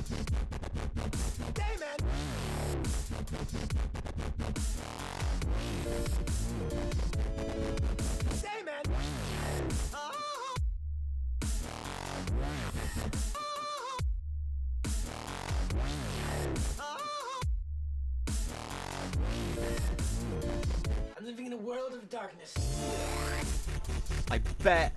Hey, man. Hey, man. I'm living in a world of darkness. I bet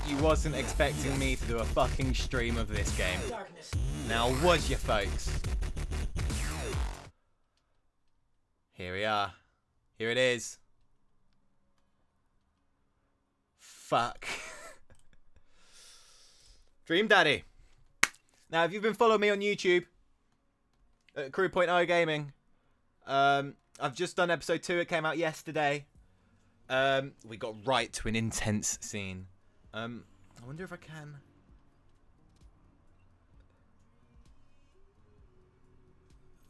you wasn't expecting me to do a fucking stream of this game. Darkness. Now was you, folks? Here we are. Here it is. Fuck. Dream Daddy. Now, if you've been following me on YouTube at Crew.0 Gaming, I've just done episode 2. It came out yesterday. We got right to an intense scene. I wonder if I can.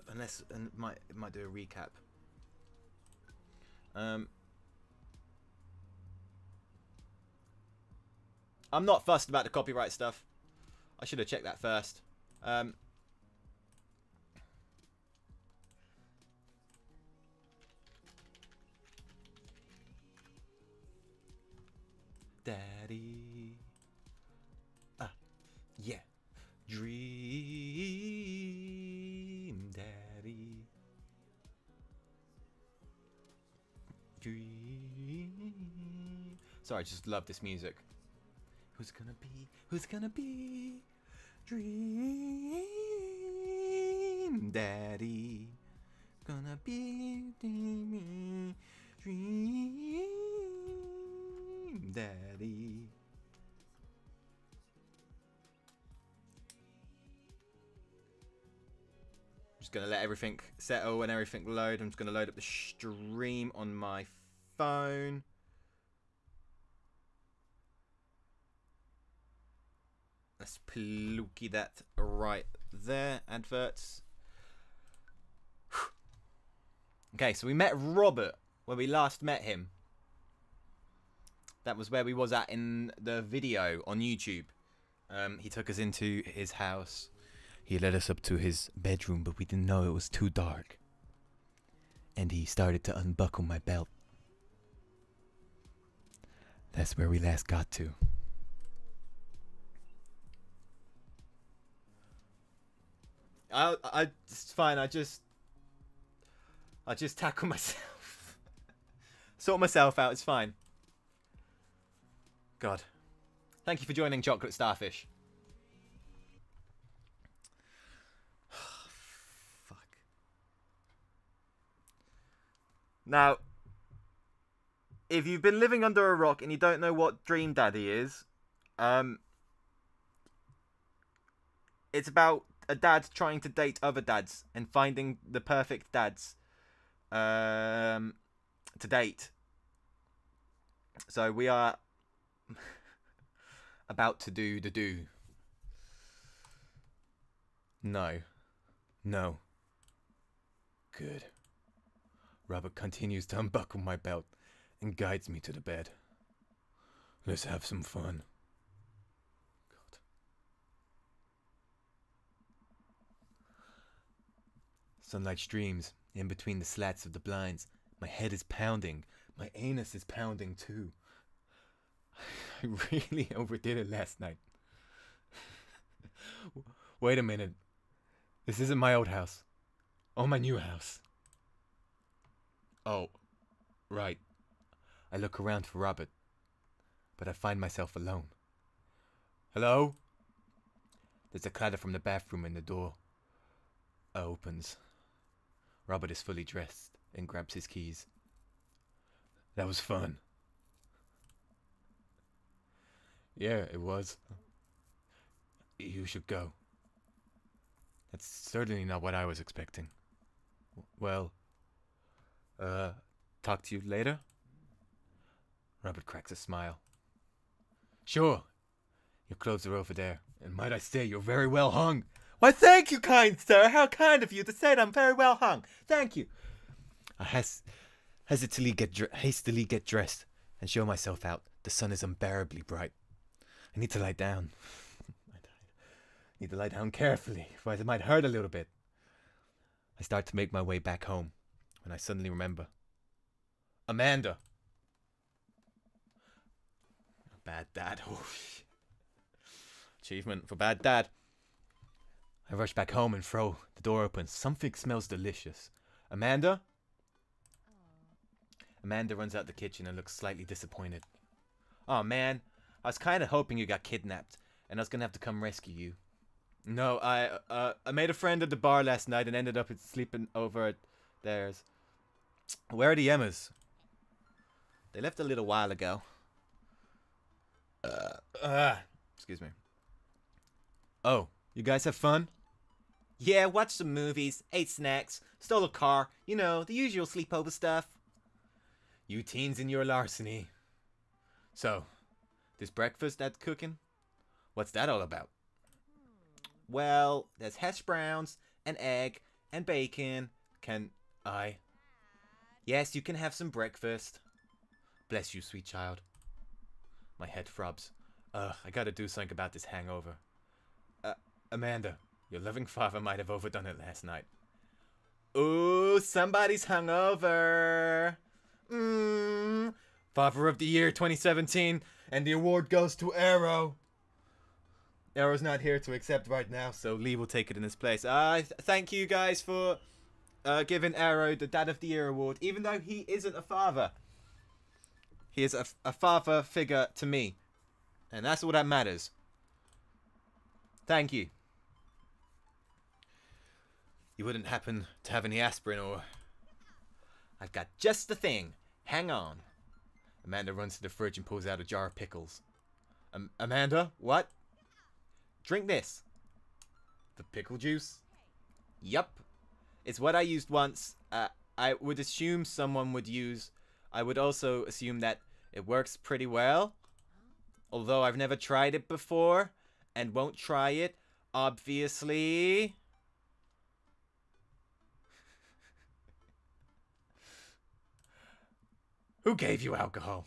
Unless, and it might do a recap. I'm not fussed about the copyright stuff. I should have checked that first. Daddy. Yeah. Dream Daddy. Dream. Sorry, I just love this music. Who's gonna be? Who's gonna be? Dream Daddy. Gonna be dream Daddy. I'm just gonna let everything settle and everything load. I'm just gonna load up the stream on my phone. Let's plooky that right there. Adverts. Okay, so we met Robert where we last met him. That was where we was at in the video on YouTube. He took us into his house. He led us up to his bedroom, but we didn't know it was too dark. And he started to unbuckle my belt. That's where we last got to. It's fine. I just tackle myself. Sort myself out. It's fine. God. Thank you for joining, Chocolate Starfish. Fuck. Now, if you've been living under a rock and you don't know what Dream Daddy is, it's about a dad trying to date other dads and finding the perfect dads to date. So we are about to do the do. No. No. Good. Robert continues to unbuckle my belt and guides me to the bed. Let's have some fun. God. Sunlight streams in between the slats of the blinds. My head is pounding. My anus is pounding too. I really overdid it last night. Wait a minute. This isn't my old house. Or my new house. Oh, right. I look around for Robert, but I find myself alone. Hello? There's a clatter from the bathroom and the door opens. Robert is fully dressed and grabs his keys. That was fun. Yeah, it was. You should go. That's certainly not what I was expecting. Well, talk to you later? Robert cracks a smile. Sure. Your clothes are over there, and might I say you're very well hung. Why, thank you, kind sir. How kind of you to say that I'm very well hung. Thank you. I hastily get dressed and show myself out. The sun is unbearably bright. I need to lie down. Need to lie down carefully, otherwise it might hurt a little bit. I start to make my way back home when I suddenly remember. Amanda! Bad dad. Oh, achievement for bad dad. I rush back home and throw the door open. Something smells delicious. Amanda? Amanda runs out the kitchen and looks slightly disappointed. Oh man, I was kind of hoping you got kidnapped and I was going to have to come rescue you. No, I made a friend at the bar last night and ended up sleeping over at theirs. Where are the Emmas? They left a little while ago. Excuse me. Oh, you guys have fun? Yeah, watched some movies, ate snacks, stole a car. You know, the usual sleepover stuff. You teens and your larceny. So, this breakfast that's cooking? What's that all about? Well, there's hash browns, an egg, and bacon. Can I? Yes, you can have some breakfast. Bless you, sweet child. My head throbs. I gotta do something about this hangover. Amanda, your loving father might have overdone it last night. Ooh, somebody's hungover. Father of the Year 2017, and the award goes to Arrow. Arrow's not here to accept right now, so Lee will take it in his place. Thank you guys for giving Arrow the Dad of the Year award, even though he isn't a father. He is a father figure to me, and that's all that matters. Thank you. You wouldn't happen to have any aspirin or... I've got just the thing. Hang on. Amanda runs to the fridge and pulls out a jar of pickles. Amanda, what? Drink this. The pickle juice? Yup. It's what I used once. I would assume someone would use... I would also assume that it works pretty well. Although I've never tried it before. And won't try it, obviously. Who gave you alcohol?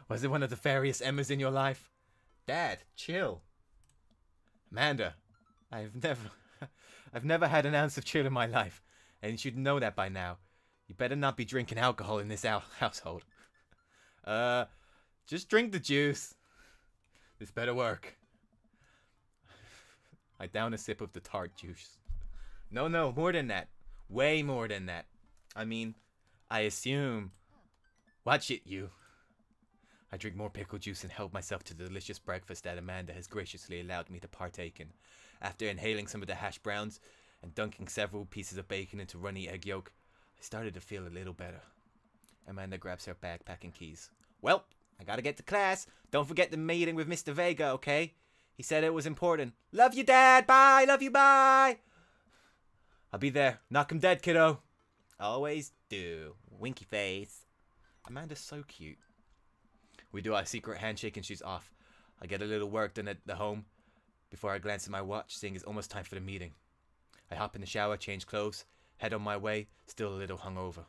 Was it one of the various Emmas in your life? Dad, chill. Amanda, I've never had an ounce of chill in my life, and you should know that by now. You better not be drinking alcohol in this household. Just drink the juice. This better work. I down a sip of the tart juice. No, more than that. Way more than that. I mean, I assume... Watch it, you. I drink more pickle juice and help myself to the delicious breakfast that Amanda has graciously allowed me to partake in. After inhaling some of the hash browns and dunking several pieces of bacon into runny egg yolk, I started to feel a little better. Amanda grabs her backpack and keys. Well, I gotta get to class. Don't forget the meeting with Mr. Vega, okay? He said it was important. Love you, Dad. Bye. Love you. Bye. I'll be there. Knock him dead, kiddo. Always do. Winky face. Amanda's so cute. We do our secret handshake and she's off. I get a little work done at the home before I glance at my watch, seeing it's almost time for the meeting. I hop in the shower, change clothes, head on my way, still a little hungover.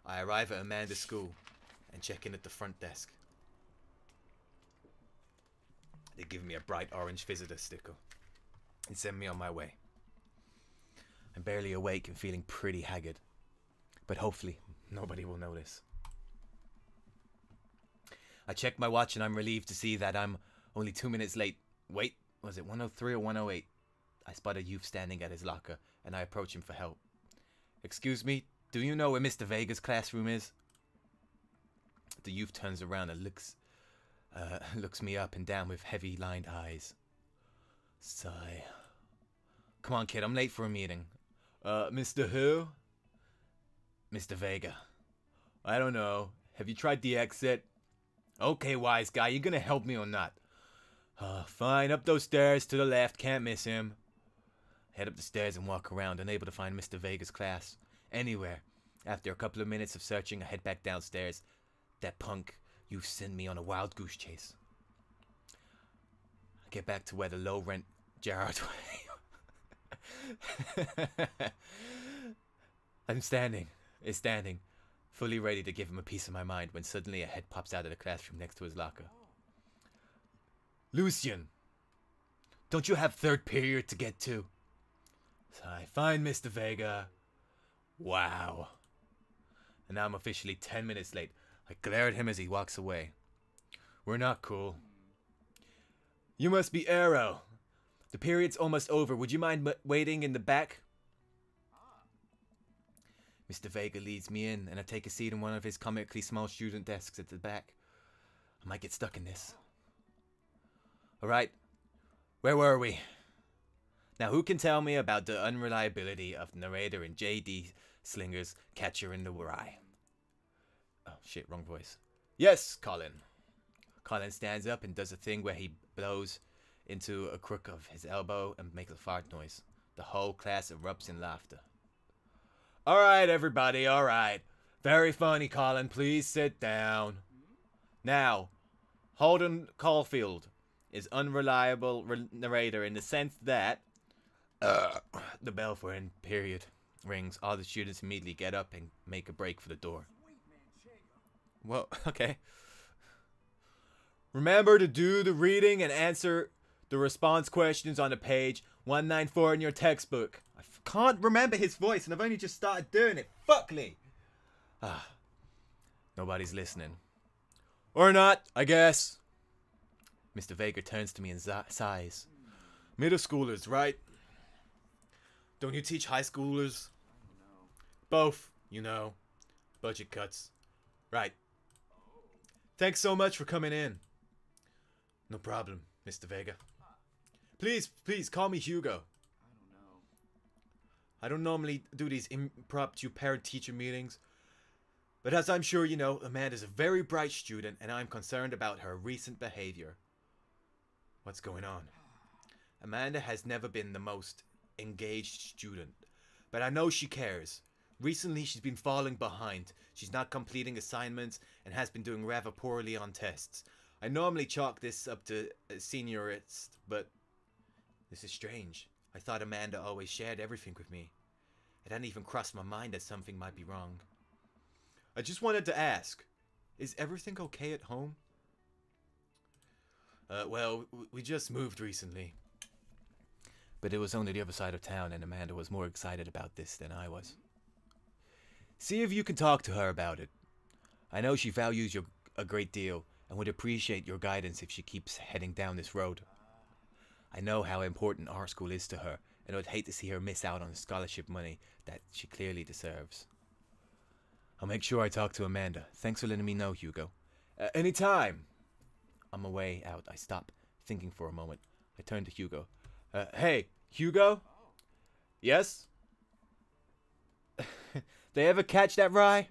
I arrive at Amanda's school and check in at the front desk. They give me a bright orange visitor sticker and send me on my way. I'm barely awake and feeling pretty haggard, but hopefully nobody will notice. I check my watch and I'm relieved to see that I'm only 2 minutes late. Wait, was it 103 or 108? I spot a youth standing at his locker and I approach him for help. Excuse me, do you know where Mr. Vega's classroom is? The youth turns around and looks me up and down with heavy lined eyes. Sigh. Come on, kid, I'm late for a meeting. Mr. Who? Mr. Vega. I don't know. Have you tried the exit? Okay, wise guy, you gonna help me or not? Fine, up those stairs to the left, can't miss him. Head up the stairs and walk around, unable to find Mr. Vega's class anywhere. After a couple of minutes of searching, I head back downstairs. That punk, you send me on a wild goose chase. I get back to where the low rent Gerard I'm standing, fully ready to give him a piece of my mind when suddenly a head pops out of the classroom next to his locker. Lucian, don't you have third period to get to? I find Mr. Vega. Wow. And now I'm officially 10 minutes late. I glare at him as he walks away. We're not cool. You must be Arrow. The period's almost over. Would you mind waiting in the back? Mr. Vega leads me in, and I take a seat in one of his comically small student desks at the back. I might get stuck in this. Alright, where were we? Now who can tell me about the unreliability of the narrator in J.D. Slinger's Catcher in the Rye? Oh shit, wrong voice. Yes, Colin. Colin stands up and does a thing where he blows into a crook of his elbow and makes a fart noise. The whole class erupts in laughter. Alright, everybody, alright. Very funny, Colin. Please sit down. Now, Holden Caulfield is unreliable narrator in the sense that the bell for end period rings. All the students immediately get up and make a break for the door. Well, okay. Remember to do the reading and answer the response questions on the page 194 in your textbook. I can't remember his voice and I've only just started doing it. Fuck me. Nobody's listening. Or not, I guess. Mr. Vega turns to me and sighs. Middle schoolers, right? Don't you teach high schoolers? Both, you know. Budget cuts. Right. Thanks so much for coming in. No problem, Mr. Vega. Please, call me Hugo. I don't normally do these impromptu parent-teacher meetings, but as I'm sure you know, Amanda's a very bright student, and I'm concerned about her recent behavior. What's going on? Amanda has never been the most engaged student, but I know she cares. Recently, she's been falling behind. She's not completing assignments and has been doing rather poorly on tests. I normally chalk this up to seniorist, but this is strange. I thought Amanda always shared everything with me. It hadn't even crossed my mind that something might be wrong. I just wanted to ask, is everything okay at home? Well, we just moved recently. But it was only the other side of town, and Amanda was more excited about this than I was. See if you can talk to her about it. I know she values you a great deal, and would appreciate your guidance if she keeps heading down this road. I know how important our school is to her, and I would hate to see her miss out on the scholarship money that she clearly deserves. I'll make sure I talk to Amanda. Thanks for letting me know, Hugo. Anytime. On my way out, I stop, thinking for a moment. I turn to Hugo. Hey, Hugo? Yes? They ever catch that rye?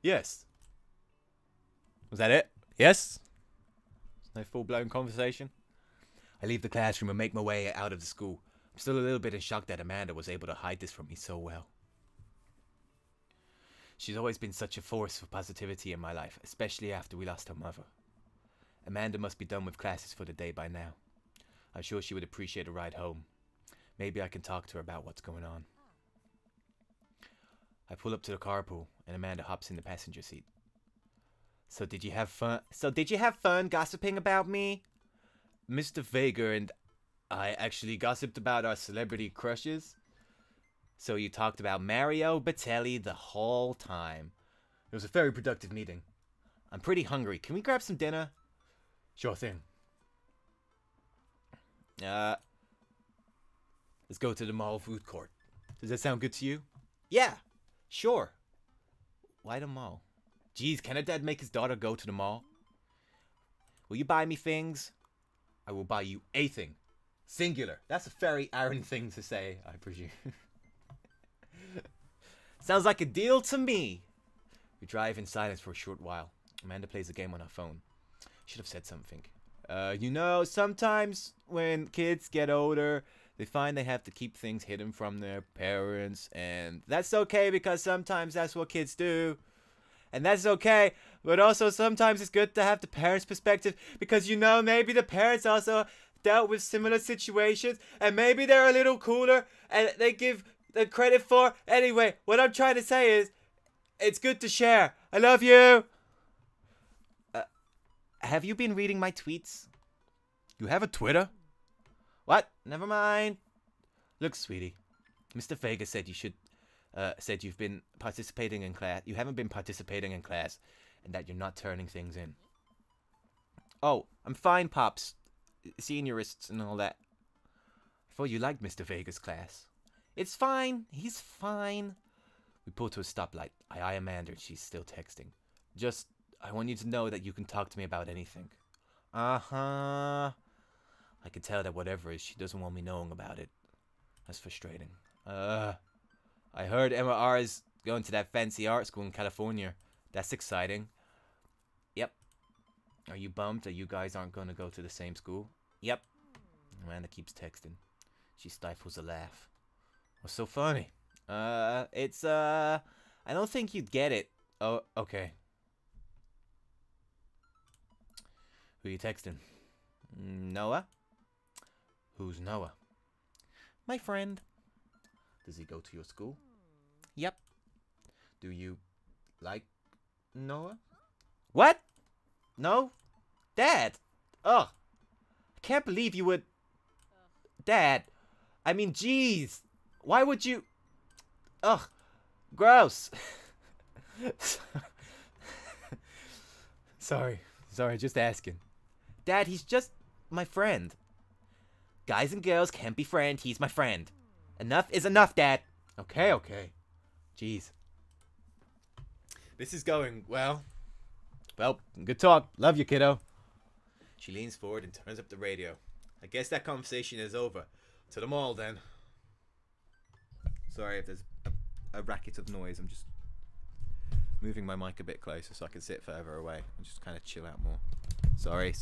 Yes. Was that it? Yes? No full-blown conversation? I leave the classroom and make my way out of the school. I'm still a little bit in shock that Amanda was able to hide this from me so well. She's always been such a force for positivity in my life, especially after we lost her mother. Amanda must be done with classes for the day by now. I'm sure she would appreciate a ride home. Maybe I can talk to her about what's going on. I pull up to the carpool, and Amanda hops in the passenger seat. So did you have fun gossiping about me? Mr. Vega and I actually gossiped about our celebrity crushes. So you talked about Mario Batali the whole time. It was a very productive meeting. I'm pretty hungry. Can we grab some dinner? Sure thing. Let's go to the mall food court. Does that sound good to you? Yeah, sure. Why the mall? Geez, can a dad make his daughter go to the mall? Will you buy me things? I will buy you a thing. Singular. That's a very Aaron thing to say, I presume. Sounds like a deal to me. We drive in silence for a short while. Amanda plays a game on her phone. Should have said something. You know, sometimes when kids get older, they find they have to keep things hidden from their parents. And that's okay because sometimes that's what kids do. And that's okay. But also sometimes it's good to have the parents' perspective. Because, you know, maybe the parents also dealt with similar situations, and maybe they're a little cooler, and they give the credit for. Anyway, what I'm trying to say is, it's good to share. I love you. Have you been reading my tweets? You have a Twitter? What? Never mind. Look, sweetie, Mr. Vega said you should. Said you've been participating in class. You haven't been participating in class, and that you're not turning things in. Oh, I'm fine, Pops. Seniorists and all that. I thought you liked Mr. Vega's class. It's fine. He's fine. We pulled to a stoplight. I eye Amanda and she's still texting. Just, I want you to know that you can talk to me about anything. Uh-huh. I can tell that whatever it is, she doesn't want me knowing about it. That's frustrating. I heard Emma R is going to that fancy art school in California. That's exciting. Yep. Are you bummed that you guys aren't going to go to the same school? Yep. Amanda keeps texting. She stifles a laugh. What's so funny? I don't think you'd get it. Oh, okay. Who are you texting? Noah? Who's Noah? My friend. Does he go to your school? Yep. Do you like Noah? What? No? Dad? Ugh. I can't believe you would... Dad. I mean, jeez. Why would you... Ugh. Gross. Sorry, just asking. Dad, he's just my friend. Guys and girls can't be friends. He's my friend. Enough is enough, Dad. Okay. Jeez. This is going well. Well, good talk. Love you, kiddo. She leans forward and turns up the radio. I guess that conversation is over. To the mall, then. Sorry if there's a racket of noise. I'm just moving my mic a bit closer so I can sit further away and just kind of chill out more. Sorry.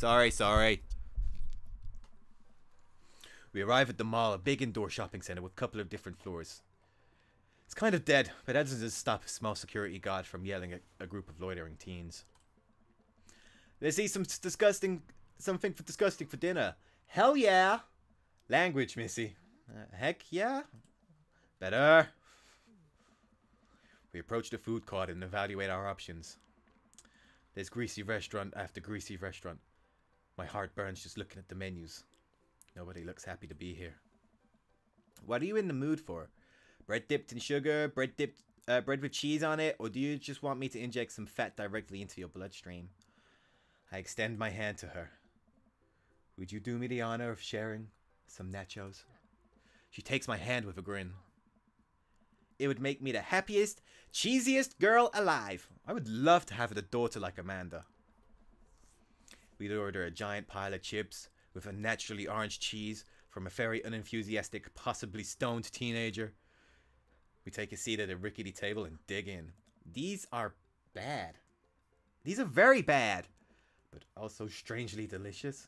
We arrive at the mall, a big indoor shopping center with a couple of different floors. It's kind of dead, but that doesn't stop a small security guard from yelling at a group of loitering teens. Let's eat something disgusting for dinner. Hell yeah! Language, missy. Heck yeah? Better. We approach the food court and evaluate our options. There's greasy restaurant after greasy restaurant. My heart burns just looking at the menus. Nobody looks happy to be here. What are you in the mood for? Bread dipped in sugar, bread with cheese on it, or do you just want me to inject some fat directly into your bloodstream? I extend my hand to her. Would you do me the honor of sharing some nachos? She takes my hand with a grin. It would make me the happiest, cheesiest girl alive. I would love to have a daughter like Amanda. We'd order a giant pile of chips with a naturally orange cheese from a very unenthusiastic, possibly stoned teenager. We take a seat at a rickety table and dig in. These are bad. These are very bad, but also strangely delicious.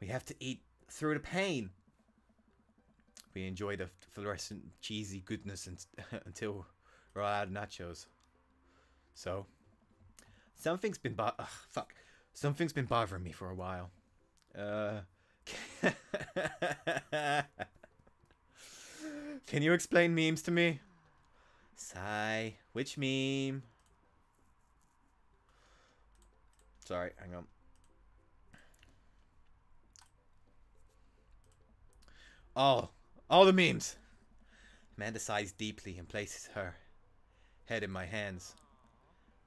We have to eat through the pain. We enjoy the fluorescent cheesy goodness until we're all out of nachos. So, something's been bothering me for a while. Can you explain memes to me? Sigh. Which meme? Sorry, hang on. All the memes. Amanda sighs deeply and places her head in my hands.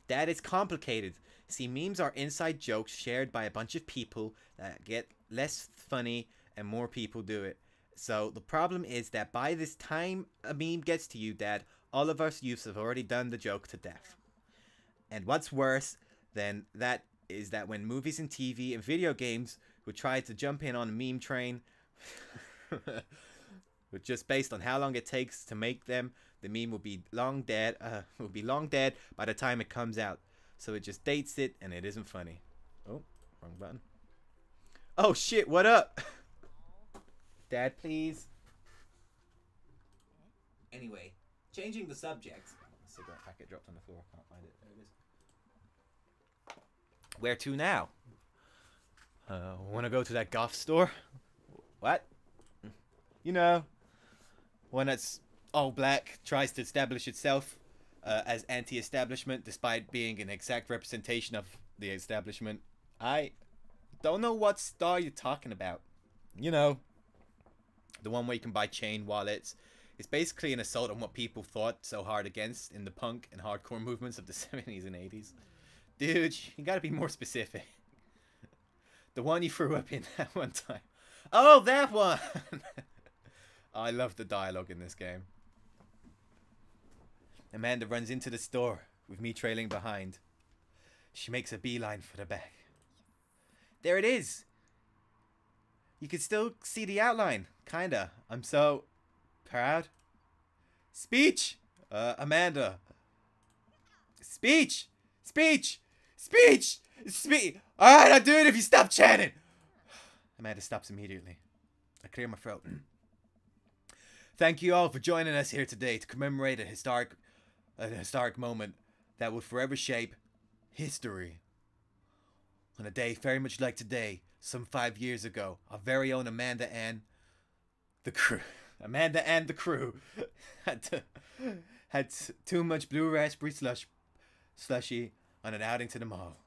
Dad, it's complicated. See, memes are inside jokes shared by a bunch of people that get less funny and more people do it. So the problem is that by this time a meme gets to you, Dad, all of us youths have already done the joke to death. And what's worse than that is that when movies and TV and video games would try to jump in on a meme train, but just based on how long it takes to make them, the meme will be long dead. By the time it comes out. So it just dates it, and it isn't funny. Oh, wrong button. Oh shit! What up, Dad? Please. Anyway, changing the subject. A cigarette packet dropped on the floor. I can't find it. There it is. Where to now? Wanna go to that goth store? What? You know, one that's all black, tries to establish itself as anti-establishment despite being an exact representation of the establishment. I don't know what store you're talking about. You know, the one where you can buy chain wallets. It's basically an assault on what people fought so hard against in the punk and hardcore movements of the 70s and 80s. Dude, you gotta be more specific. The one you threw up in that one time. Oh, that one! I love the dialogue in this game. Amanda runs into the store, with me trailing behind. She makes a beeline for the back. There it is! You can still see the outline, kinda. I'm so proud. Speech! Amanda. Speech! Speech! Speech! Speech! Alright, I'll do it if you stop chatting! Amanda stops immediately. I clear my throat. Thank you all for joining us here today to commemorate a historic moment that will forever shape history. On a day very much like today, some 5 years ago, our very own Amanda and the crew had too much blue raspberry slushy on an outing to the mall.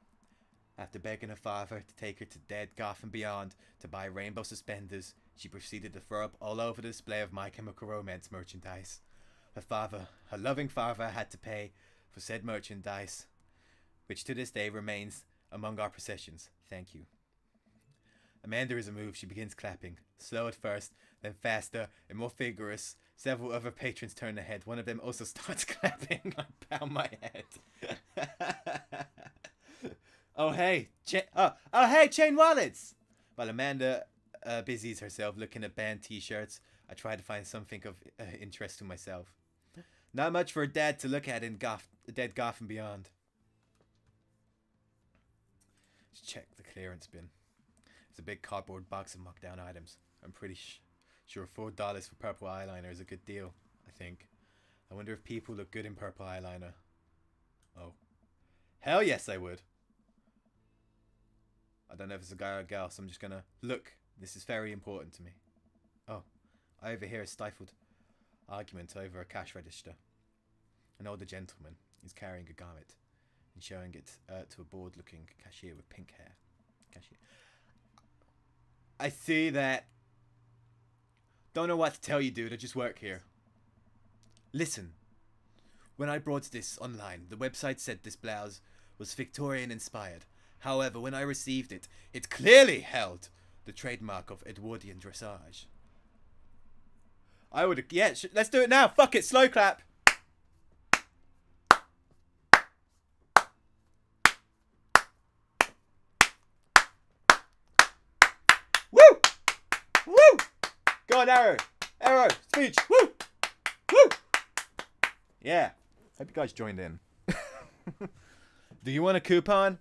After begging her father to take her to Dead Goth and Beyond to buy rainbow suspenders, she proceeded to throw up all over the display of My Chemical Romance merchandise. Her loving father, had to pay for said merchandise, which to this day remains among our possessions. Thank you. Amanda is moved. She begins clapping. Slow at first, then faster and more vigorous. Several other patrons turn their head. One of them also starts clapping. I bow my head. Oh hey, chain wallets! While Amanda busies herself looking at band t-shirts, I try to find something of interest to myself. Not much for a dad to look at in Dead Goth and Beyond. Let's check the clearance bin. It's a big cardboard box of markdown items. I'm pretty sure $4 for purple eyeliner is a good deal, I think. I wonder if people look good in purple eyeliner. Oh. Hell yes I would. I don't know if it's a guy or a girl, so I'm just gonna look. This is very important to me. Oh, I overhear a stifled argument over a cash register. An older gentleman is carrying a garment and showing it to a bored-looking cashier with pink hair. I see that. Don't know what to tell you, dude. I just work here. Listen. When I brought this online, the website said this blouse was Victorian-inspired. However, when I received it, it clearly held the trademark of Edwardian dressage. I would... Yeah, let's do it now. Fuck it. Slow clap. Woo! Woo! Go on, Arrow. Arrow. Speech. Woo! Woo! Yeah. Hope you guys joined in. Do you want a coupon?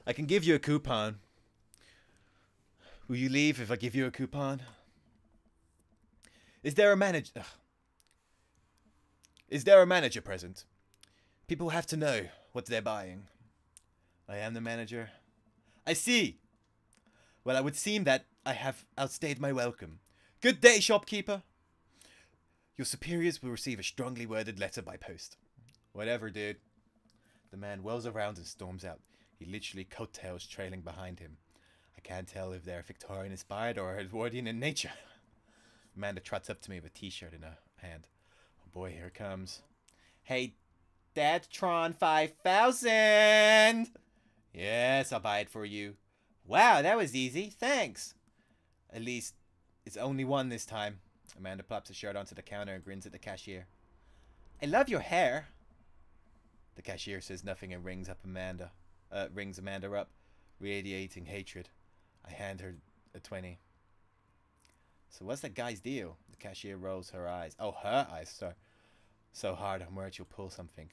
I can give you a coupon. Will you leave if I give you a coupon? Is there a manager? Ugh. Is there a manager present? People have to know what they're buying. I am the manager. I see. Well, it would seem that I have outstayed my welcome. Good day, shopkeeper. Your superiors will receive a strongly worded letter by post. Whatever, dude. The man whirls around and storms out. He literally coattails trailing behind him. I can't tell if they're Victorian-inspired or Edwardian in nature. Amanda trots up to me with a t-shirt in her hand. Oh boy, here it comes. Hey, Dadtron 5000! Yes, I'll buy it for you. Wow, that was easy. Thanks. At least, it's only one this time. Amanda plops the shirt onto the counter and grins at the cashier. I love your hair. The cashier says nothing and rings Amanda up, radiating hatred. I hand her a 20. So what's that guy's deal? The cashier rolls her eyes. Oh, her eyes, sir. So hard on words you'll pull something.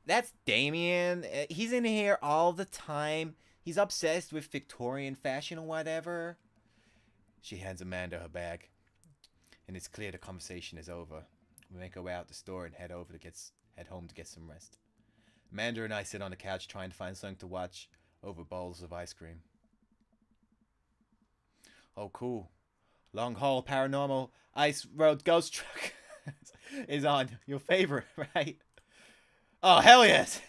That's Damien. He's in here all the time. He's obsessed with Victorian fashion or whatever. She hands Amanda her bag. And it's clear the conversation is over. We make our way out the store and head home to get some rest. Amanda and I sit on the couch trying to find something to watch over bowls of ice cream. Oh, cool. Long haul paranormal ice road ghost truck is on. Your favorite, right? Oh, hell yes!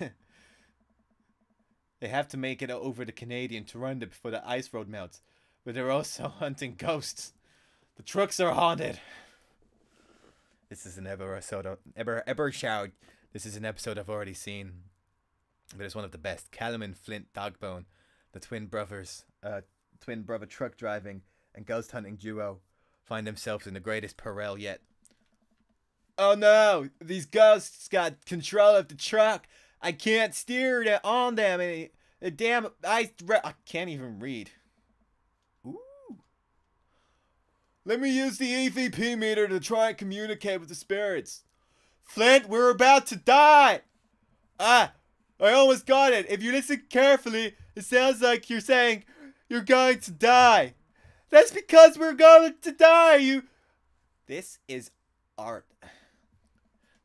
They have to make it over to Canadian Toronto before the ice road melts. But they're also hunting ghosts. The trucks are haunted. This is an ever shout. This is an episode I've already seen. But it's one of the best. Callum and Flint Dogbone, the twin brother truck driving and ghost hunting duo, find themselves in the greatest peril yet. Oh no! These ghosts got control of the truck. I can't steer it on them. And damn, I can't even read. Ooh. Let me use the EVP meter to try and communicate with the spirits. Flint, we're about to die. I almost got it. If you listen carefully, it sounds like you're saying you're going to die. That's because we're going to die. This is art.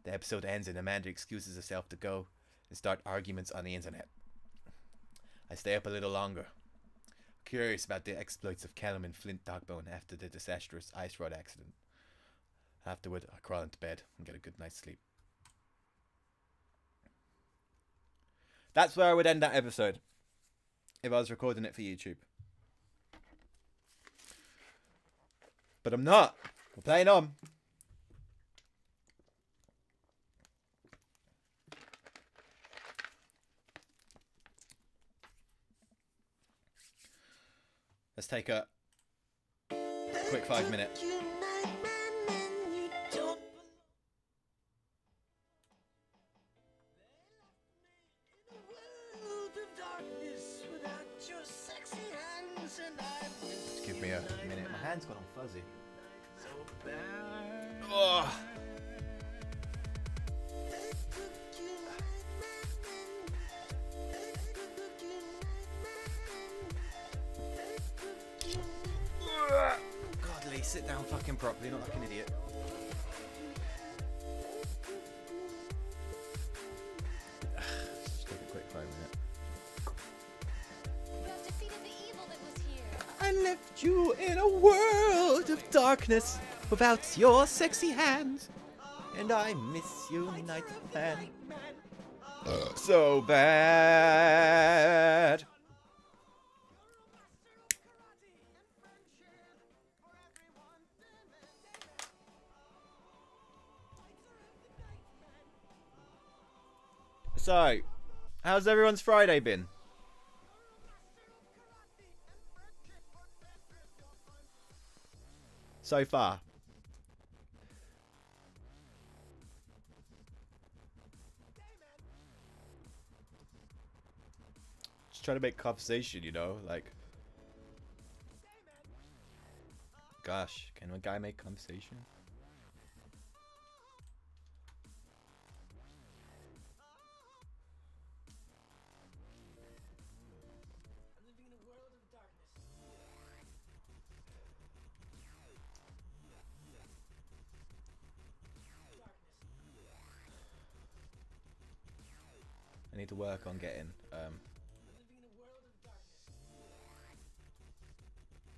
The episode ends and Amanda excuses herself to go and start arguments on the internet. I stay up a little longer, curious about the exploits of Callum and Flint Dogbone after the disastrous ice road accident. Afterward, I crawl into bed and get a good night's sleep. That's where I would end that episode if I was recording it for YouTube. But I'm not. We're playing on. Let's take a quick 5 minute. Just give me a minute. My hand's gone all fuzzy. Oh. God, Lee, sit down fucking properly, not like an idiot. Just take a quick 5 minute. You have defeated the evil that was here. I left you in a world of darkness without your sexy hands, and I miss you, night man, so bad. So, how's everyone's Friday been? So far. Just trying to make conversation, you know, like. Gosh, can a guy make conversation? I need to work on getting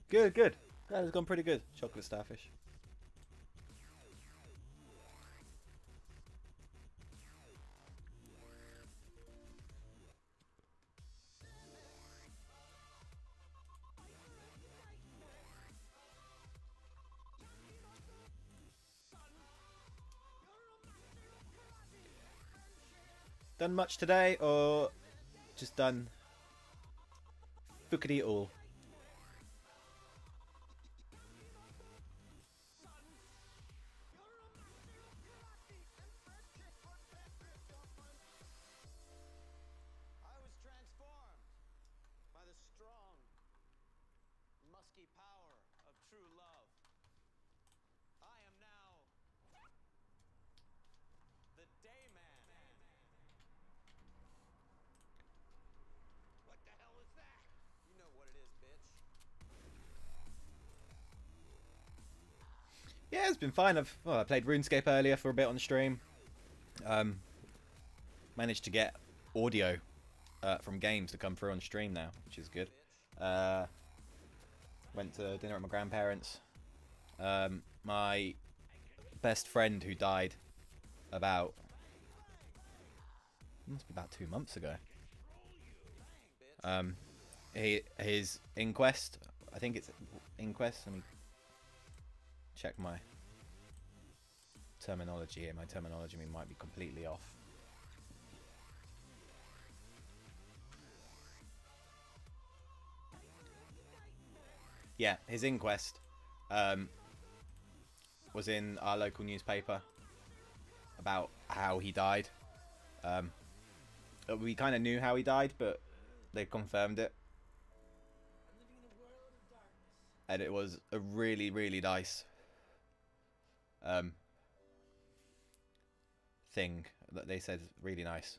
Good. That has gone pretty good. Chocolate starfish. Done much today, or just done fuckity all? I was transformed by the strong, musky power of true love. I am now the Dayman. What the hell is that? You know what it is, bitch. Yeah, it's been fine. I played RuneScape earlier for a bit on stream. Managed to get audio from games to come through on stream now, which is good. Went to dinner at my grandparents. My best friend who died about, must be about 2 months ago. His inquest, I think it's inquest. Let me check my terminology here. My terminology might be completely off. Yeah, his inquest was in our local newspaper about how he died. We kind of knew how he died, but they confirmed it. And it was a really, really nice thing that they said. Really nice.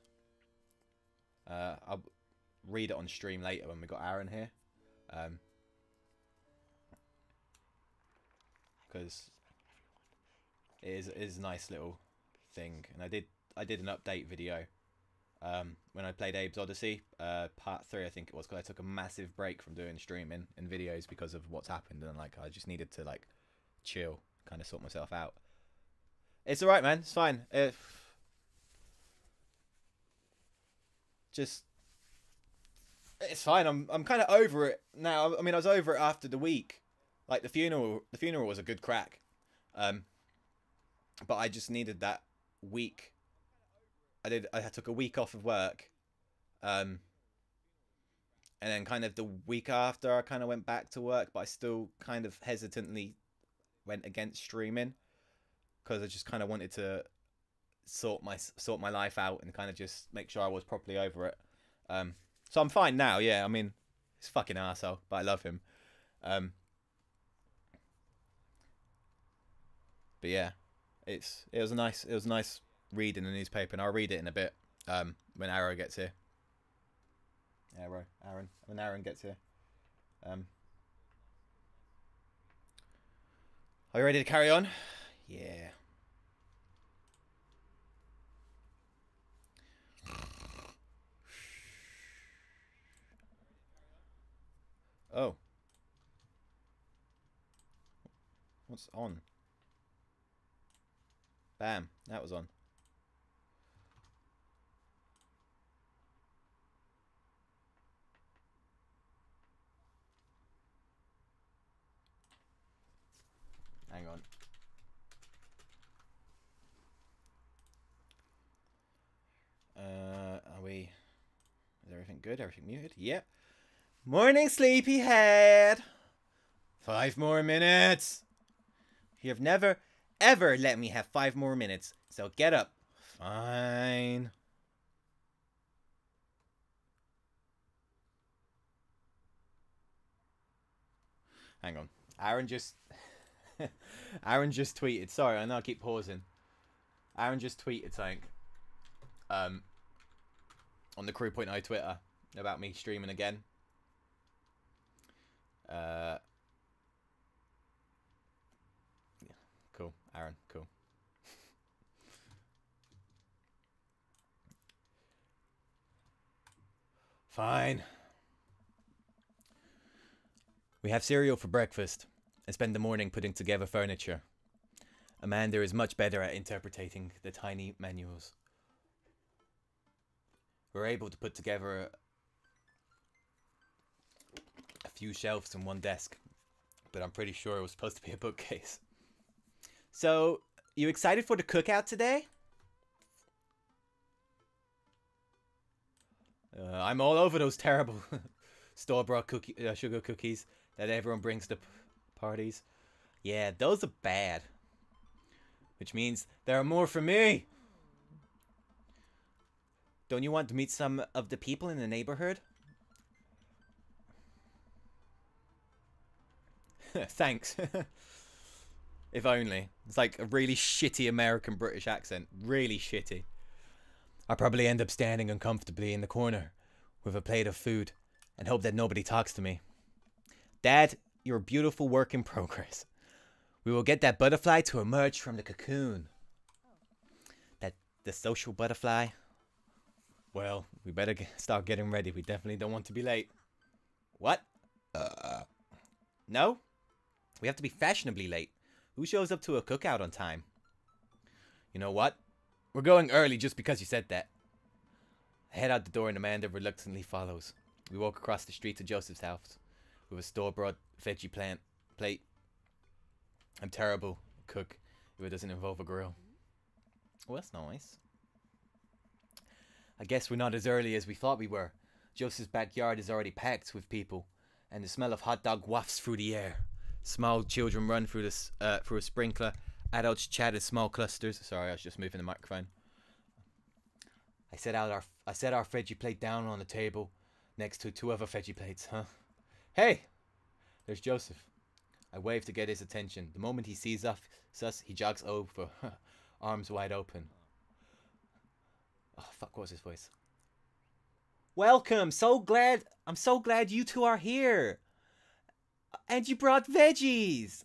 I'll read it on stream later when we got Aaron here. Because it is a nice little thing, and I did an update video when I played Abe's Odyssey, part 3 I think it was, because I took a massive break from doing streaming and videos because of what's happened, and like I just needed to like chill, kind of sort myself out. It's all right, man. It's fine. It's fine. I'm kind of over it now. I mean, I was over it after the week. Like the funeral was a good crack, but I just needed that week. I took a week off of work, and then kind of the week after I kind of went back to work, but I still kind of hesitantly went against streaming because I just kind of wanted to sort my life out and kind of just make sure I was properly over it. So I'm fine now. Yeah, I mean, he's a fucking arsehole, but I love him. But yeah, it was a nice read in the newspaper, and I'll read it in a bit when Arrow gets here. When Aaron gets here. Are you ready to carry on? Yeah. Oh. What's on? Bam, that was on. Hang on. Are we... Is everything good? Everything muted? Yep. Morning, sleepyhead! 5 more minutes! You have never, ever let me have 5 more minutes, so get up. Fine. Hang on. Aaron just... Aaron just tweeted. Sorry, I know I keep pausing. Aaron just tweeted something. On the Crew.I Twitter about me streaming again. Yeah, cool, Aaron, cool. Fine. We have cereal for breakfast and spend the morning putting together furniture. Amanda is much better at interpreting the tiny manuals. We're able to put together a few shelves and one desk, but I'm pretty sure it was supposed to be a bookcase. So, you excited for the cookout today? I'm all over those terrible store-bought sugar cookies that everyone brings to parties. Yeah, those are bad. Which means there are more for me. Don't you want to meet some of the people in the neighborhood? Thanks. If only. It's like a really shitty American British accent. Really shitty. I'll probably end up standing uncomfortably in the corner with a plate of food and hope that nobody talks to me. Dad, you're a beautiful work in progress. We will get that butterfly to emerge from the cocoon. The social butterfly. Well, we better start getting ready. We definitely don't want to be late. What? No? We have to be fashionably late. Who shows up to a cookout on time? You know what? We're going early just because you said that. I head out the door and Amanda reluctantly follows. We walk across the street to Joseph's house with a store-bought veggie plate. I'm terrible cook if it doesn't involve a grill. Oh, that's nice. I guess we're not as early as we thought we were. Joseph's backyard is already packed with people, and the smell of hot dog wafts through the air. Small children run through a sprinkler. Adults chat in small clusters. Sorry, I was just moving the microphone. I set our veggie plate down on the table next to 2 other veggie plates. Hey, there's Joseph. I wave to get his attention. The moment he sees us, he jogs over, arms wide open. Oh fuck! What was his voice? Welcome. I'm so glad you two are here. And you brought veggies.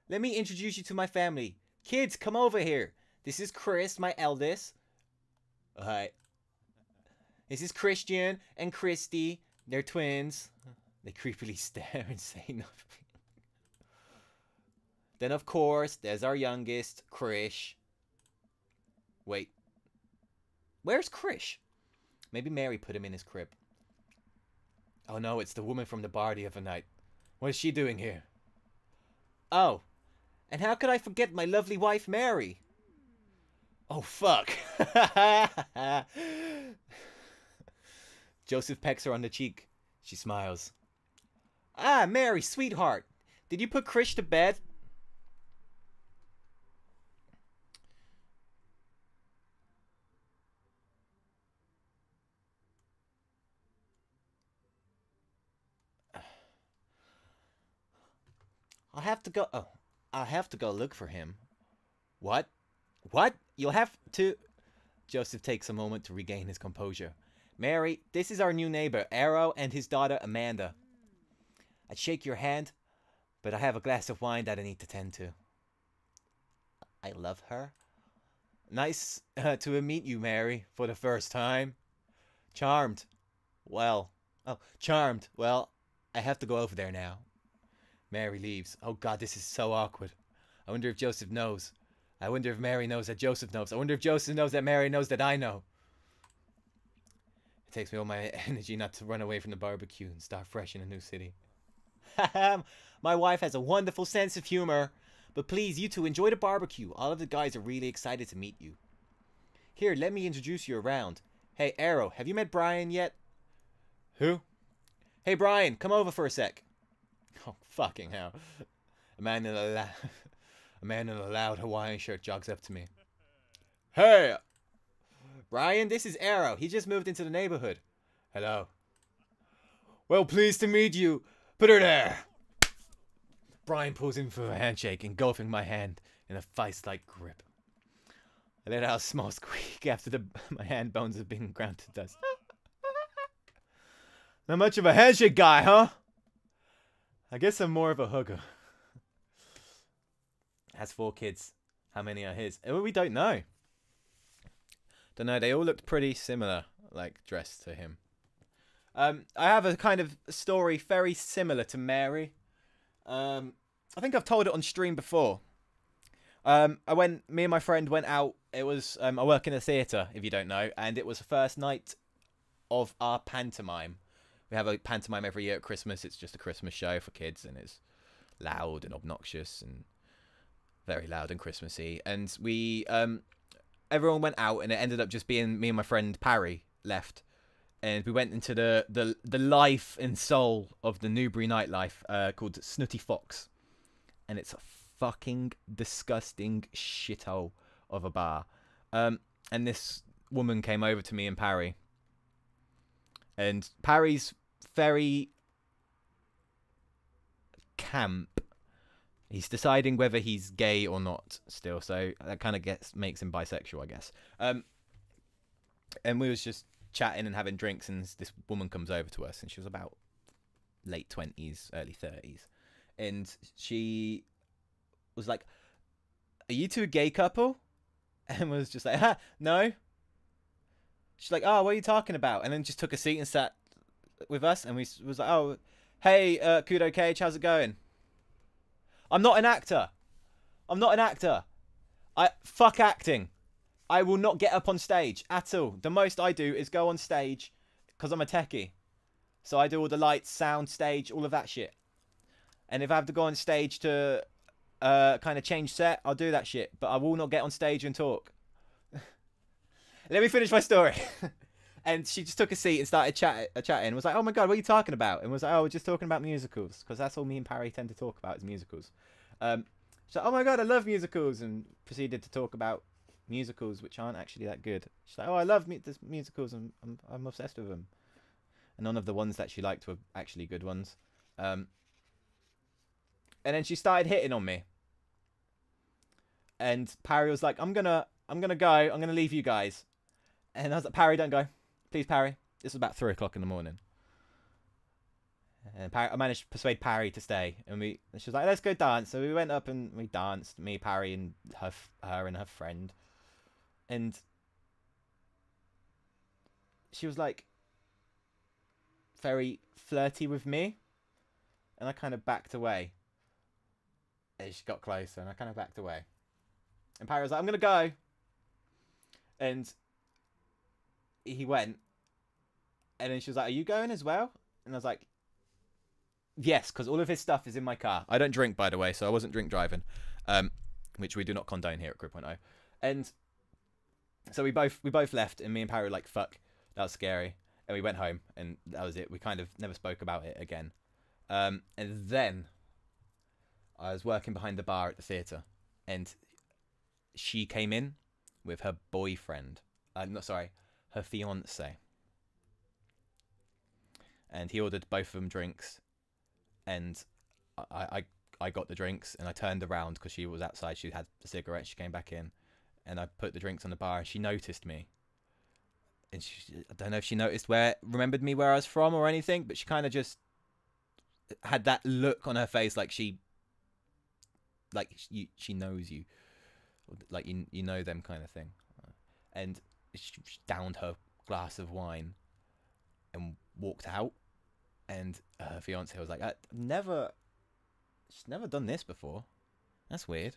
Let me introduce you to my family. Kids, come over here. This is Chris, my eldest. Hi. This is Christian and Christy. They're twins. They creepily stare and say nothing. Then, of course, there's our youngest, Krish. Wait. Where's Krish? Maybe Mary put him in his crib. Oh no, it's the woman from the bar the other night. What is she doing here? Oh. And how could I forget my lovely wife, Mary? Oh, fuck. Joseph pecks her on the cheek. She smiles. Ah, Mary, sweetheart. Did you put Krish to bed? I'll have to go... Oh, I'll have to go look for him. What? What? You'll have to... Joseph takes a moment to regain his composure. Mary, this is our new neighbor, Arrow, and his daughter, Amanda. I'd shake your hand, but I have a glass of wine that I need to tend to. I love her. Nice to meet you, Mary, for the first time. Charmed. Well... Oh, charmed. Well, I have to go over there now. Mary leaves. Oh god, this is so awkward. I wonder if Joseph knows. I wonder if Mary knows that Joseph knows. I wonder if Joseph knows that Mary knows that I know. It takes me all my energy not to run away from the barbecue and start fresh in a new city. My wife has a wonderful sense of humor. But please, you two, enjoy the barbecue. All of the guys are really excited to meet you. Here, let me introduce you around. Hey, Arrow, have you met Brian yet? Who? Hey, Brian, come over for a sec. Oh, fucking hell. A man in a loud Hawaiian shirt jogs up to me. Hey! Brian, this is Arrow. He just moved into the neighborhood. Hello. Well, pleased to meet you. Put her there. Brian pulls in for a handshake, engulfing my hand in a vice-like grip. I let out a small squeak after my hand bones have been ground to dust. Not much of a handshake guy, huh? I guess I'm more of a hugger. Has 4 kids. How many are his? We don't know. Don't know. They all looked pretty similar, like dressed to him. I have a kind of story very similar to Mary. I think I've told it on stream before. Me and my friend went out. It was I work in a theatre, if you don't know, and it was the first night of our pantomime. We have a pantomime every year at Christmas. It's just a Christmas show for kids, and it's loud and obnoxious and very loud and Christmassy. And we, everyone went out, and it ended up just being me and my friend Parry left, and we went into the life and soul of the Newbury nightlife, called Snooty Fox, and it's a fucking disgusting shithole of a bar. And this woman came over to me and Parry, and Parry's very camp. He's deciding whether he's gay or not still, so that kind of makes him bisexual, I guess. And we was just chatting and having drinks, and this woman comes over to us, and she was about late 20s, early 30s, and she was like, "Are you two a gay couple?" And was just like, "Ha, no." She's like, "Oh, what are you talking about?" And then just took a seat and sat with us, and we was like, "Oh, hey, Kudo Cage, how's it going?" I'm not an actor. I'm not an actor. Fuck acting. I will not get up on stage at all. The most I do is go on stage because I'm a techie. So I do all the lights, sound, stage, all of that shit. And if I have to go on stage to kind of change set, I'll do that shit. But I will not get on stage and talk. Let me finish my story. And she just took a seat and started chatting. Was like, oh my God, what are you talking about? And was like, oh, we're just talking about musicals. Because that's all me and Parry tend to talk about is musicals. She's like, oh my God, I love musicals. And proceeded to talk about musicals which aren't actually that good. She's like, oh, I love musicals. I'm obsessed with them. And none of the ones that she liked were actually good ones. And then she started hitting on me. And Parry was like, I'm gonna go. I'm gonna leave you guys. And I was like, Parry, don't go. Please, Parry. This was about 3 o'clock in the morning. And I managed to persuade Parry to stay. And she was like, let's go dance. So we went up and we danced. Me, Parry, and her and her friend. And she was like very flirty with me. And I kind of backed away. And she got closer and I kind of backed away. And Parry was like, I'm going to go. And he went. And then she was like, are you going as well? And I was like, yes, because all of his stuff is in my car. I don't drink, by the way, so I wasn't drink driving. Which we do not condone here at Crib.0. And so we both left, and me and Parry were like, fuck, that was scary. And we went home, and that was it. We kind of never spoke about it again. And then I was working behind the bar at the theatre, and she came in with her boyfriend. Her fiance. And he ordered both of them drinks, and I got the drinks, and I turned around because she was outside. She had a cigarette. She came back in, and I put the drinks on the bar, and she noticed me. And I don't know if she remembered me where I was from or anything, but she kind of just had that look on her face like she knows you, like you know them kind of thing. And she downed her glass of wine and walked out. And her fiance was like, she's never done this before. That's weird.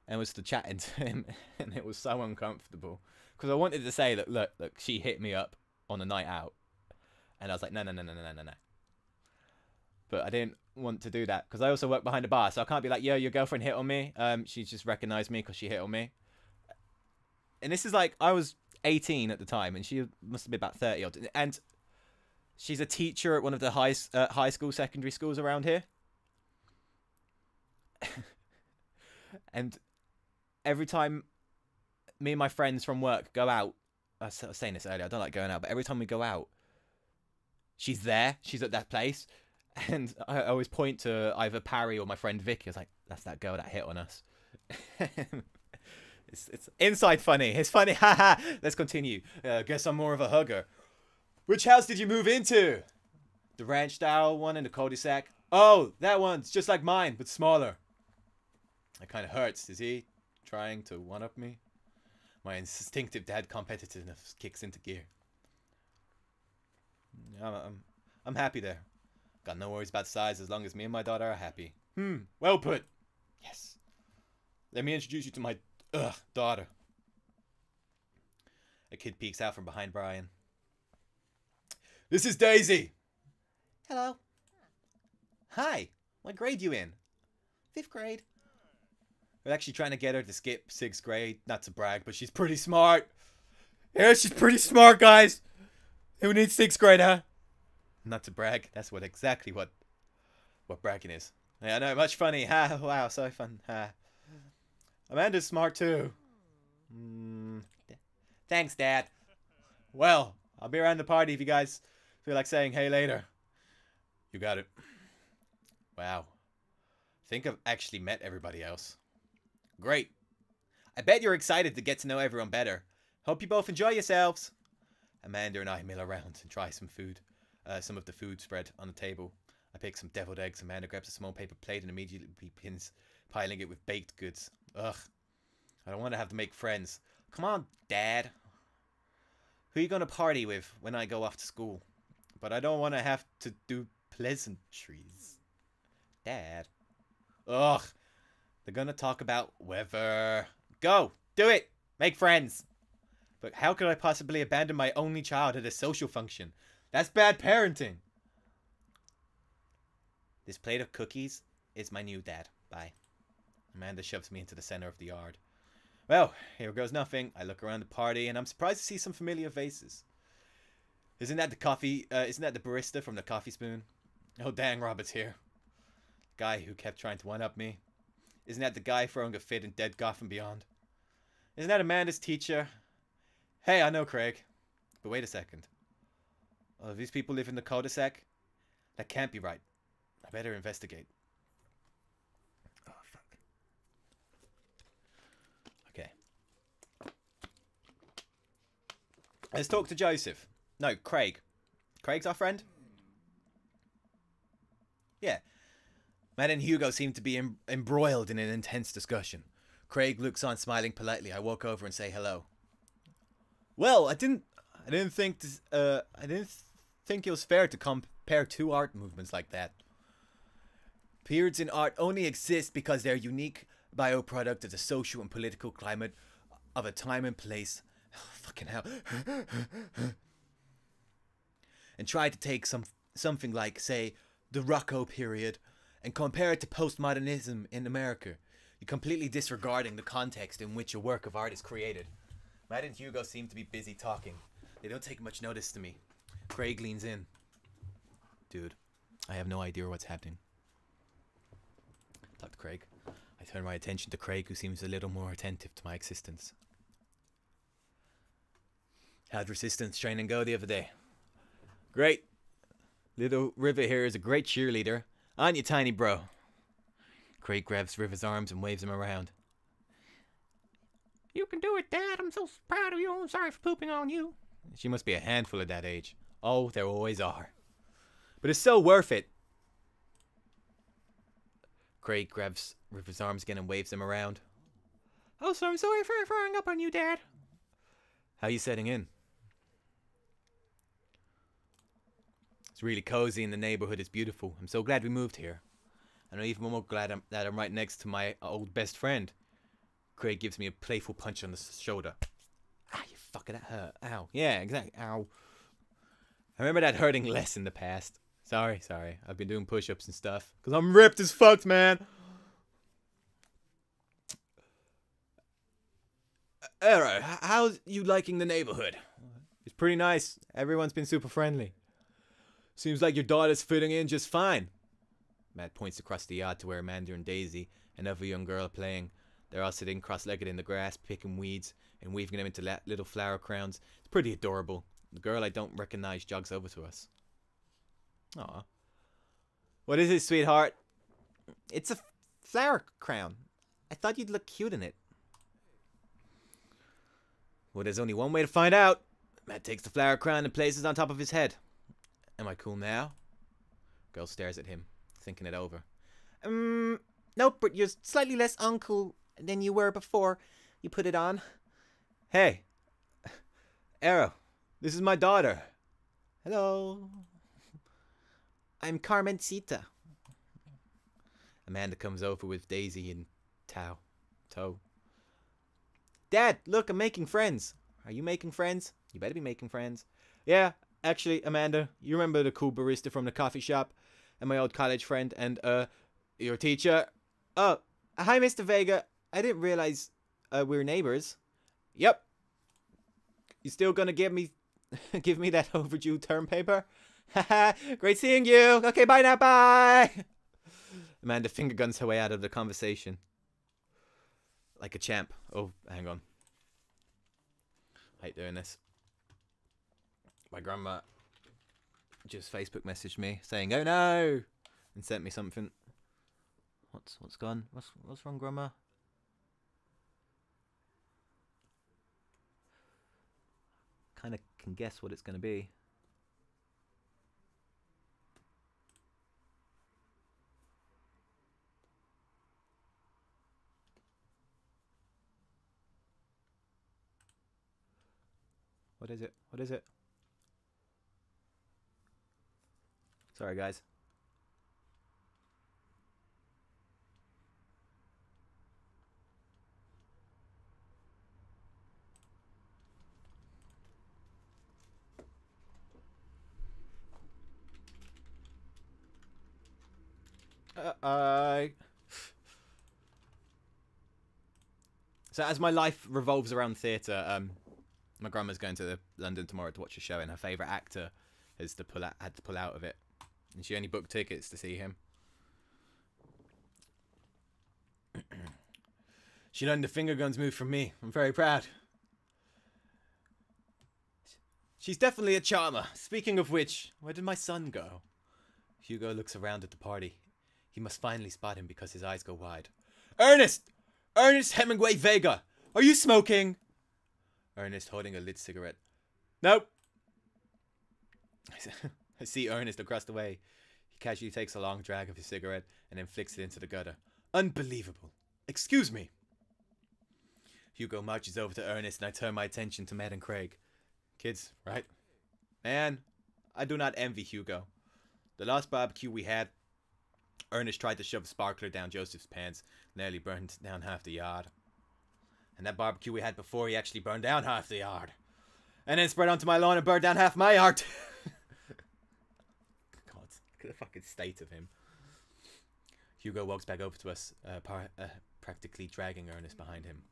And was still chatting to him, and it was so uncomfortable. Because I wanted to say that, look, she hit me up on a night out. And I was like, no. But I didn't want to do that, because I also work behind a bar, so I can't be like, yo, your girlfriend hit on me. She just recognized me because she hit on me. And this is like, I was 18 at the time, and she must have been about 30 odd. And she's a teacher at one of the high school, secondary schools around here. And every time me and my friends from work go out, I was saying this earlier, I don't like going out, but every time we go out, she's there, she's at that place. And I always point to either Parry or my friend Vicky. I was like, that's that girl that hit on us. It's inside funny. It's funny. Haha. Let's continue. Guess I'm more of a hugger. Which house did you move into? The ranch style one in the cul-de-sac? Oh, that one's just like mine, but smaller. It kind of hurts. Is he trying to one-up me? My instinctive dad competitiveness kicks into gear. I'm happy there. Got no worries about size as long as me and my daughter are happy. Well put. Yes. Let me introduce you to my daughter. A kid peeks out from behind Brian. This is Daisy. Hello. Hi. What grade you in? 5th grade. We're actually trying to get her to skip 6th grade. Not to brag, but she's pretty smart. Yeah, she's pretty smart, guys. Who needs 6th grade, huh? Not to brag. That's exactly what bragging is. Yeah, I know. Much funny. Ha! Wow, so fun. Ha! Amanda's smart too. Thanks, Dad. Well, I'll be around the party if you guys feel like saying hey later. You got it. Wow. Think I've actually met everybody else. Great. I bet you're excited to get to know everyone better. Hope you both enjoy yourselves. Amanda and I mill around and try some food. Some of the food spread on the table. I pick some deviled eggs. Amanda grabs a small paper plate and immediately begins piling it with baked goods. Ugh. I don't want to have to make friends. Come on, Dad. Who are you going to party with when I go off to school? But I don't want to have to do pleasantries. Dad. Ugh. They're gonna talk about weather. Go! Do it! Make friends! But how could I possibly abandon my only child at a social function? That's bad parenting! This plate of cookies is my new dad. Bye. Amanda shoves me into the center of the yard. Well, here goes nothing. I look around the party and I'm surprised to see some familiar faces. Isn't that the barista from the Coffee Spoon? Oh dang, Robert's here. Guy who kept trying to one-up me. Isn't that the guy throwing a fit in Dead Gotham Beyond? Isn't that Amanda's teacher? Hey, I know Craig. But wait a second. Oh, these people live in the cul-de-sac? That can't be right. I better investigate. Oh, fuck. Okay. Let's talk to Joseph. No, Craig. Craig's our friend? Yeah. Matt and Hugo seem to be embroiled in an intense discussion. Craig looks on, smiling politely. I walk over and say hello. Well, I didn't think it was fair to compare two art movements like that. Periods in art only exist because they're unique bioproduct of the social and political climate of a time and place. Oh, fucking hell. And try to take something like, say, the Rococo period and compare it to postmodernism in America. You're completely disregarding the context in which a work of art is created. Matt and Hugo seem to be busy talking. They don't take much notice to me. Craig leans in. Dude, I have no idea what's happening. Talk to Craig. I turn my attention to Craig, who seems a little more attentive to my existence. How'd resistance training go the other day? Great. Little River here is a great cheerleader. Aren't you, tiny bro? Craig grabs River's arms and waves him around. You can do it, Dad. I'm so proud of you. I'm sorry for pooping on you. She must be a handful at that age. Oh, there always are. But it's so worth it. Craig grabs River's arms again and waves him around. Oh, so I'm sorry for throwing up on you, Dad. How are you setting in? It's really cozy and the neighborhood is beautiful. I'm so glad we moved here. And I'm even more glad that I'm right next to my old best friend. Craig gives me a playful punch on the shoulder. Ah, you fucker, that hurt. Ow. Yeah, exactly. Ow. I remember that hurting less in the past. Sorry. I've been doing push-ups and stuff. Because I'm ripped as fuck, man. Alright, how's you liking the neighborhood? It's pretty nice. Everyone's been super friendly. Seems like your daughter's fitting in just fine. Matt points across the yard to where Amanda and Daisy, another young girl, are playing. They're all sitting cross-legged in the grass, picking weeds and weaving them into little flower crowns. It's pretty adorable. The girl I don't recognize jogs over to us. Aw. What is it, sweetheart? It's a flower crown. I thought you'd look cute in it. Well, there's only one way to find out. Matt takes the flower crown and places it on top of his head. Am I cool now? Girl stares at him, thinking it over. Nope, but you're slightly less uncool than you were before you put it on. Hey. Arrow, this is my daughter. Hello. I'm Carmencita. Amanda comes over with Daisy and Toe. Dad, look, I'm making friends. Are you making friends? You better be making friends. Yeah, actually, Amanda, you remember the cool barista from the coffee shop? And my old college friend and, your teacher? Oh, hi, Mr. Vega. I didn't realize, we're neighbors. Yep. You still gonna give me that overdue term paper? Haha, great seeing you. Okay, bye now, bye. Amanda finger guns her way out of the conversation. Like a champ. Oh, hang on. I hate doing this. My grandma just Facebook messaged me saying, "Oh no," and sent me something. What's gone? What's wrong, Grandma? Kind of can guess what it's going to be. What is it? What is it? Sorry, guys. So as my life revolves around theatre, my grandma's going to London tomorrow to watch a show, and her favourite actor had to pull out of it, and she only booked tickets to see him. She learned the finger guns move from me. I'm very proud. She's definitely a charmer. Speaking of which, where did my son go? Hugo looks around at the party. He must finally spot him because his eyes go wide. Ernest! Ernest Hemingway Vega! Are you smoking? Ernest holding a lit cigarette. Nope. I see Ernest across the way. He casually takes a long drag of his cigarette and then flicks it into the gutter. Unbelievable. Excuse me. Hugo marches over to Ernest and I turn my attention to Matt and Craig. Kids, right? Man, I do not envy Hugo. The last barbecue we had, Ernest tried to shove a sparkler down Joseph's pants, nearly burned down half the yard. And that barbecue we had before, he actually burned down half the yard. And then spread onto my lawn and burned down half my yard. God, look at the fucking state of him. Hugo walks back over to us, practically dragging Ernest behind him.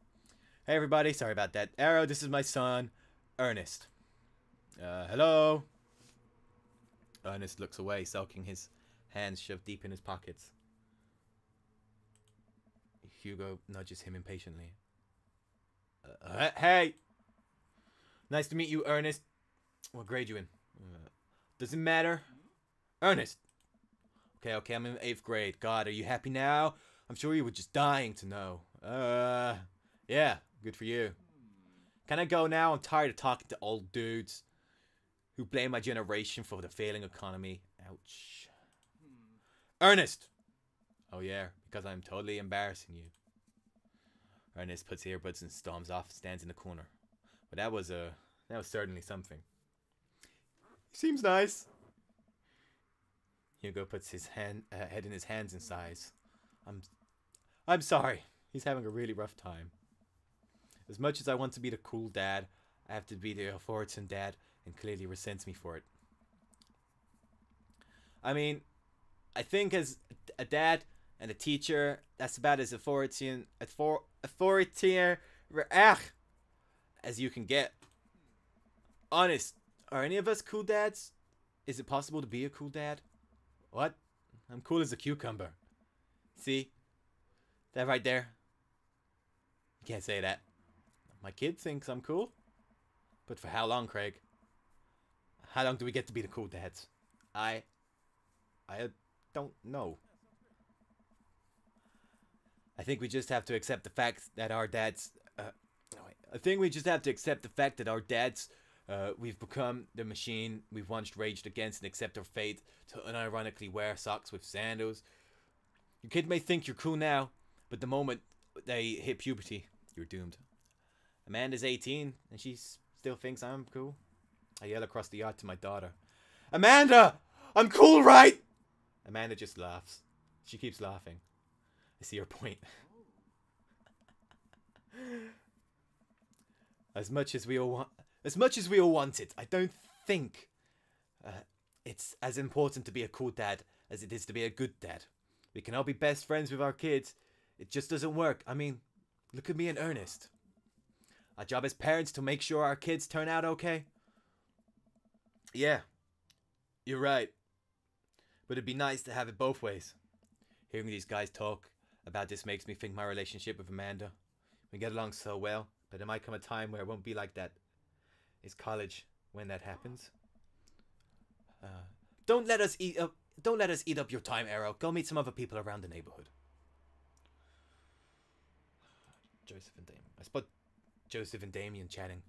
Hey everybody, sorry about that. Arrow, this is my son, Ernest. Hello? Ernest looks away, sulking, his hands shoved deep in his pockets. Hugo nudges him impatiently. Hey! Nice to meet you, Ernest. What grade you in? Doesn't matter. Ernest! Okay, I'm in 8th grade. God, are you happy now? I'm sure you were just dying to know. Yeah, good for you. Can I go now? I'm tired of talking to old dudes who blame my generation for the failing economy. Ouch. Ernest! Oh yeah, because I'm totally embarrassing you. Ernest puts earbuds and storms off, stands in the corner. But that was certainly something. Seems nice. Hugo puts his head in his hands and sighs. I'm sorry. He's having a really rough time. As much as I want to be the cool dad, I have to be the authoritative dad, and clearly resents me for it. I mean, I think as a dad and a teacher, that's about as authoritative as you can get. Honest, are any of us cool dads? Is it possible to be a cool dad? What? I'm cool as a cucumber. See? That right there? You can't say that. My kid thinks I'm cool. But for how long, Craig? How long do we get to be the cool dads? I don't know. I think we just have to accept the fact that our dads... we've become the machine we've once raged against and accept our fate to unironically wear socks with sandals. Your kid may think you're cool now, but the moment they hit puberty, you're doomed. Amanda's 18, and she still thinks I'm cool. I yell across the yard to my daughter. Amanda! I'm cool, right? Amanda just laughs. She keeps laughing. I see her point. As much as we all want it, I don't think it's as important to be a cool dad as it is to be a good dad. We can all be best friends with our kids. It just doesn't work. I mean, look at me and Ernest. Our job as parents to make sure our kids turn out okay. Yeah, you're right. But it'd be nice to have it both ways. Hearing these guys talk about this makes me think my relationship with Amanda. We get along so well, but there might come a time where it won't be like that. It's college when that happens. Don't let us eat up your time, Arrow. Go meet some other people around the neighborhood. Joseph and Damien. I spot Joseph and Damien chatting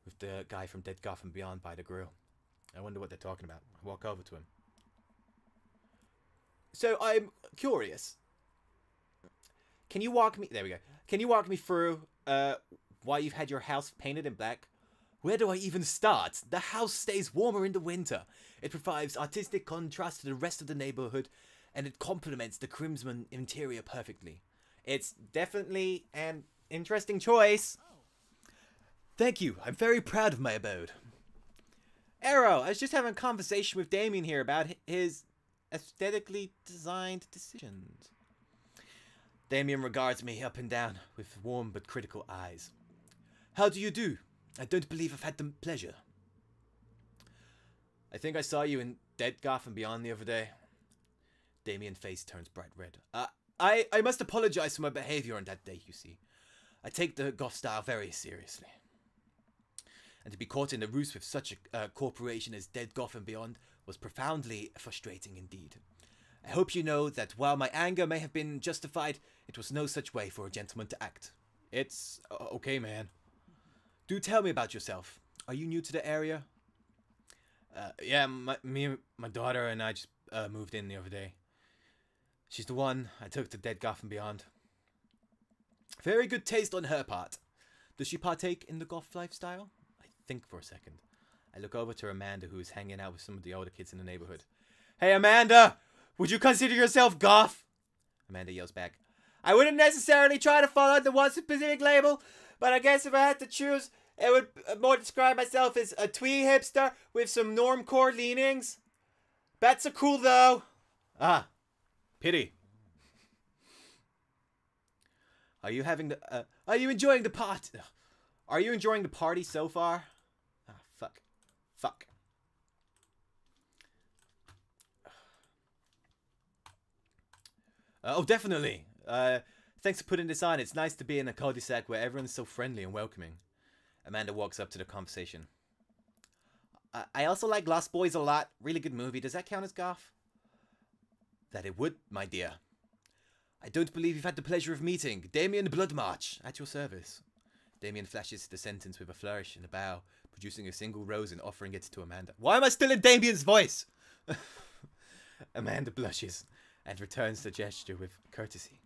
with the guy from Dead Gotham Beyond by the grill. I wonder what they're talking about. I walk over to him. So I'm curious. Can you walk me? There we go. Can you walk me through why you've had your house painted in black? Where do I even start? The house stays warmer in the winter. It provides artistic contrast to the rest of the neighborhood, and it complements the crimson interior perfectly. It's definitely an interesting choice. Thank you. I'm very proud of my abode. Arrow, I was just having a conversation with Damien here about his aesthetically designed decisions. Damien regards me up and down with warm but critical eyes. How do you do? I don't believe I've had the pleasure. I think I saw you in Dead Gotham Beyond the other day. Damien's face turns bright red. I must apologize for my behavior on that day, you see. I take the goth style very seriously. And to be caught in the ruse with such a corporation as Dead Gotham Beyond was profoundly frustrating indeed. I hope you know that while my anger may have been justified, it was no such way for a gentleman to act. It's okay, man. Do tell me about yourself. Are you new to the area? Yeah, my daughter and I just moved in the other day. She's the one I took to Dead Gotham Beyond. Very good taste on her part. Does she partake in the goth lifestyle? I think for a second. I look over to Amanda, who is hanging out with some of the older kids in the neighborhood. Hey, Amanda! Would you consider yourself goth? Amanda yells back. I wouldn't necessarily try to follow the one specific label, but I guess if I had to choose, it would more describe myself as a twee hipster with some normcore leanings. Bats are cool, though. Ah, pity. Are you enjoying the party? Are you enjoying the party so far? Ah, fuck. Oh, definitely. Thanks for putting this on. It's nice to be in a cul-de-sac where everyone's so friendly and welcoming. Amanda walks up to the conversation. I also like Lost Boys a lot. Really good movie. Does that count as goth? That it would, my dear. I don't believe you've had the pleasure of meeting Damien Bloodmarch at your service. Damien flashes the sentence with a flourish and a bow, producing a single rose and offering it to Amanda. Why am I still in Damien's voice? Amanda blushes and returns the gesture with courtesy.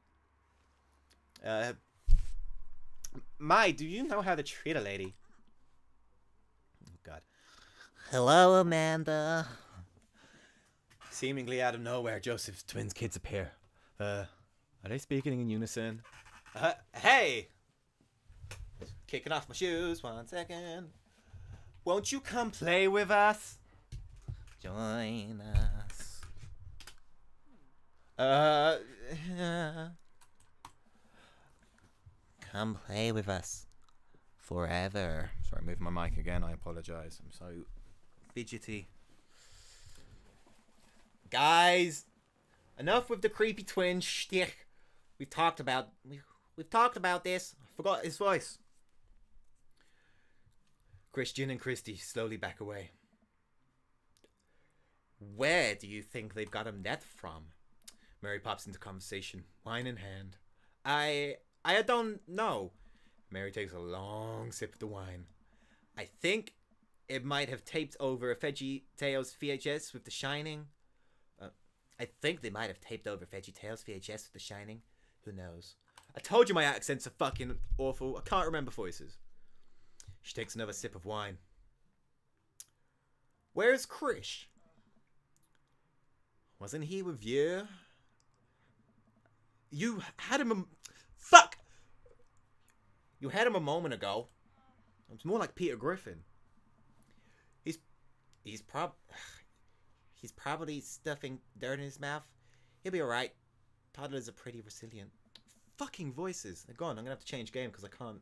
Mai, do you know how to treat a lady? Oh, God. Hello, Amanda. Seemingly out of nowhere, Joseph's twins' kids appear. Are they speaking in unison? Hey! Kicking off my shoes, 1 second. Won't you come play with us? Join us. Come play with us. Forever. Sorry, moving my mic again. I apologize. I'm so fidgety. Guys, enough with the creepy twin shtick. We've talked about this. I forgot his voice. Christian and Christy slowly back away. Where do you think they've got him that from? Mary pops into conversation, wine in hand. I don't know. Mary takes a long sip of the wine. I think it might have taped over Veggie Tales VHS with The Shining. I think they might have taped over Veggie Tales VHS with The Shining. Who knows? I told you my accents are fucking awful. I can't remember voices. She takes another sip of wine. Where's Krish? Wasn't he with you? You had him fuck! You had him a moment ago. It's more like Peter Griffin. He's probably stuffing dirt in his mouth. He'll be alright. Toddlers are pretty resilient. Fucking voices. They're gone. I'm gonna have to change game because I can't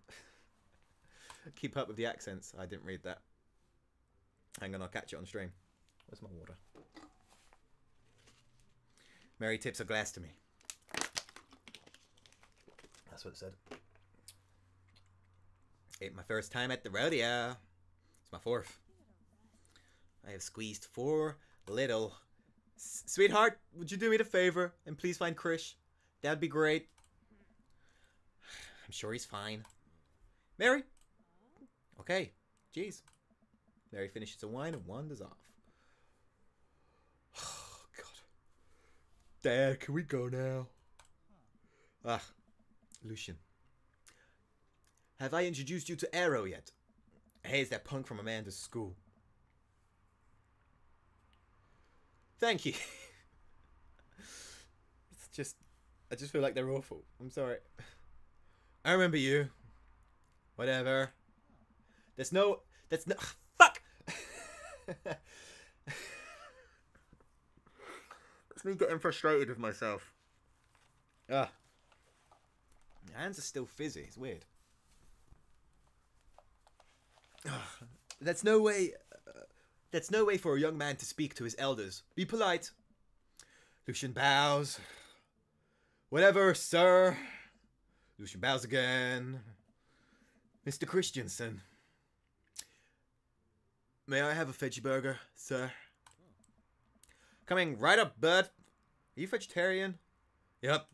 keep up with the accents. I didn't read that. Hang on, I'll catch it on stream. Where's my water? Mary tips a glass to me. That's what it said. Ain't my first time at the rodeo. It's my fourth. I have squeezed 4 little... Sweetheart, would you do me the favor and please find Krish? That'd be great. I'm sure he's fine. Mary? Okay. Jeez. Mary finishes the wine and wanders off. Oh, God. Dad, can we go now? Ah, Lucian. Have I introduced you to Arrow yet? Hey, it's that punk from Amanda's school. Thank you. I just feel like they're awful. I'm sorry. I remember you. Whatever. That's no, fuck! There's That's me getting frustrated with myself. Ah. My hands are still fizzy. It's weird. That's no way... that's no way for a young man to speak to his elders. Be polite. Lucian bows. Whatever, sir. Lucian bows again. Mr. Christensen. May I have a veggie burger, sir? Coming right up, bud. Are you vegetarian? Yep.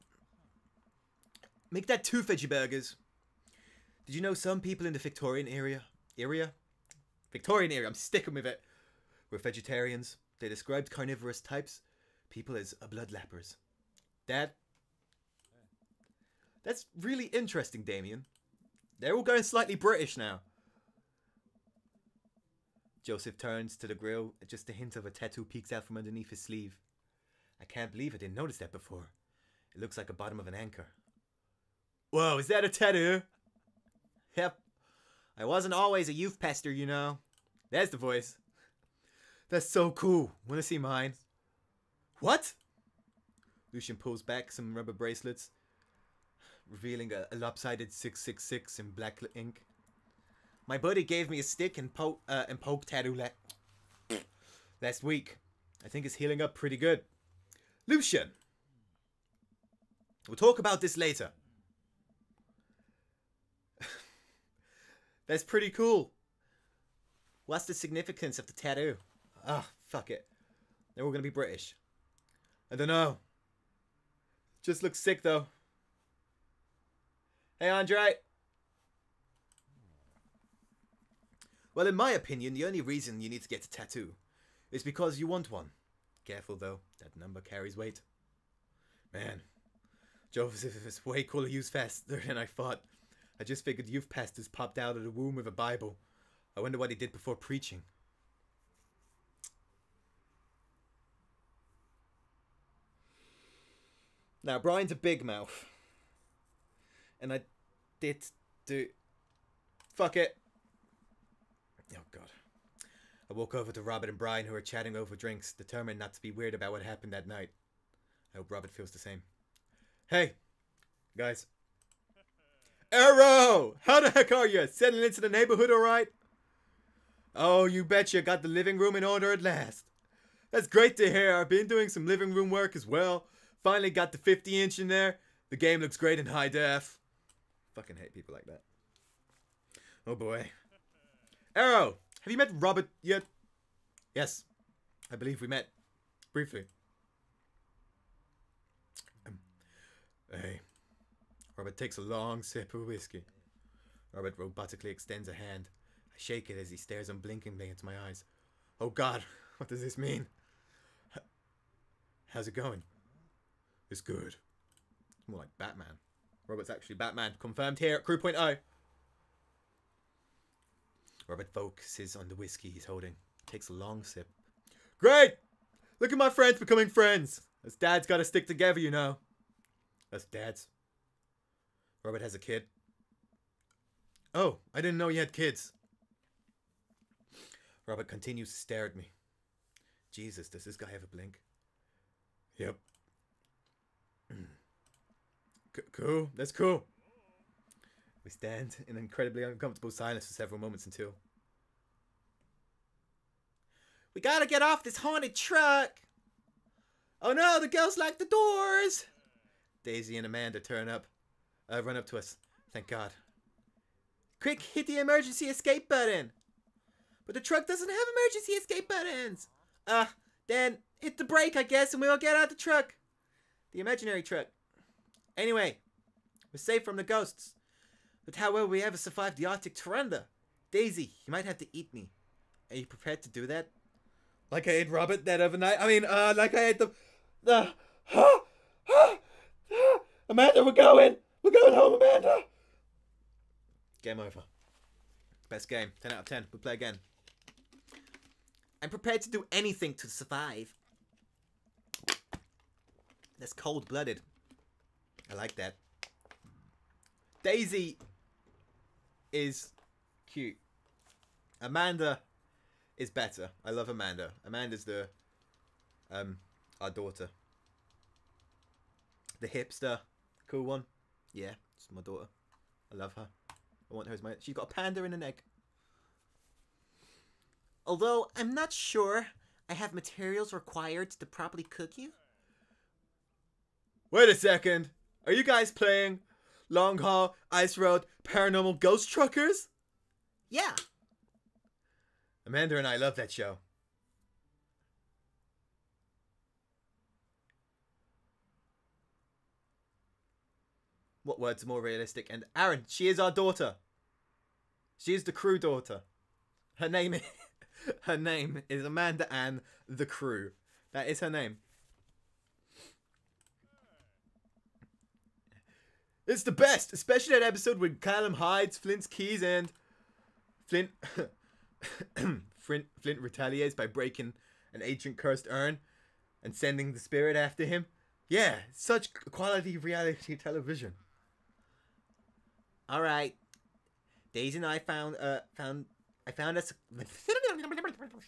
Make that 2 veggie burgers. Did you know some people in the Victorian area? Victorian area, I'm sticking with it. Were vegetarians. They described carnivorous types, people as bloodlappers. That's really interesting, Damien. They're all going slightly British now. Joseph turns to the grill. Just a hint of a tattoo peeks out from underneath his sleeve. I can't believe I didn't notice that before. It looks like the bottom of an anchor. Whoa, is that a tattoo? Yep. I wasn't always a youth pester, you know. There's the voice. That's so cool. Wanna see mine? What? Lucian pulls back some rubber bracelets, revealing a lopsided 666 in black ink. My buddy gave me a stick and poke tattoo last week. I think it's healing up pretty good. Lucian! We'll talk about this later. That's pretty cool. What's the significance of the tattoo? Ah, fuck it. They're all gonna be British. I don't know. Just looks sick though. Hey, Andre. Well, in my opinion, the only reason you need to get a tattoo is because you want one. Careful though, that number carries weight. Man, Joseph is way cooler youth faster than I thought. I just figured youth pastors popped out of the womb with a Bible. I wonder what he did before preaching. Now, Brian's a big mouth. And I did do... Fuck it. Oh, God. I woke over to Robert and Brian, who were chatting over drinks, determined not to be weird about what happened that night. I hope Robert feels the same. Hey, guys. Arrow! How the heck are you? Settling into the neighborhood alright? Oh, you betcha. Got the living room in order at last. That's great to hear. I've been doing some living room work as well. Finally got the 50-inch in there. The game looks great in high def. Fucking hate people like that. Oh boy. Arrow, have you met Robert yet? Yes, I believe we met. Briefly. Hey. Robert takes a long sip of whiskey. Robert robotically extends a hand. I shake it as he stares unblinkingly into my eyes. Oh God, what does this mean? How's it going? It's good. It's more like Batman. Robert's actually Batman. Confirmed here at Crew Point O. Robert focuses on the whiskey he's holding. Takes a long sip. Great! Look at my friends becoming friends. Us dads gotta stick together, you know. Us dads. Robert has a kid. Oh, I didn't know he had kids. Robert continues to stare at me. Jesus, does this guy have a blink? Yep. Cool. That's cool. We stand in incredibly uncomfortable silence for several moments until... We gotta get off this haunted truck! Oh no, the girls locked the doors! Daisy and Amanda run up to us. Thank God. Quick, hit the emergency escape button! But the truck doesn't have emergency escape buttons! Then hit the brake, I guess, and we'll get out the truck. The imaginary truck. Anyway, we're safe from the ghosts. But how will we ever survive the Arctic Tyrannus? Daisy, you might have to eat me. Are you prepared to do that? Like I ate Robert that other night? I mean, like I ate Amanda, we're going! We're going home, Amanda! Game over. Best game. 10 out of 10. We'll play again. I'm prepared to do anything to survive. That's cold-blooded. I like that. Daisy is cute. Amanda is better. I love Amanda. Amanda's our daughter. The hipster. Cool one. Yeah, it's my daughter. I love her. I want her as my... She's got a panda and an egg. Although, I'm not sure I have materials required to properly cook you. Wait a second. Are you guys playing Long Haul, Ice Road, Paranormal Ghost Truckers? Yeah. Amanda and I love that show. What words are more realistic? And Aaron, she is our daughter. She is the crew daughter. Her name is Amanda Ann the Crew. That is her name. It's the best, especially that episode when Callum hides Flint's keys and Flint Flint retaliates by breaking an ancient cursed urn and sending the spirit after him. Yeah, such quality reality television. All right, Daisy and I found us.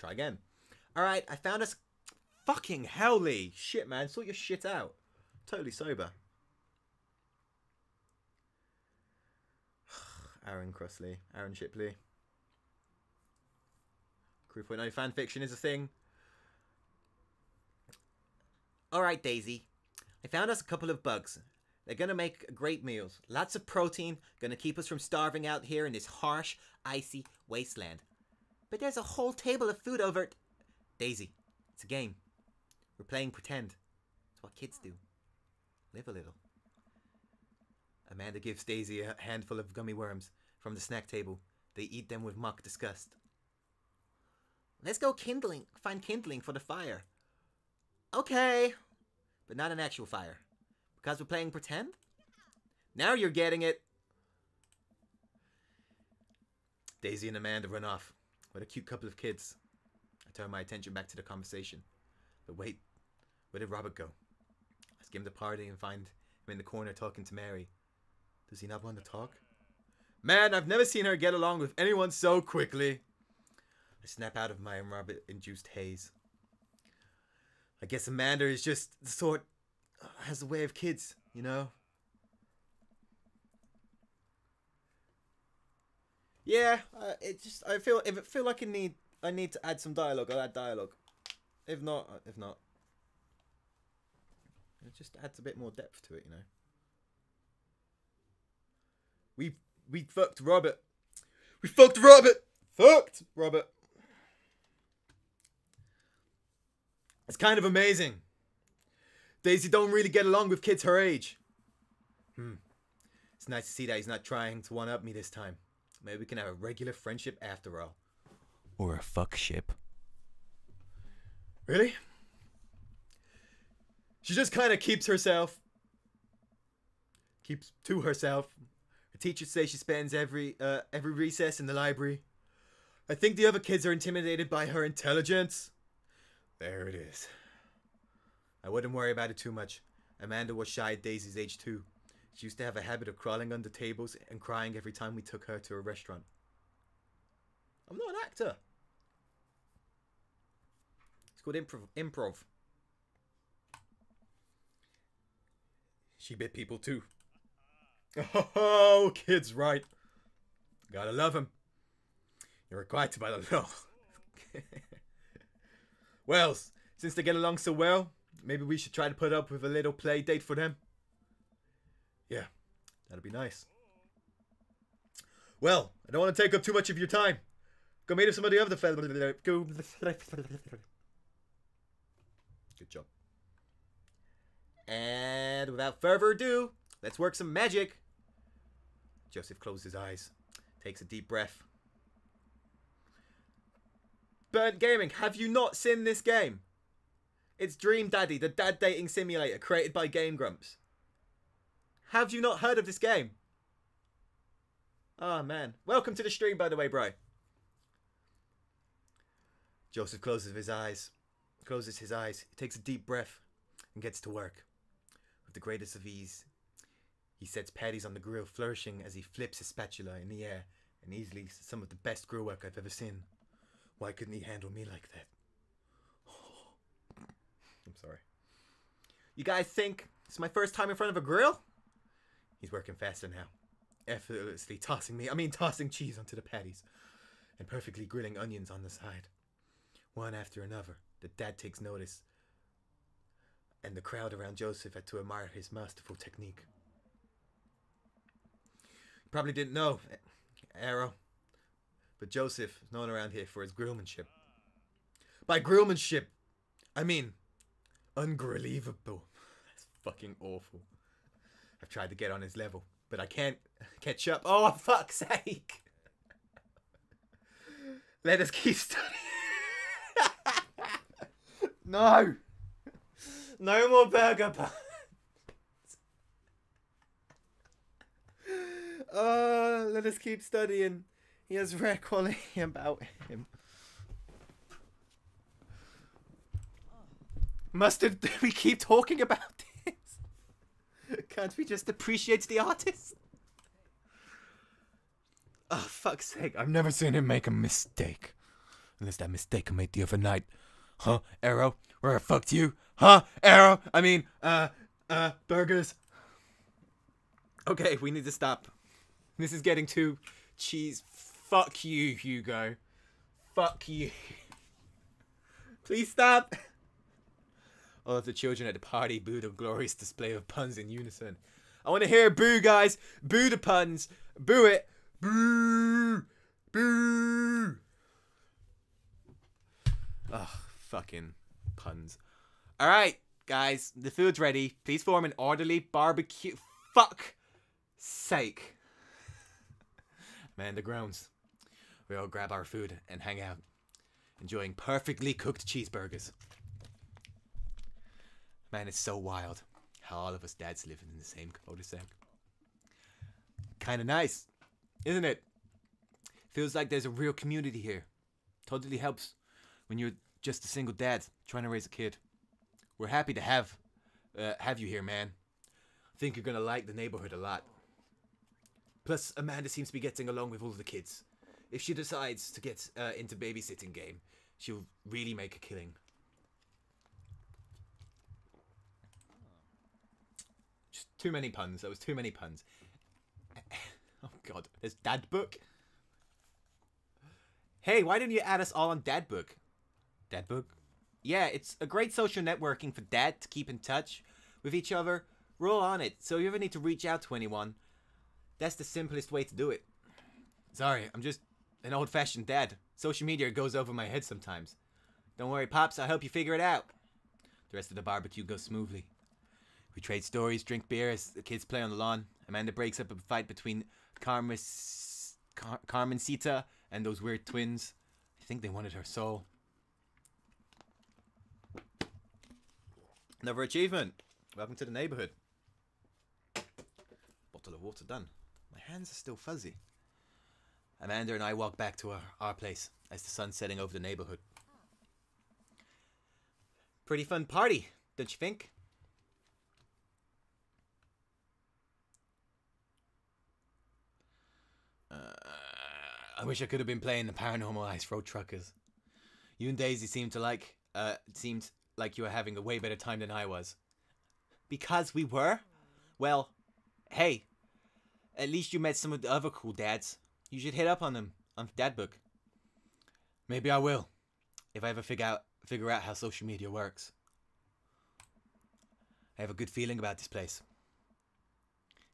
Try again. All right, I found us. Fucking hell, Lee. Shit, man, sort your shit out. Totally sober. Aaron Crossley, Aaron Shipley. Crew 4.9 fan fiction is a thing. Alright, Daisy. I found us a couple of bugs. They're gonna make great meals. Lots of protein, gonna keep us from starving out here in this harsh, icy wasteland. But there's a whole table of food over at... Daisy, it's a game. We're playing pretend. It's what kids do. Live a little. Amanda gives Daisy a handful of gummy worms from the snack table. They eat them with mock disgust. Let's go find kindling for the fire. Okay. But not an actual fire. Because we're playing pretend? Now you're getting it. Daisy and Amanda run off. What a cute couple of kids. I turn my attention back to the conversation. But wait, where did Robert go? I skim the party and find him in the corner talking to Mary. Does he not want to talk? Man, I've never seen her get along with anyone so quickly. I snap out of my Robert-induced haze. I guess Amanda is just the sort... has the way of kids, you know? Yeah, I feel like I need to add some dialogue. I'll add dialogue. If not. It just adds a bit more depth to it, you know. We fucked Robert. We fucked Robert. Fucked Robert. It's kind of amazing. Daisy don't really get along with kids her age. It's nice to see that he's not trying to one-up me this time. Maybe we can have a regular friendship after all. Or a fuck ship. Really? She just kind of keeps to herself. Her teachers say she spends every recess in the library. I think the other kids are intimidated by her intelligence. There it is. I wouldn't worry about it too much. Amanda was shy at Daisy's age too. She used to have a habit of crawling under tables and crying every time we took her to a restaurant. I'm not an actor. It's called improv. She bit people too. Oh, kid's right. Gotta love him. You're required to by the law. Well, since they get along so well, maybe we should try to put up with a little play date for them. Yeah, that'd be nice. Well, I don't want to take up too much of your time. Go meet up some of the other fellas. Go. Good job. And without further ado, let's work some magic. Joseph closes his eyes, takes a deep breath. Burnt Gaming, have you not seen this game? It's Dream Daddy, the dad dating simulator created by Game Grumps. Have you not heard of this game? Oh man. Welcome to the stream, by the way, bro. Joseph closes his eyes. He takes a deep breath and gets to work. With the greatest of ease, he sets patties on the grill, flourishing as he flips his spatula in the air, and easily some of the best grill work I've ever seen. Why couldn't he handle me like that? I'm sorry. You guys think It's my first time in front of a grill. He's working faster now. Effortlessly tossing cheese onto the patties. And perfectly grilling onions on the side. One after another. The dad takes notice. And the crowd around Joseph had to admire his masterful technique. You probably didn't know, Arrow. But Joseph is known around here for his grillmanship. By grillmanship, I mean ungrillevable. That's fucking awful. I've tried to get on his level, but I can't catch up. Oh, for fuck's sake. Let us keep studying. No. No more burger puns. Let us keep studying. He has rare quality about him. Mustard, we keep talking about this? Can't we just appreciate the artist? Oh, fuck's sake. I've never seen him make a mistake. Unless that mistake I made the other night. Huh, Arrow? Where I fucked you? Huh, Arrow? I mean, burgers. Okay, we need to stop. This is getting too cheese. Fuck you, Hugo. Fuck you. Please stop. All of the children at the party booed a glorious display of puns in unison. I want to hear a boo, guys. Boo the puns. Boo it. Boo. Boo. Ugh, fucking puns. Alright, guys. The food's ready. Please form an orderly barbecue. Fuck sake. Man, the grounds. We all grab our food and hang out. Enjoying perfectly cooked cheeseburgers. Man, it's so wild how all of us dads live in the same cul-de-sac. Kinda nice, isn't it? Feels like there's a real community here. Totally helps when you're just a single dad trying to raise a kid. We're happy to have you here, man. I think you're gonna like the neighborhood a lot. Plus, Amanda seems to be getting along with all the kids. If she decides to get into babysitting game, she'll really make a killing. Just too many puns. That was too many puns. Oh god, there's Dad Book. Hey, why didn't you add us all on Dad Book? Dad Book? Yeah, it's a great social networking for dad to keep in touch with each other. We're all on it, so if you ever need to reach out to anyone, that's the simplest way to do it. Sorry, I'm just an old-fashioned dad. Social media goes over my head sometimes. Don't worry, Pops, I'll help you figure it out. The rest of the barbecue goes smoothly. We trade stories, drink beer as the kids play on the lawn. Amanda breaks up a fight between Carmencita and those weird twins. I think they wanted her soul. Another achievement. Welcome to the neighborhood. Bottle of water done. My hands are still fuzzy. Amanda and I walk back to our place as the sun's setting over the neighborhood. Pretty fun party, don't you think? I wish I could have been playing the Paranormal Ice Road Truckers. You and Daisy seemed like you were having a way better time than I was. Because we were? Well, hey, at least you met some of the other cool dads. You should hit up on them on Dad Book. Maybe I will, if I ever figure out how social media works. I have a good feeling about this place.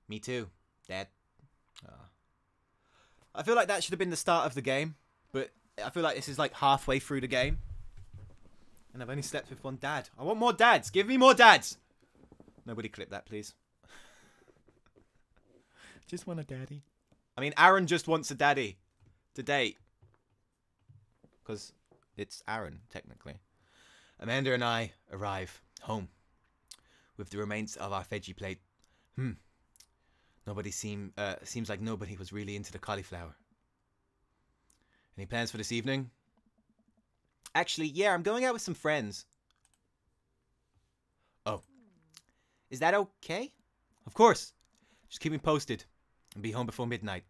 Me too, Dad. I feel like that should have been the start of the game, but I feel like this is like halfway through the game. And I've only slept with one dad. I want more dads. Give me more dads. Nobody clip that, please. Just want a daddy. I mean, Aaron just wants a daddy to date. Because it's Aaron, technically. Amanda and I arrive home with the remains of our veggie plate. Seems like nobody was really into the cauliflower. Any plans for this evening? Actually, yeah, I'm going out with some friends. Oh. Is that okay? Of course. Just keep me posted. And be home before midnight.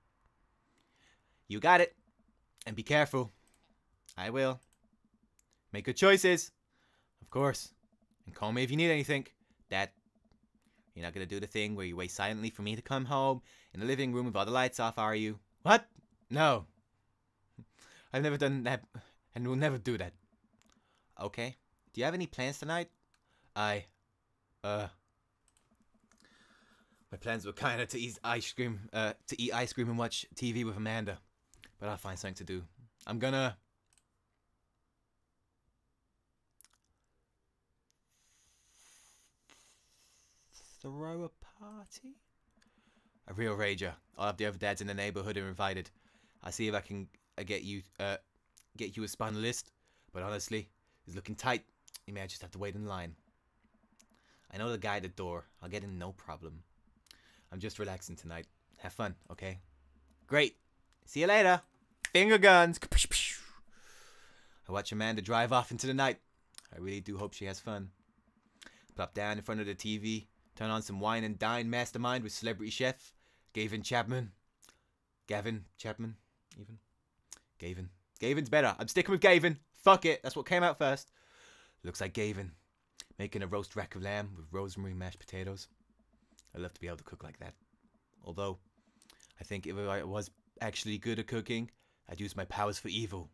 You got it. And be careful. I will. Make good choices. Of course. And call me if you need anything. Dad. You're not gonna do the thing where you wait silently for me to come home in the living room with all the lights off, are you? What? No. I've never done that, and will never do that. Okay. Do you have any plans tonight? My plans were kinda to eat ice cream and watch TV with Amanda. But I'll find something to do. I'm gonna... throw a party? A real rager. All of the other dads in the neighborhood are invited. I'll see if I can get you a spot on the list. But honestly, it's looking tight. You may just have to wait in line. I know the guy at the door. I'll get in no problem. I'm just relaxing tonight. Have fun, okay? Great. See you later. Finger guns. I watch Amanda drive off into the night. I really do hope she has fun. Plop down in front of the TV. Turn on some Wine and Dine Mastermind with celebrity chef Gavin Chapman. Gavin Chapman, even. Gavin. Gavin's better. I'm sticking with Gavin. Fuck it. That's what came out first. Looks like Gavin. Making a roast rack of lamb with rosemary mashed potatoes. I'd love to be able to cook like that. Although, I think if I was actually good at cooking, I'd use my powers for evil.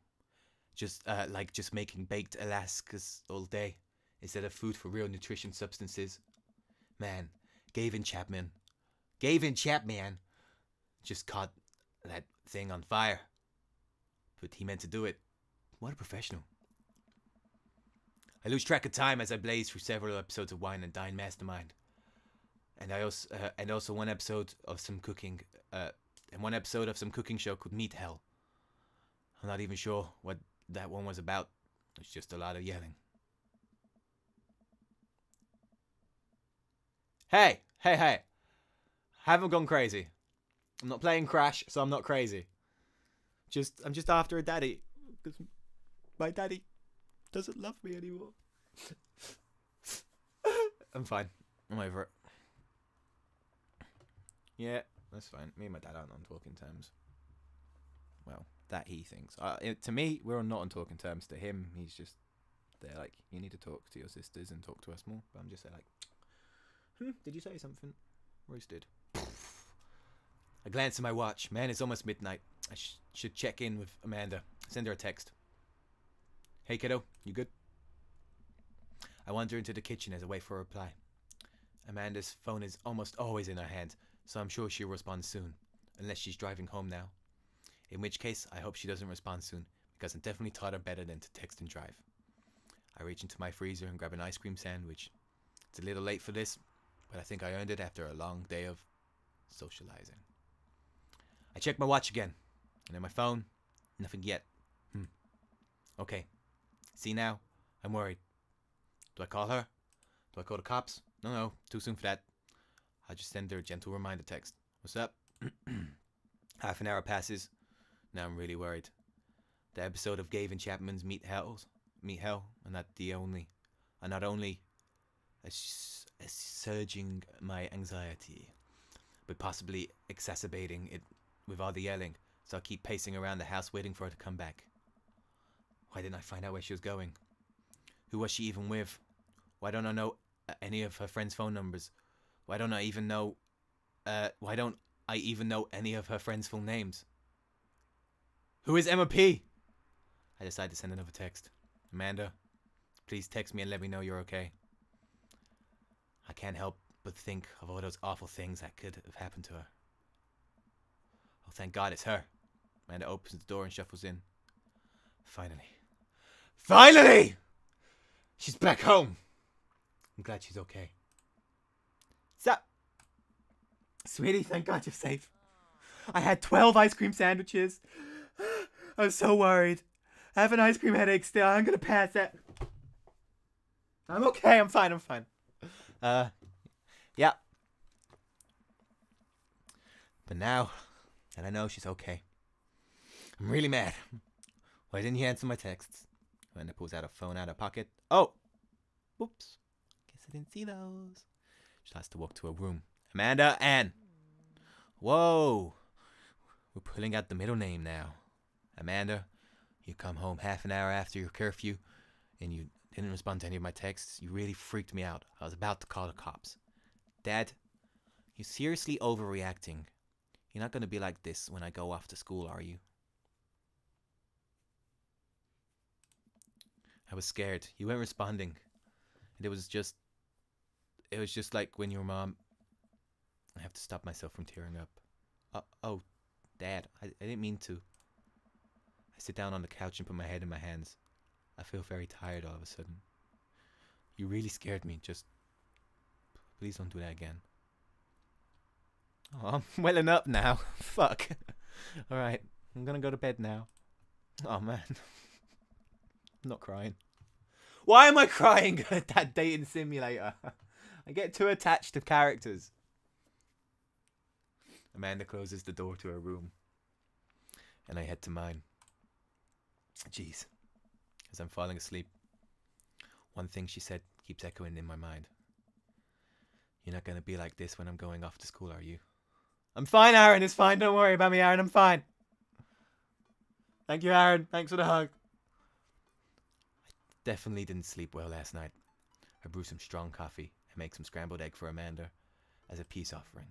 Just making baked Alaskas all day, instead of food for real nutrition substances. Man, Gavin Chapman just caught that thing on fire. But he meant to do it. What a professional. I lose track of time as I blaze through several episodes of Wine and Dine Mastermind. And also one episode of some cooking show called Meat Hell. I'm not even sure what that one was about. It's just a lot of yelling. Hey! Haven't gone crazy. I'm not playing Crash, so I'm not crazy. I'm just after a daddy. Because my daddy doesn't love me anymore. I'm fine. I'm over it. Yeah, that's fine. Me and my dad aren't on talking terms. Well, that he thinks. To me, we're not on talking terms. To him, he's just there like, you need to talk to your sisters and talk to us more. But I'm just there like, did you say something? Roasted. I glance at my watch. Man, it's almost midnight. I should check in with Amanda. Send her a text. Hey kiddo, you good? I wander into the kitchen as I wait for a reply. Amanda's phone is almost always in her hand, so I'm sure she'll respond soon, unless she's driving home now. In which case, I hope she doesn't respond soon, because I'm definitely taught her better than to text and drive. I reach into my freezer and grab an ice cream sandwich. It's a little late for this, but I think I earned it after a long day of socializing. I check my watch again, and on my phone, nothing yet. Okay. See now? I'm worried. Do I call her? Do I call the cops? No, too soon for that. I just send her a gentle reminder text. What's up? Half an hour passes. Now I'm really worried. The episode of Gavin Chapman's Meat Hell are not only surging my anxiety, but possibly exacerbating it with all the yelling, so I'll keep pacing around the house waiting for her to come back. Why didn't I find out where she was going? Who was she even with? Why don't I know any of her friends' phone numbers? Why don't I even know any of her friends' full names? Who is Emma P? I decide to send another text. Amanda, please text me and let me know you're okay. I can't help but think of all those awful things that could have happened to her. Oh, thank God it's her. Amanda opens the door and shuffles in. Finally! She's back home. I'm glad she's okay. Sup? Sweetie, thank God you're safe. I had 12 ice cream sandwiches. I was so worried. I have an ice cream headache still. I'm gonna pass out. I'm okay. I'm fine. Yeah. But now that I know she's okay, I'm really mad. Why didn't you answer my texts? Amanda pulls out a phone out of her pocket. Oh! Whoops. Guess I didn't see those. She starts to walk to her room. Amanda, Ann. Whoa. We're pulling out the middle name now. Amanda, you come home half an hour after your curfew, and you didn't respond to any of my texts. You really freaked me out. I was about to call the cops. Dad, you're seriously overreacting. You're not going to be like this when I go off to school, are you? I was scared. You weren't responding. And it was just like when your mom... I have to stop myself from tearing up. Oh, Dad, I didn't mean to. I sit down on the couch and put my head in my hands. I feel very tired all of a sudden. You really scared me. Just... please don't do that again. Oh, I'm welling up now. Fuck. Alright, I'm gonna go to bed now. Oh, man. I'm not crying. Why am I crying at that dating simulator? I get too attached to characters. Amanda closes the door to her room. And I head to mine. Jeez. As I'm falling asleep, one thing she said keeps echoing in my mind. You're not gonna be like this when I'm going off to school, are you? I'm fine, Aaron. It's fine. Don't worry about me, Aaron. I'm fine. Thank you, Aaron. Thanks for the hug. I definitely didn't sleep well last night. I brewed some strong coffee and make some scrambled egg for Amanda as a peace offering.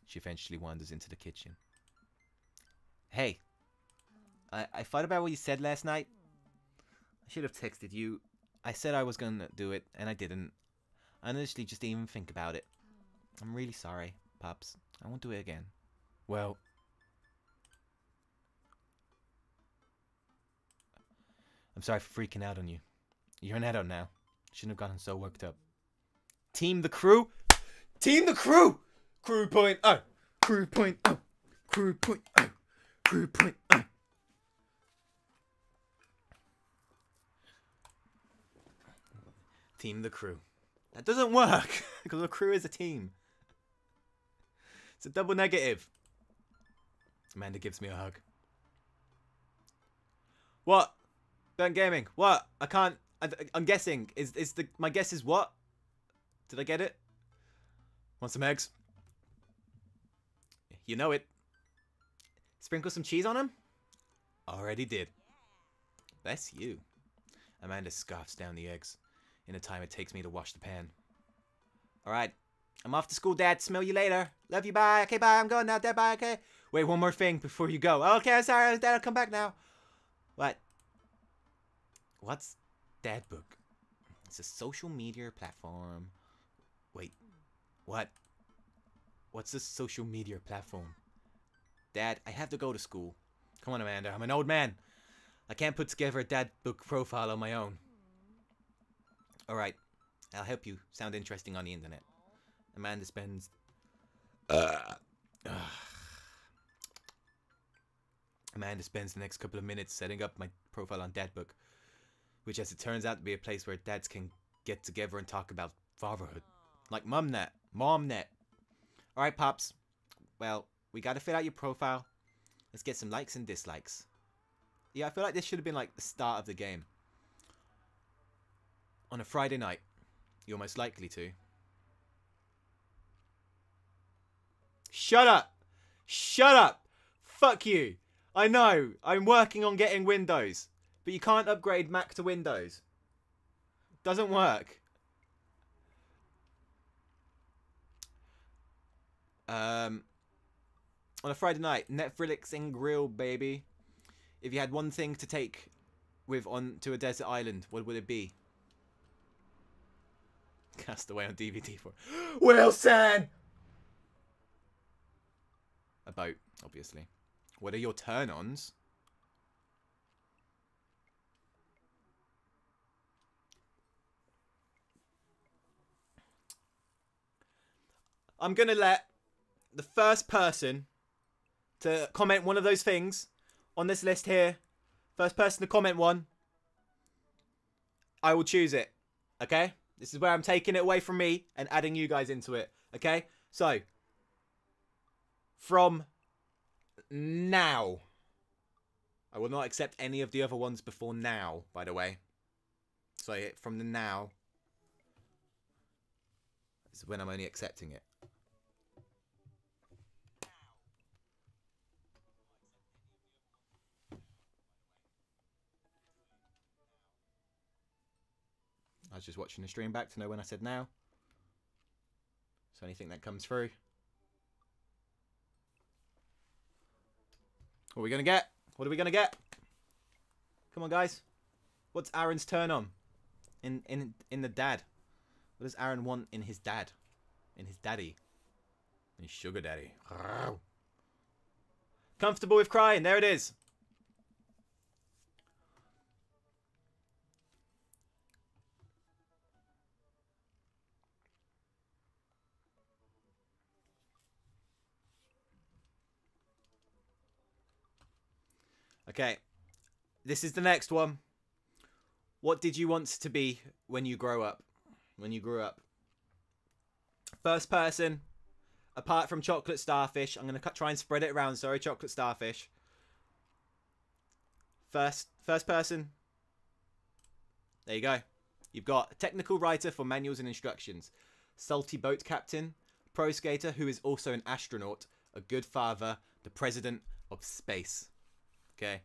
She eventually wanders into the kitchen. Hey, I thought about what you said last night. I should have texted you. I said I was gonna do it, and I didn't. I honestly just didn't even think about it. I'm really sorry, Pops. I won't do it again. Well, I'm sorry for freaking out on you. You're an adult now. Shouldn't have gotten so worked up. Team the crew! Team the crew! Crew point oh! Crew point oh! Crew point oh! Crew point oh! Team the crew. That doesn't work because the crew is a team. It's a double negative. Amanda gives me a hug. What? Burnt Gaming. What? I can't. I'm guessing. My guess is what? Did I get it? Want some eggs? You know it. Sprinkle some cheese on them? Already did. Bless you. Amanda scarfs down the eggs in the time it takes me to wash the pan. Alright. I'm off to school, Dad. Smell you later. Love you, bye. Okay, bye. I'm going now, Dad. Bye, okay. Wait, one more thing before you go. Okay, I'm sorry, Dad. I'll come back now. What? What's Dad Book? It's a social media platform. Wait. What? What's a social media platform? Dad, I have to go to school. Come on, Amanda. I'm an old man. I can't put together a Dad Book profile on my own. Alright. I'll help you sound interesting on the internet. Amanda spends... Amanda spends the next couple of minutes setting up my profile on Dadbook, which as it turns out to be a place where dads can get together and talk about fatherhood. Like Mumnet. Momnet. Alright, Pops. Well, we gotta fill out your profile. Let's get some likes and dislikes. Yeah, I feel like this should have been like the start of the game. On a Friday night. You're most likely to. Shut up! Shut up! Fuck you! I know, I'm working on getting Windows. But you can't upgrade Mac to Windows. Doesn't work. On a Friday night, Netflix and grill, baby. If you had one thing to take with on to a desert island, what would it be? Cast Away on DVD for Wilson! A boat, obviously. What are your turn-ons? I'm gonna let the first person to comment one of those things on this list here. First person to comment one, I will choose it. Okay? This is where I'm taking it away from me and adding you guys into it. Okay? So, from now. I will not accept any of the other ones before now, by the way. So, from the now. This is when I'm only accepting it. I was just watching the stream back to know when I said now. So anything that comes through. What are we gonna get? What are we gonna get? Come on, guys. What's Aaron's turn on? In the dad. What does Aaron want in his dad? In his daddy? In his sugar daddy. Comfortable with crying. There it is. Okay. This is the next one. What did you want to be when you grow up? When you grew up? First person. Apart from chocolate starfish. I'm going to try and spread it around. Sorry, chocolate starfish. First person. There you go. You've got a technical writer for manuals and instructions. Salty boat captain. Pro skater who is also an astronaut. A good father. The president of space. Okay.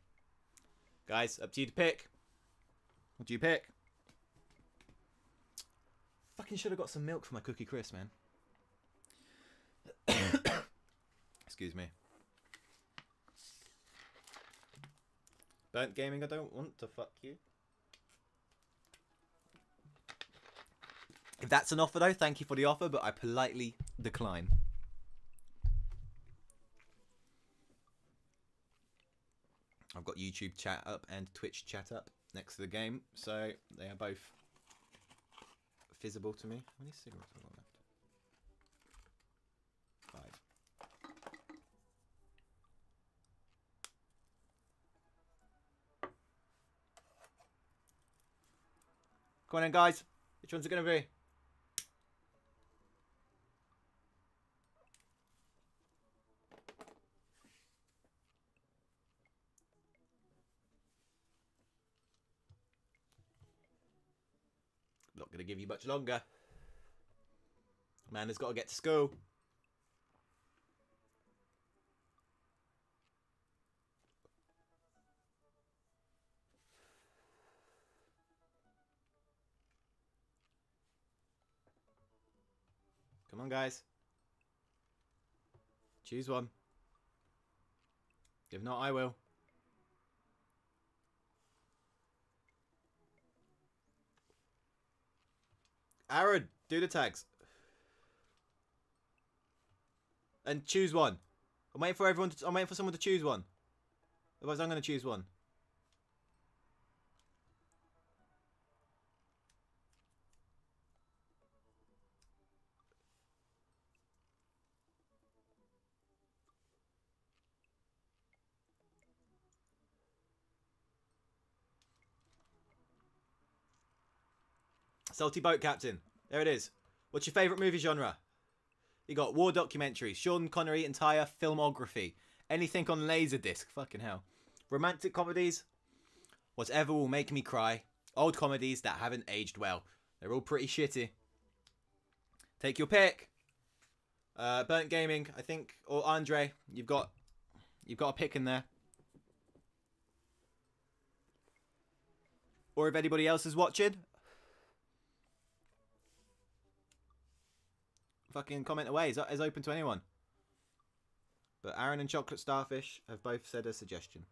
Guys, up to you to pick. What do you pick? Fucking should have got some milk for my cookie crisp, man. Excuse me. Burnt gaming, I don't want to fuck you. If that's an offer though, thank you for the offer, but I politely decline. I've got YouTube chat up and Twitch chat up next to the game, so they are both visible to me. How many cigarettes have I got left? 5. Come on in, guys. Which one's it going to be? Not going to give you much longer. Man has got to get to school. Come on, guys. Choose one. If not, I will. Aaron, do the tags. And choose one. I'm waiting for everyone to, I'm waiting for someone to choose one. Otherwise I'm gonna choose one. Salty Boat Captain. There it is. What's your favourite movie genre? You got war documentaries, Sean Connery entire filmography, anything on Laserdisc, fucking hell. Romantic comedies, whatever will make me cry, old comedies that haven't aged well. They're all pretty shitty. Take your pick. Burnt Gaming, I think, or Andre, you've got a pick in there. Or if anybody else is watching, fucking comment away. It's open to anyone. But Aaron and Chocolate Starfish have both said a suggestion.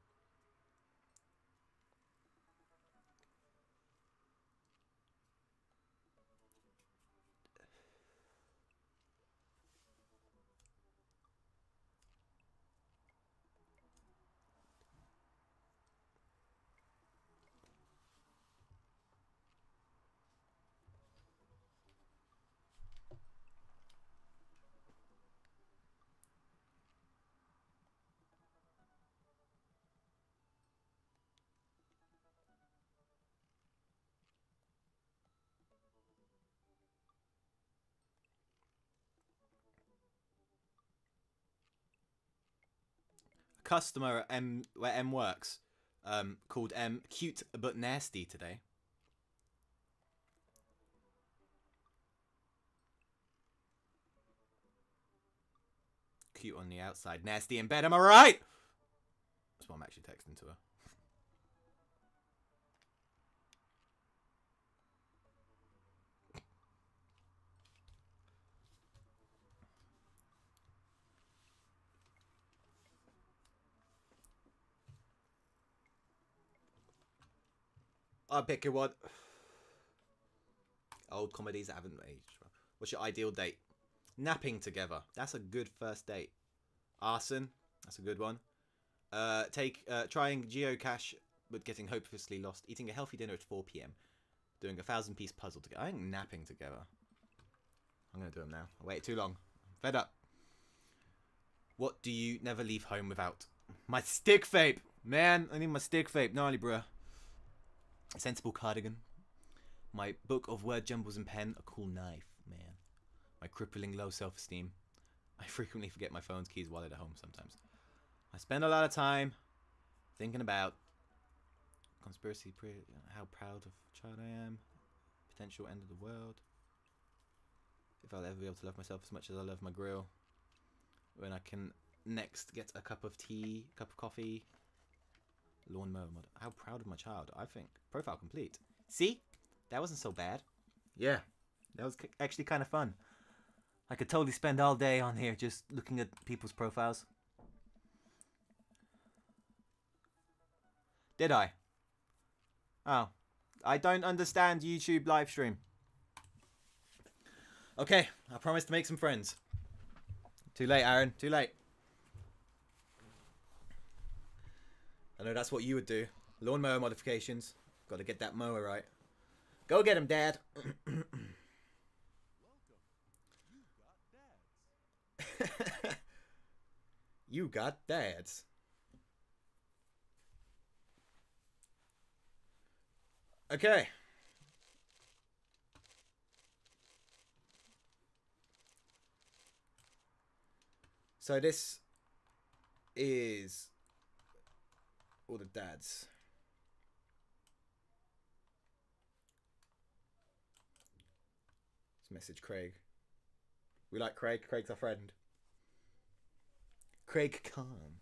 Customer at where M works, called M, cute but nasty today. Cute on the outside, nasty in bed, am I right? That's what I'm actually texting to her. I'll pick your one. Old comedies that haven't aged. What's your ideal date? Napping together. That's a good first date. Arson. That's a good one. Trying geocache but getting hopelessly lost. Eating a healthy dinner at 4 p.m. Doing a 1,000-piece puzzle together. I think napping together. I'm going to do them now. I waited too long. I'm fed up. What do you never leave home without? My stick vape. Man, I need my stick vape. Gnarly, bruh. A sensible cardigan. My book of word jumbles and pen. A cool knife, man. My crippling low self-esteem. I frequently forget my phone's keys, wallet at home sometimes. I spend a lot of time thinking about conspiracy, how proud of child I am, potential end of the world, if I'll ever be able to love myself as much as I love my grill, when I can next get a cup of tea, cup of coffee, lawnmower mod. How proud of my child, I think. Profile complete. See? That wasn't so bad. Yeah, that was actually kind of fun. I could totally spend all day on here just looking at people's profiles. Did I? Oh. I don't understand YouTube live stream. Okay, I promise to make some friends. Too late, Aaron. Too late. I know that's what you would do. Lawnmower modifications. Got to get that mower right. Go get him, Dad. You got dads. Okay. So this is all the dads. Let's message Craig. We like Craig. Craig's our friend. Craig Khan.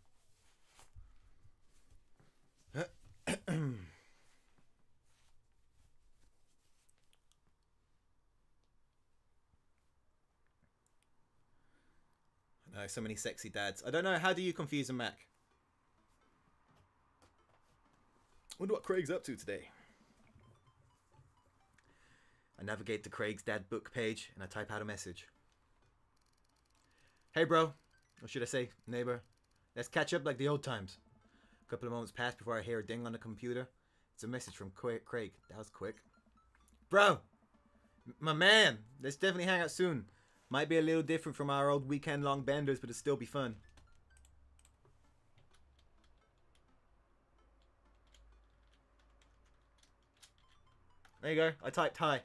I know, so many sexy dads. I don't know, how do you confuse a Mac? Wonder what Craig's up to today. I navigate to Craig's dad book page and I type out a message. Hey bro, or should I say neighbor, let's catch up like the old times. A couple of moments pass before I hear a ding on the computer. It's a message from Craig. That was quick. Bro, my man, let's definitely hang out soon. Might be a little different from our old weekend-long benders, but it'll still be fun. There you go. I typed hi.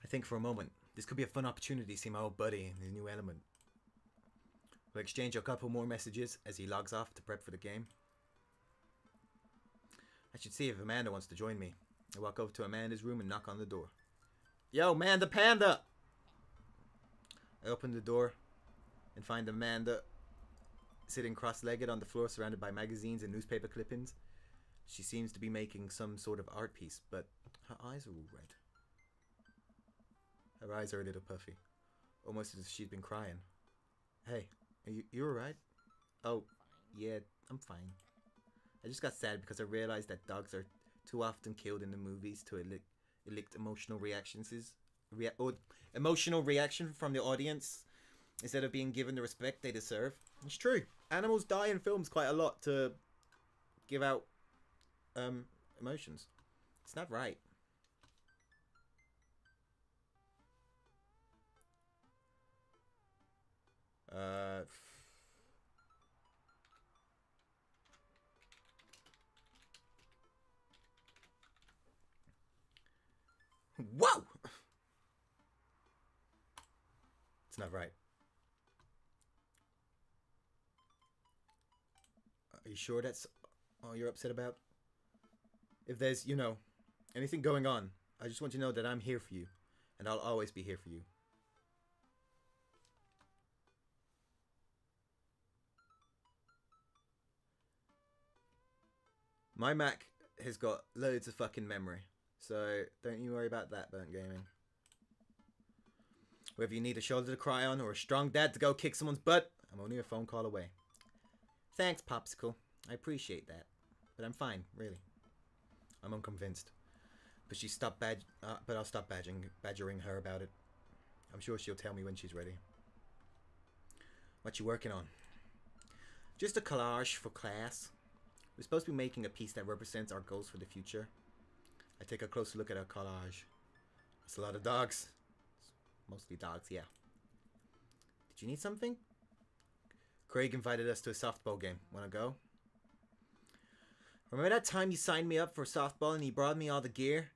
I think for a moment, this could be a fun opportunity to see my old buddy in his new element. We'll exchange a couple more messages as he logs off to prep for the game. I should see if Amanda wants to join me. I walk over to Amanda's room and knock on the door. Yo, Amanda Panda! I open the door and find Amanda sitting cross-legged on the floor surrounded by magazines and newspaper clippings. She seems to be making some sort of art piece, but her eyes are all red. Her eyes are a little puffy, almost as if she'd been crying. Hey, are you alright? Oh, yeah, I'm fine. I just got sad because I realized that dogs are too often killed in the movies to elicit emotional reactions. Emotional reaction from the audience instead of being given the respect they deserve. It's true. Animals die in films quite a lot to give out emotions. It's not right. Whoa! It's not right. Are you sure that's all you're upset about? If there's, you know, anything going on, I just want you to know that I'm here for you. And I'll always be here for you. My Mac has got loads of fucking memory. So don't you worry about that, Burnt Gaming. Whether you need a shoulder to cry on or a strong dad to go kick someone's butt, I'm only a phone call away. Thanks, Popsicle. I appreciate that. But I'm fine, really. I'm unconvinced. But but I'll stop badgering her about it. I'm sure she'll tell me when she's ready. What you working on? Just a collage for class. We're supposed to be making a piece that represents our goals for the future. I take a closer look at our collage. It's a lot of dogs. Mostly dogs, yeah. Did you need something? Craig invited us to a softball game. Wanna go? Remember that time you signed me up for softball and you brought me all the gear?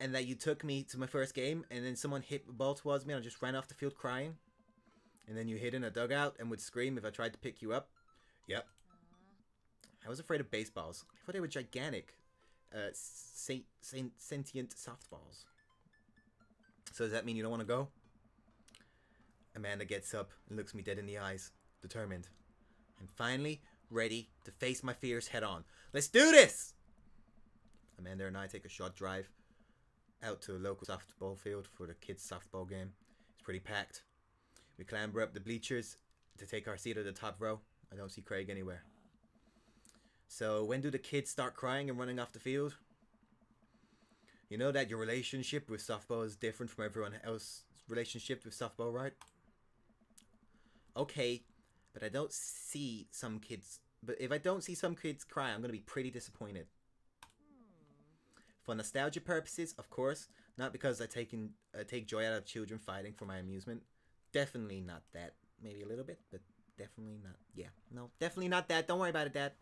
And that you took me to my first game and then someone hit the ball towards me and I just ran off the field crying? And then you hid in a dugout and would scream if I tried to pick you up? Yep. I was afraid of baseballs. I thought they were gigantic. Sentient softballs. So does that mean you don't want to go? Amanda gets up and looks me dead in the eyes, determined. I'm finally ready to face my fears head on. Let's do this! Amanda and I take a short drive out to a local softball field for the kids' softball game. It's pretty packed. We clamber up the bleachers to take our seat at the top row. I don't see Craig anywhere. So when do the kids start crying and running off the field? You know that your relationship with softball is different from everyone else's relationship with softball, right? Okay, but I don't see some kids. But if I don't see some kids cry, I'm gonna be pretty disappointed. For nostalgia purposes, of course, not because I take joy out of children fighting for my amusement. Definitely not that. Maybe a little bit, but definitely not. Yeah, no, definitely not that. Don't worry about it, Dad.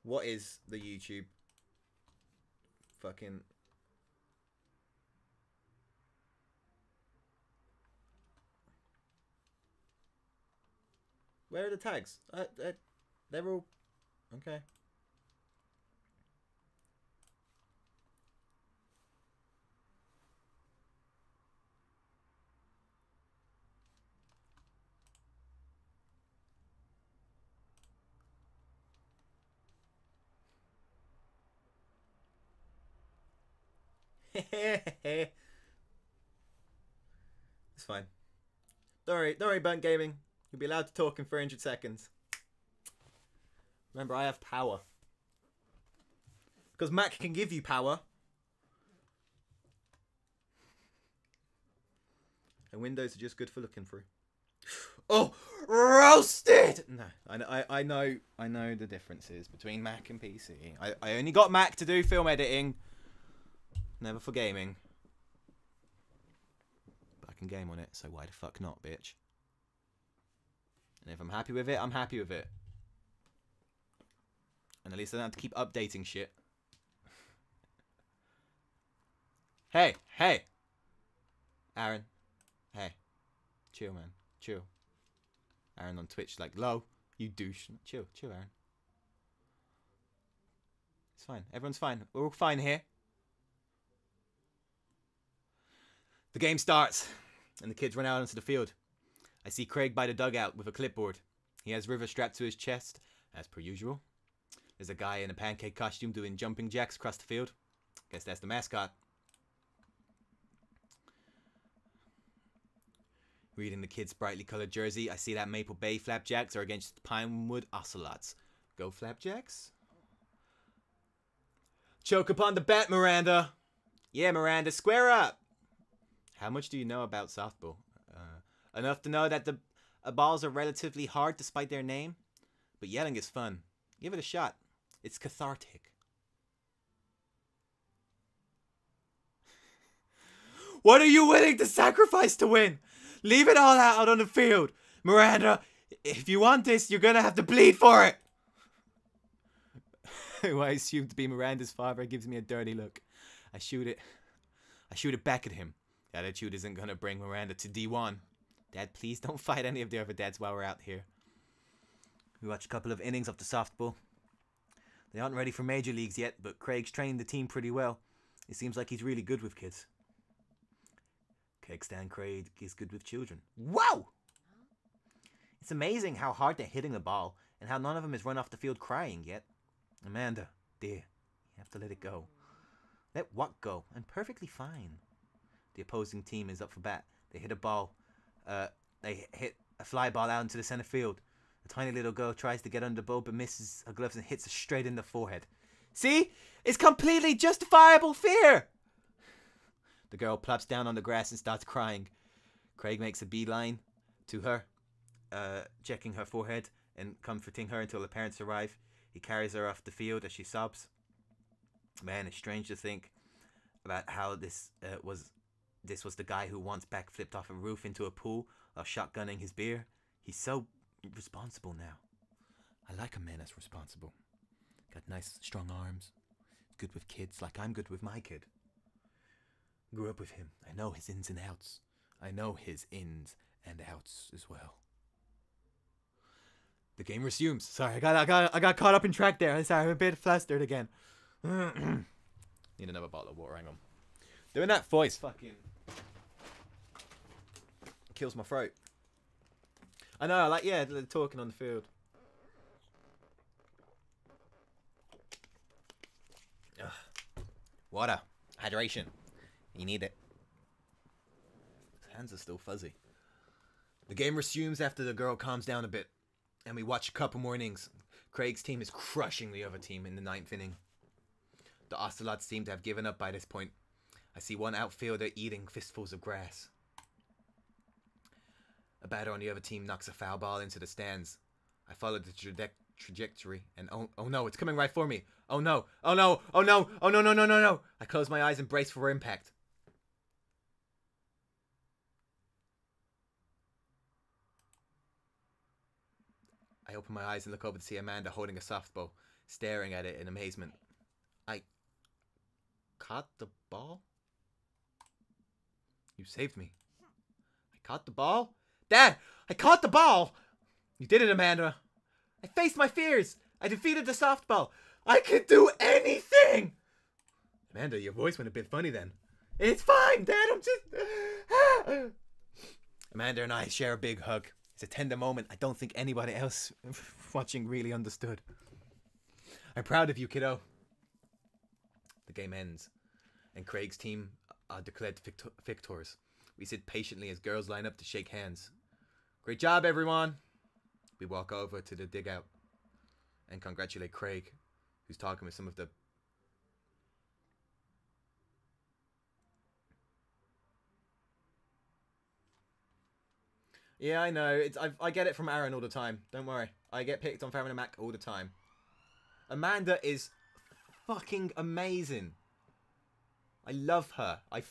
What is the YouTube fucking... Where are the tags? They're all... Okay. It's fine. Don't worry, Burnt Gaming. You'll be allowed to talk in 300 seconds. Remember, I have power. Because Mac can give you power. And Windows are just good for looking through. Oh, roasted! No, I know the differences between Mac and PC. I only got Mac to do film editing. Never for gaming. But I can game on it, so why the fuck not, bitch? And if I'm happy with it, I'm happy with it. And at least I don't have to keep updating shit. Hey! Aaron. Hey. Chill, man. Chill. Aaron on Twitch like, low, you douche. Chill, Aaron. It's fine. Everyone's fine. We're all fine here. The game starts, and the kids run out onto the field. I see Craig by the dugout with a clipboard. He has River strapped to his chest, as per usual. There's a guy in a pancake costume doing jumping jacks across the field. Guess that's the mascot. Reading the kid's brightly coloured jersey, I see that Maple Bay Flapjacks are against the Pinewood Ocelots. Go Flapjacks? Choke upon the bat, Miranda! Yeah, Miranda, square up! How much do you know about softball? Enough to know that the balls are relatively hard despite their name. But yelling is fun. Give it a shot. It's cathartic. What are you willing to sacrifice to win? Leave it all out on the field. Miranda, if you want this, you're gonna have to bleed for it. Who I assume to be Miranda's father gives me a dirty look. I shoot it back at him. The attitude isn't gonna bring Miranda to D1. Dad, please don't fight any of the other dads while we're out here. We watch a couple of innings of the softball. They aren't ready for major leagues yet, but Craig's trained the team pretty well. It seems like he's really good with kids. Kegstand Craig is good with children. Wow! It's amazing how hard they're hitting the ball, and how none of them has run off the field crying yet. Amanda, dear, you have to let it go. Let what go? I'm perfectly fine. The opposing team is up for bat. They hit a ball. They hit a fly ball out into the center field. A tiny little girl tries to get under the ball but misses her gloves and hits her straight in the forehead. See? It's completely justifiable fear! The girl plops down on the grass and starts crying. Craig makes a beeline to her, checking her forehead and comforting her until the parents arrive. He carries her off the field as she sobs. Man, it's strange to think about how this was the guy who once backflipped off a roof into a pool while shotgunning his beer. He's so responsible now. I like a man that's responsible. Got nice, strong arms. Good with kids like I'm good with my kid. Grew up with him. I know his ins and outs. I know his ins and outs as well. The game resumes. Sorry, I got caught up in track there. Sorry, I'm a bit flustered again. Need another bottle of water. Hang on. Doing that voice fucking kills my throat. I know. I like talking on the field. Ugh. Water, hydration. You need it. His hands are still fuzzy. The game resumes after the girl calms down a bit, and we watch a couple more innings. Craig's team is crushing the other team in the 9th inning. The Ocelots seem to have given up by this point. I see one outfielder eating fistfuls of grass. A batter on the other team knocks a foul ball into the stands. I follow the trajectory, and oh no, it's coming right for me. Oh no, oh no, oh no, oh no, no, no, no, no. I close my eyes and brace for impact. I open my eyes and look over to see Amanda holding a softball, staring at it in amazement. I caught the ball? You saved me. I caught the ball? Dad, I caught the ball! You did it, Amanda. I faced my fears. I defeated the softball. I could do anything! Amanda, your voice went a bit funny then. It's fine, Dad, I'm just... Amanda and I share a big hug. It's a tender moment I don't think anybody else watching really understood. I'm proud of you, kiddo. The game ends, and Craig's team are declared victors. We sit patiently as girls line up to shake hands. Great job, everyone! We walk over to the dugout and congratulate Craig, who's talking with some of the... Yeah, I know. I get it from Aaron all the time. Don't worry. I get picked on Farron and Mac all the time. Amanda is fucking amazing. I love her. I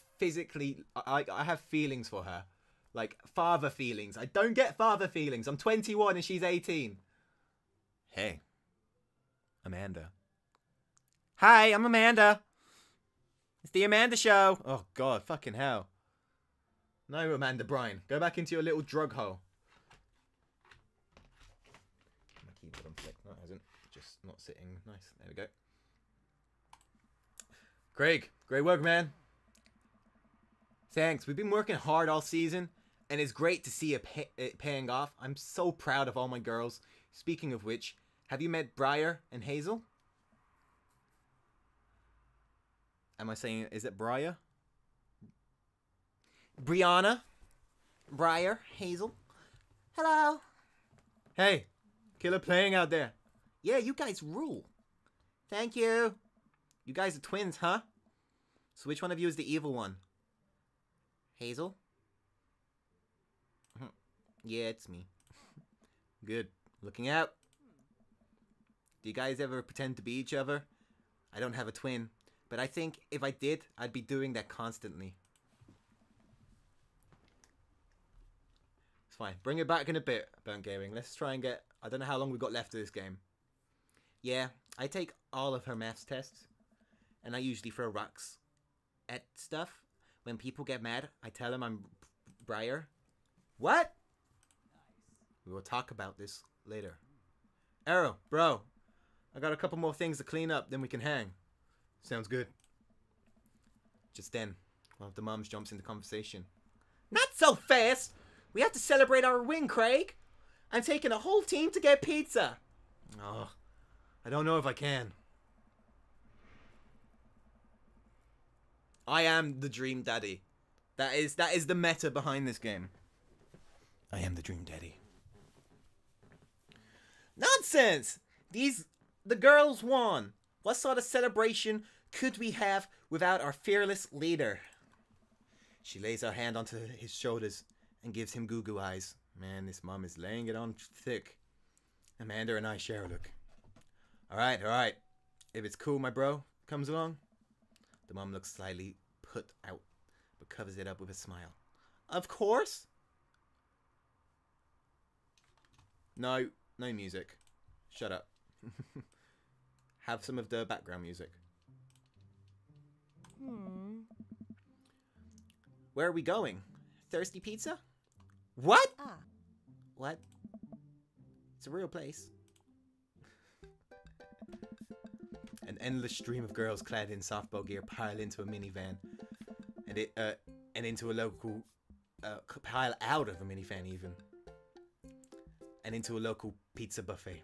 have feelings for her. Like, father feelings. I don't get father feelings. I'm 21 and she's 18. Hey. Amanda. Hi, I'm Amanda. It's the Amanda Show. Oh, God. Fucking hell. No, Amanda Bryan. Go back into your little drug hole. My keyboard unflicked. No, it hasn't. Just not sitting nice. There we go. Craig, great work, man. Thanks. We've been working hard all season, and it's great to see it paying off. I'm so proud of all my girls. Speaking of which, have you met Briar and Hazel? Am I saying, is it Briar? Brianna, Briar, Hazel. Hello. Hey, killer playing out there. Yeah, you guys rule. Thank you. You guys are twins, huh? So which one of you is the evil one? Hazel? Yeah, it's me. Good. Looking out. Do you guys ever pretend to be each other? I don't have a twin, but I think if I did, I'd be doing that constantly. Fine. Bring it back in a bit, Burnt Gaming. Let's try and get... I don't know how long we've got left of this game. Yeah, I take all of her maths tests. And I usually throw rocks at stuff. When people get mad, I tell them I'm Briar. What? We will talk about this later. Arrow, bro. I got a couple more things to clean up, then we can hang. Sounds good. Just then, one of the moms jumps into conversation. Not so fast! We have to celebrate our win, Craig. I'm taking a whole team to get pizza. Oh, I don't know if I can. I am the dream daddy. That is the meta behind this game. I am the dream daddy. Nonsense! The girls won. What sort of celebration could we have without our fearless leader? She lays her hand onto his shoulders and gives him goo-goo eyes. Man, this mom is laying it on thick. Amanda and I share a look. Alright. If it's cool, my bro comes along. The mom looks slightly put out, but covers it up with a smile. Of course. No music. Shut up. Have some of the background music. Where are we going? Thirsty Pizza? What? What? It's a real place. An endless stream of girls clad in softball gear pile into a minivan, and into a local pile out of a minivan even, and into a local pizza buffet,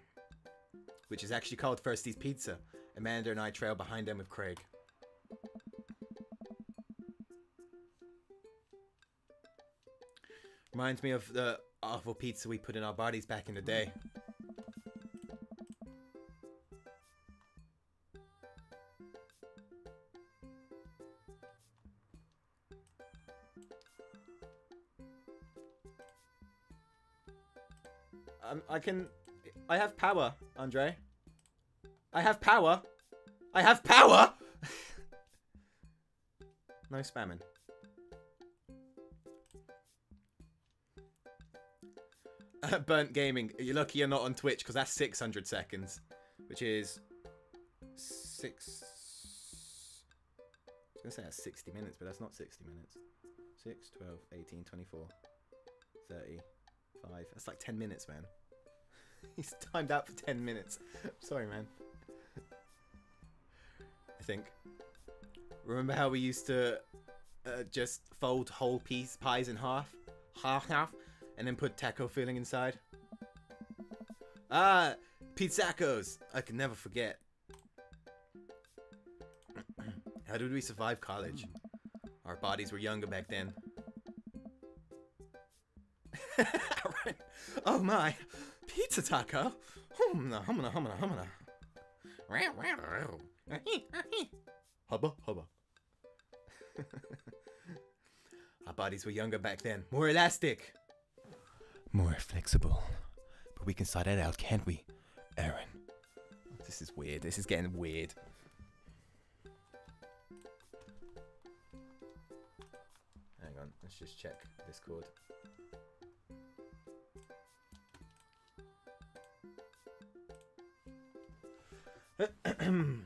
which is actually called Thirsty's Pizza. Amanda and I trail behind them with Craig. Reminds me of the awful pizza we put in our bodies back in the day. I have power, Andre. I have power. I have power! No spamming. Burnt Gaming. You're lucky you're not on Twitch, because that's 600 seconds. Which is... I was going to say that's 60 minutes, but that's not 60 minutes. 6, 12, 18, 24, 35. That's like 10 minutes, man. He's timed out for 10 minutes. Sorry, man. I think. Remember how we used to just fold whole pies in half? Half, and then put taco filling inside? Ah, pizzacos! I can never forget. How did we survive college? Our bodies were younger back then. Oh my! Pizza taco? Humna. Hubba. Our bodies were younger back then. More elastic. More flexible. But we can sort that out, can't we, Aaron? This is weird. This is getting weird. Hang on. Let's just check Discord.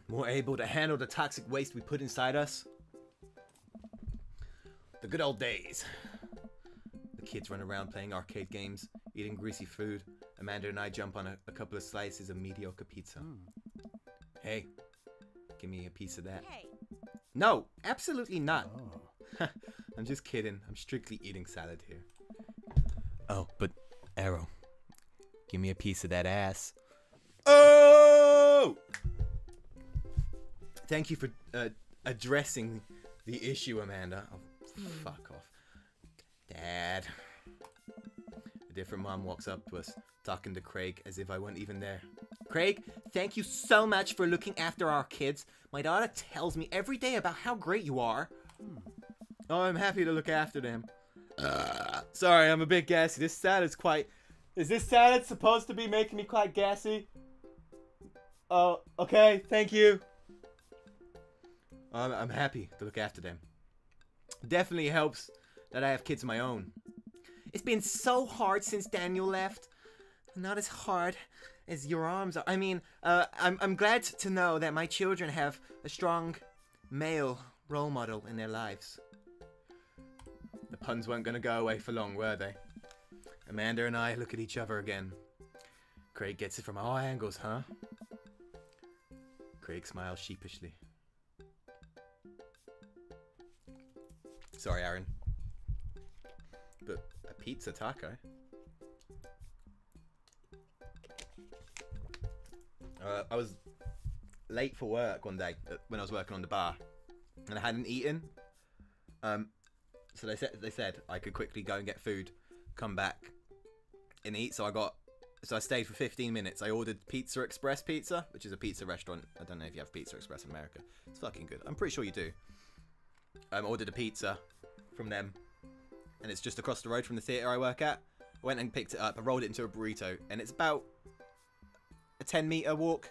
More able to handle the toxic waste we put inside us. The good old days. The kids run around playing arcade games, eating greasy food. Amanda and I jump on a couple of slices of mediocre pizza. Hey, give me a piece of that. Hey. No, absolutely not. I'm just kidding. I'm strictly eating salad here. Oh, but Arrow, give me a piece of that ass. Oh! Thank you for addressing the issue, Amanda. Oh, fuck off. Dad. A different mom walks up to us, talking to Craig as if I wasn't even there. Craig, thank you so much for looking after our kids. My daughter tells me every day about how great you are. Oh, I'm happy to look after them. Sorry, I'm a bit gassy. This salad's quite... Is this salad supposed to be making me quite gassy? Oh, okay, thank you. I'm happy to look after them. Definitely helps that I have kids of my own. It's been so hard since Daniel left. Not as hard as your arms are. I mean, I'm glad to know that my children have a strong male role model in their lives. The puns weren't gonna go away for long, were they? Amanda and I look at each other again. Craig gets it from all angles, huh? Craig smiles sheepishly. Sorry, Aaron. But a pizza taco? I was late for work one day when I was working on the bar. And I hadn't eaten So they said I could quickly go and get food, come back, and eat. So I stayed for 15 minutes. I ordered Pizza Express Pizza, which is a pizza restaurant. I don't know if you have Pizza Express in America. It's fucking good. I'm pretty sure you do. Ordered a pizza from them, and it's just across the road from the theater I work at. I went and picked it up. I rolled it into a burrito, and it's about a 10-meter walk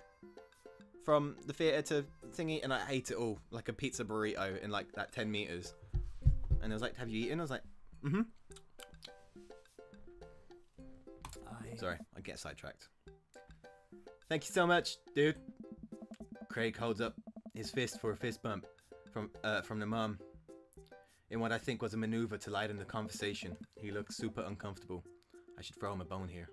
from the theater to thingy, and I ate it all like a pizza burrito in like that 10 meters. And I was like, "Have you eaten?" I was like, "Mm-hmm." Sorry, I get sidetracked. Thank you so much, dude. Craig holds up his fist for a fist bump from the mom in what I think was a maneuver to lighten the conversation. He looks super uncomfortable. I should throw him a bone here.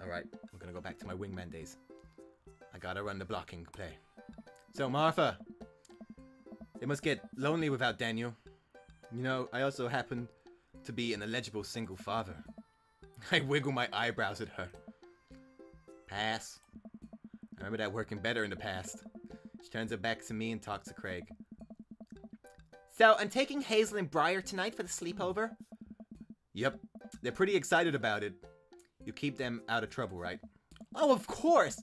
Alright, we're gonna go back to my wingman days. I gotta run the blocking play. So, Martha, it must get lonely without Daniel. You know, I also happen to be an eligible single father. I wiggle my eyebrows at her. Pass. I remember that working better in the past. She turns her back to me and talks to Craig. So, I'm taking Hazel and Briar tonight for the sleepover? Yep, they're pretty excited about it. You keep them out of trouble, right? Oh, of course!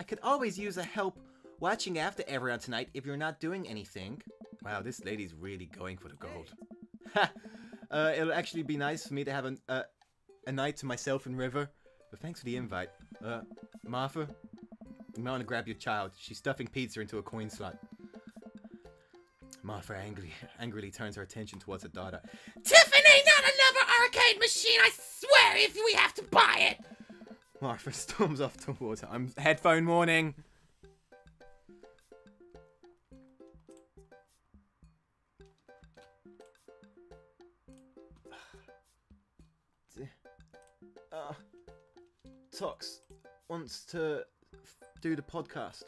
I could always use a help watching after everyone tonight if you're not doing anything. Wow, this lady's really going for the gold. Ha! It'll actually be nice for me to have a night to myself and River. But thanks for the invite. Martha, you might want to grab your child. She's stuffing pizza into a coin slot. Martha angrily turns her attention towards her daughter. Tiffany, not another arcade machine, I swear, if we have to buy it! Martha storms off towards her. I'm headphone warning. Tox wants to do the podcast.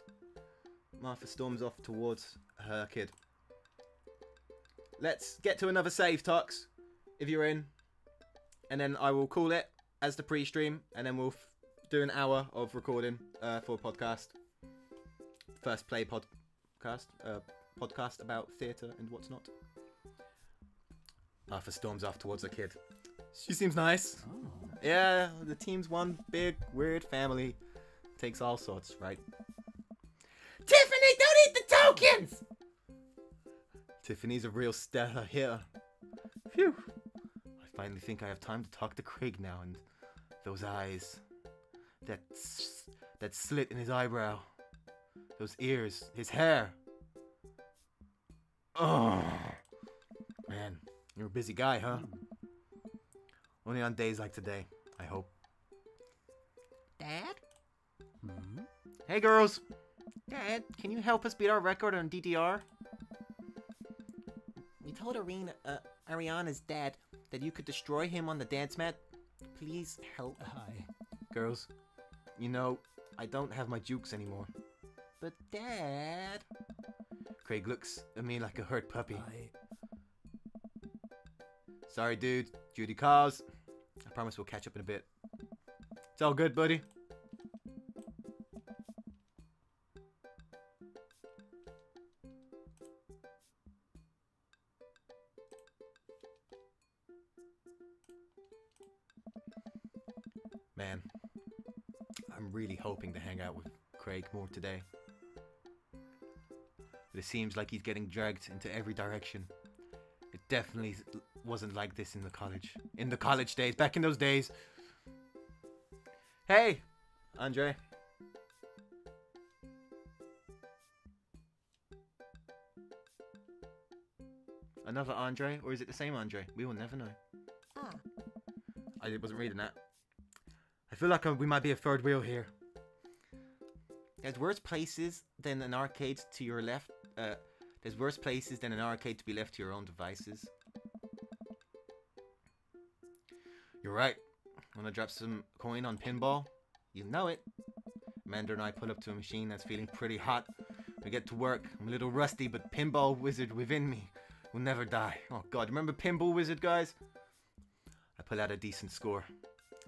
Martha storms off towards her kid. Let's get to another save, Tox, if you're in. And then I will call it as the pre-stream, and then we'll do an hour of recording for a podcast. First play podcast. Podcast about theatre and what's not. Martha storms off towards her kid. She seems nice. Oh. Yeah, the team's one big, weird family. Takes all sorts, right? Tiffany, don't eat the tokens! Tiffany's a real stellar here. Phew. I finally think I have time to talk to Craig now, and those eyes. That slit in his eyebrow. Those ears. His hair. Oh. Man, you're a busy guy, huh? Only on days like today, I hope. Dad? Hmm? Hey, girls. Dad, can you help us beat our record on DDR? We told Ariana's dad that you could destroy him on the dance mat. Please help. Hi. Girls, you know, I don't have my jukes anymore. But Dad... Craig looks at me like a hurt puppy. Sorry, dude. Judy calls. I promise we'll catch up in a bit. It's all good, buddy. Man, I'm really hoping to hang out with Craig more today. But it seems like he's getting dragged into every direction. It definitely wasn't like this in the college. In the college days, back in those days. Hey, Andre. Another Andre, or is it the same Andre? We will never know. Ah. I wasn't reading that. I feel like we might be a third wheel here. There's worse places than an arcade to your left. There's worse places than an arcade to be left to your own devices. You're right. Wanna drop some coin on pinball? You know it. Amanda and I pull up to a machine that's feeling pretty hot. We get to work. I'm a little rusty, but pinball wizard within me will never die. Oh god, remember Pinball Wizard, guys? I pull out a decent score,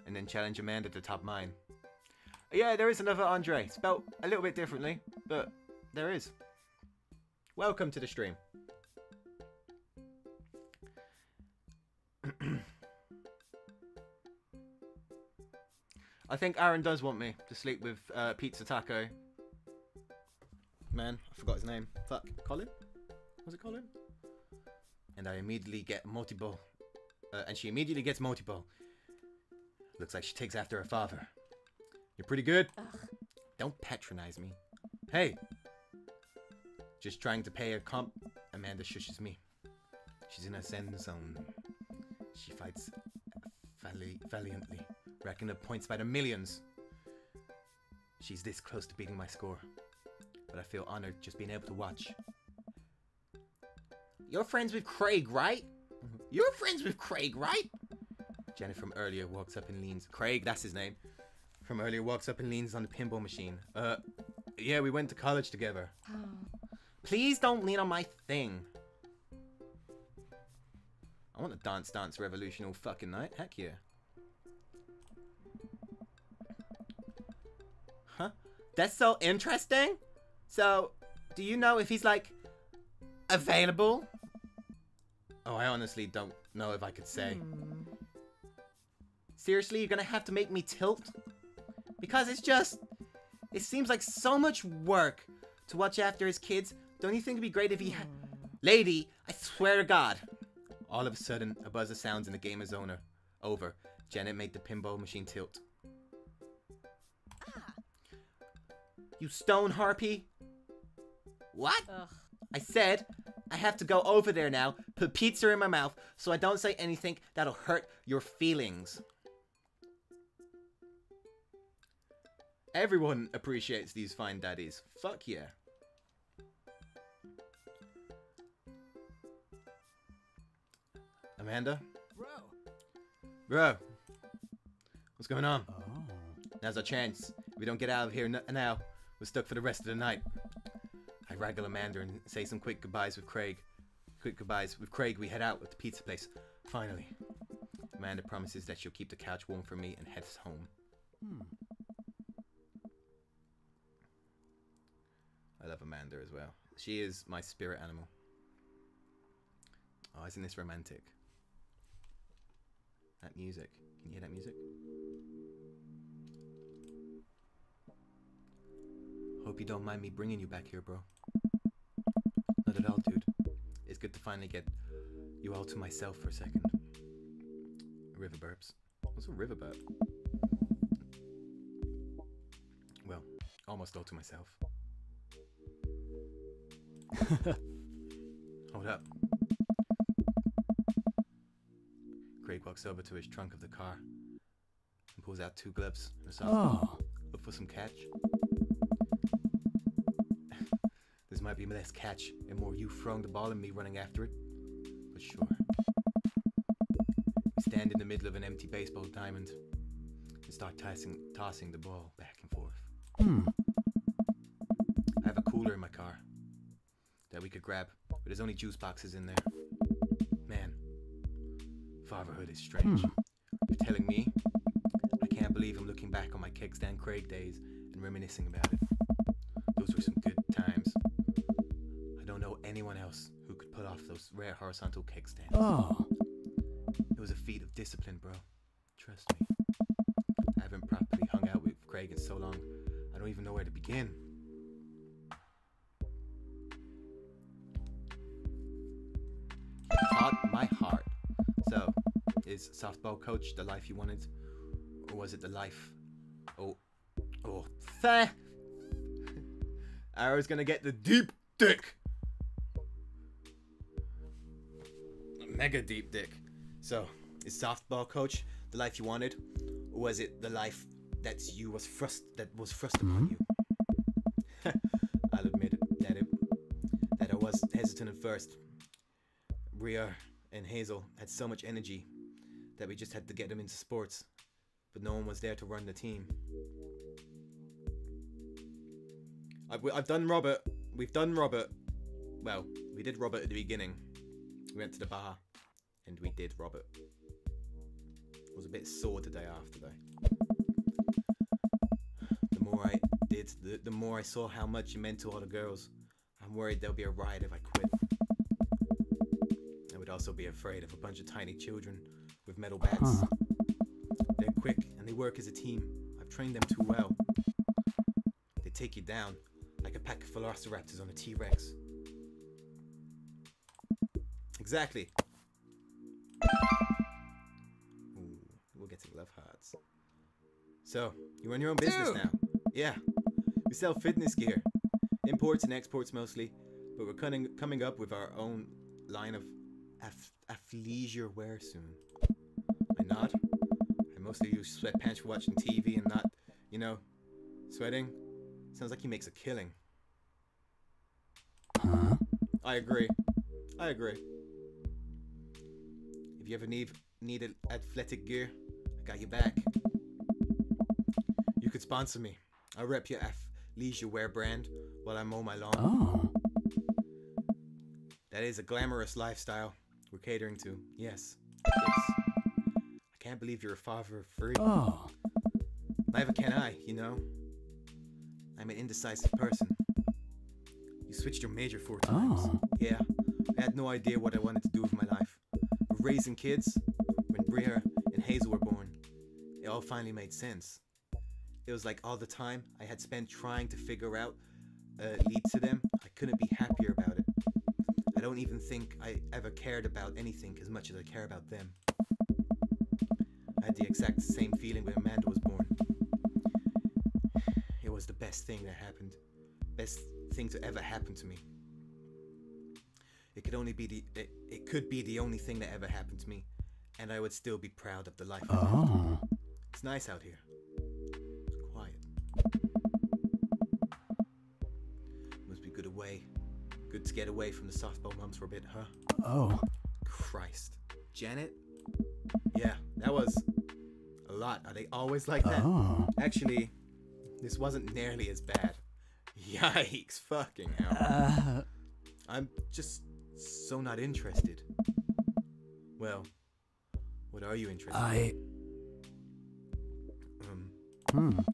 and then challenge Amanda to top mine. Yeah, there is another Andre, spelled a little bit differently, but there is. Welcome to the stream. I think Aaron does want me to sleep with Pizza Taco. Man, I forgot his name. Fuck. Colin? Was it Colin? And I immediately get multiple. And she immediately gets multiple. Looks like she takes after her father. You're pretty good. Ugh. Don't patronize me. Hey. Just trying to pay her comp. Amanda shushes me. She's in a zen zone. She fights valiantly, racking up points by the millions. She's this close to beating my score. But I feel honored just being able to watch. You're friends with Craig, right? You're friends with Craig, right? Janet from earlier walks up and leans. Craig, that's his name. From earlier walks up and leans on the pinball machine. Yeah, we went to college together. Oh. Please don't lean on my thing. I want a dance revolution all fucking night. Heck yeah. Huh? That's so interesting. So, do you know if he's like available? Oh, I honestly don't know if I could say. Seriously, you're gonna have to make me tilt? Because it seems like so much work to watch after his kids. Don't you think it'd be great if he Lady, I swear to God. All of a sudden, a buzz of sounds in the game is over. Janet made the pinball machine tilt. You stone harpy. What? Ugh. I said I have to go over there now, put pizza in my mouth, so I don't say anything that'll hurt your feelings. Everyone appreciates these fine daddies. Fuck yeah. Amanda? Bro. What's going on? Oh. Now's our chance. If we don't get out of here now, we're stuck for the rest of the night. I wrangle Amanda and say some quick goodbyes with Craig. We head out with the pizza place. Finally. Amanda promises that she'll keep the couch warm for me and heads home. I love Amanda as well. She is my spirit animal. Oh, isn't this romantic? That music. Can you hear that music? Hope you don't mind me bringing you back here, bro. Not at all, dude. It's good to finally get you all to myself for a second. River burps. What's a river burp? Well, almost all to myself. Hold up. Craig walks over to his trunk of the car and pulls out 2 gloves and a softball. Look for some catch. This might be less catch and more you throwing the ball and me running after it, but sure. We stand in the middle of an empty baseball diamond and start tossing the ball back and forth. I have a cooler in my car that we could grab, but there's only juice boxes in there. Man, fatherhood is strange. You're telling me? I can't believe I'm looking back on my kickstand Craig days and reminiscing about it. Those were some good times. I don't know anyone else who could pull off those rare horizontal kickstands. It was a feat of discipline, bro. Trust me. I haven't properly hung out with Craig in so long, I don't even know where to begin. Caught my heart. So, is softball coach the life you wanted? Or was it the life? Arrow's gonna get the deep dick. Mega deep dick. So, is softball coach the life you wanted? Or was it the life that was thrust upon you? I'll admit that I was hesitant at first. Rhea and Hazel had so much energy that we just had to get them into sports, but no one was there to run the team. I've done Robert. We've done Robert. Well, we did Robert at the beginning. We went to the bar, and we did Robert. I was a bit sore today after though. The more I did, the more I saw how much you meant to all the girls. I'm worried there'll be a riot if I quit. I would also be afraid of a bunch of tiny children with metal bats. They're quick and they work as a team. I've trained them too well. They take you down like a pack of velociraptors on a T-Rex. Exactly. Ooh, we'll get to love hearts. So, you run your own business now? Yeah. We sell fitness gear. Imports and exports mostly. But we're coming up with our own line of athleisure wear soon. I nod. I mostly use sweatpants for watching TV and not, you know, sweating. Sounds like he makes a killing. I agree. I agree. If you ever need athletic gear, I got your back. You could sponsor me. I'll rep your athleisure wear brand while I mow my lawn. Oh. That is a glamorous lifestyle we're catering to. Yes. Yes. I can't believe you're a father of three. Oh. Neither can I, you know. I'm an indecisive person. You switched your major 4 times. Oh. Yeah. I had no idea what I wanted to do with my life. With raising kids, when Bria and Hazel were born, it all finally made sense. It was like all the time I had spent trying to figure out lead to them, I couldn't be happier about it. I don't even think I ever cared about anything as much as I care about them. I had the exact same feeling when Amanda was born. It was the best thing that happened. Best thing to ever happen to me. It could be the only thing that ever happened to me, and I would still be proud of the life I lived. Oh. It's nice out here. Quiet. Must be good to get away from the softball mums for a bit, huh? Oh. Christ. Janet? Yeah, that was a lot. Are they always like that? Oh. Actually, this wasn't nearly as bad. Yikes, fucking hell. I'm just so not interested. Well, what are you interested in?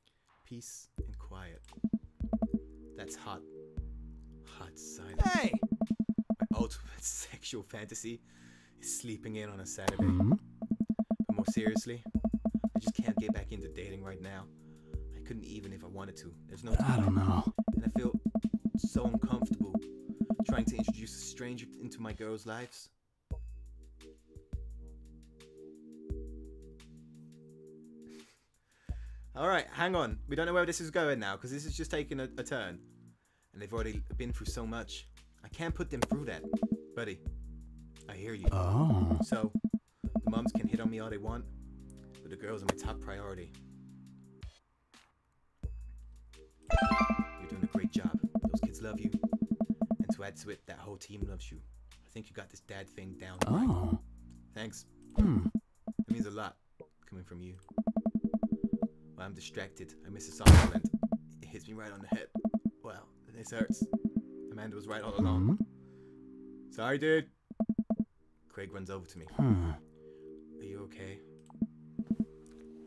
Peace and quiet. That's hot. Hot silence. Hey! My ultimate sexual fantasy is sleeping in on a Saturday. But more seriously, I just can't get back into dating right now. I couldn't even if I wanted to. There's no time. I don't know. And I feel so uncomfortable trying to introduce a stranger into my girls' lives. Alright, hang on. We don't know where this is going now, because this is just taking a turn. And they've already been through so much. I can't put them through that. Buddy, I hear you. Oh. So, the mums can hit on me all they want, but the girls are my top priority. You're doing a great job. Those kids love you. And to add to it, that whole team loves you. I think you got this dad thing down right. Oh. Thanks. Hmm. It means a lot, coming from you. While I'm distracted, I miss a softball and it hits me right on the head. Wow, this hurts. Amanda was right all along. Sorry, dude. Craig runs over to me. Are you okay?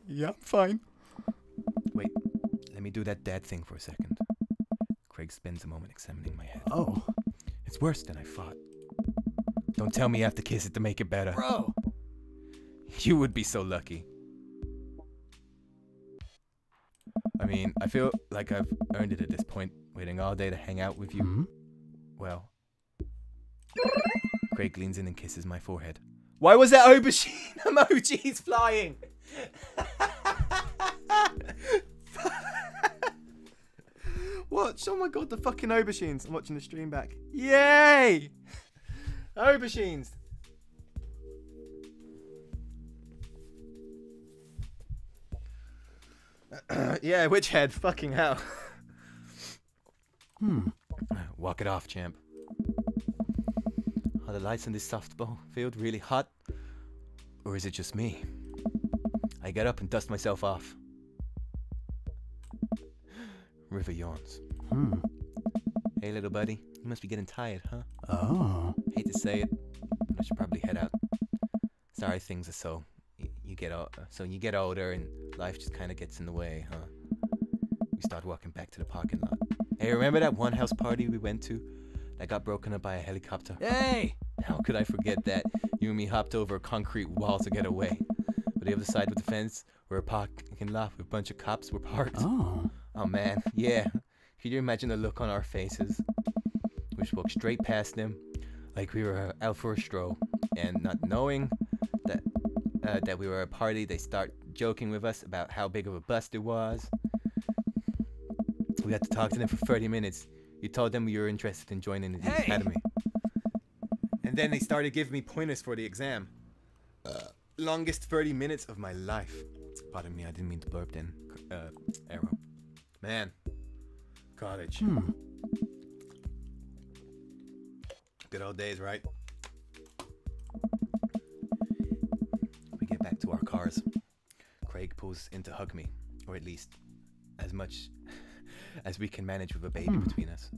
Yeah, I'm fine. Wait, let me do that dad thing for a second. Craig spends a moment examining my head. Oh. It's worse than I thought. Don't tell me you have to kiss it to make it better. Bro. You would be so lucky. I mean, I feel like I've earned it at this point, waiting all day to hang out with you. Well, Craig leans in and kisses my forehead. Why was that aubergine emojis flying? Watch, oh my god, the fucking aubergines. I'm watching the stream back. Yay! Aubergines. Yeah, witch head, fucking hell. Walk it off, champ. Are the lights in this softball field really hot? Or is it just me? I get up and dust myself off. River yawns. Hey, little buddy, you must be getting tired, huh? Oh. Hate to say it, but I should probably head out. Sorry, things are so. You get older and life just kind of gets in the way, huh? We started walking back to the parking lot. Hey, remember that one house party we went to that got broken up by a helicopter? Hey! How could I forget that? You and me hopped over a concrete wall to get away. But the other side of the fence, where a parking lot with a bunch of cops were parked. Oh. Oh man, yeah. Could you imagine the look on our faces? We just walked straight past them, like we were out for a stroll, and not knowing that we were a party, they start joking with us about how big of a bust it was. We had to talk to them for 30 minutes. You told them you were interested in joining the academy. And then they started giving me pointers for the exam. Longest 30 minutes of my life. Pardon me, I didn't mean to burp then. Arrow. Man. College. Good old days, right? We get back to our cars. Craig pulls in to hug me. Or at least, as much as we can manage with a baby between us.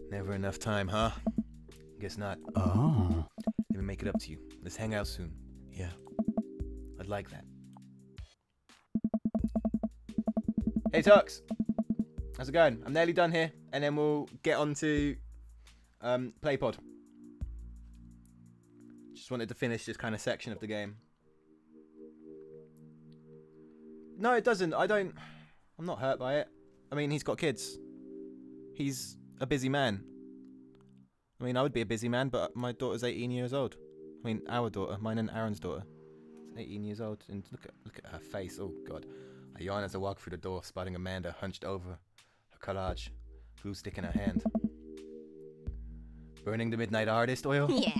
Never enough time, huh? Guess not. Oh. Let me make it up to you. Let's hang out soon. Yeah. I'd like that. Hey, Tux. How's it going? I'm nearly done here. And then we'll get on to PlayPod. Just wanted to finish this kind of section of the game. No, it doesn't. I'm not hurt by it. I mean, he's got kids. He's a busy man. I mean, I would be a busy man, but my daughter's 18 years old. I mean, our daughter, mine and Aaron's daughter, is 18 years old. And look at her face. Oh God, I yawn as I walk through the door, spotting Amanda hunched over her collage, glue stick in her hand. Burning the Midnight Artist oil. Yeah.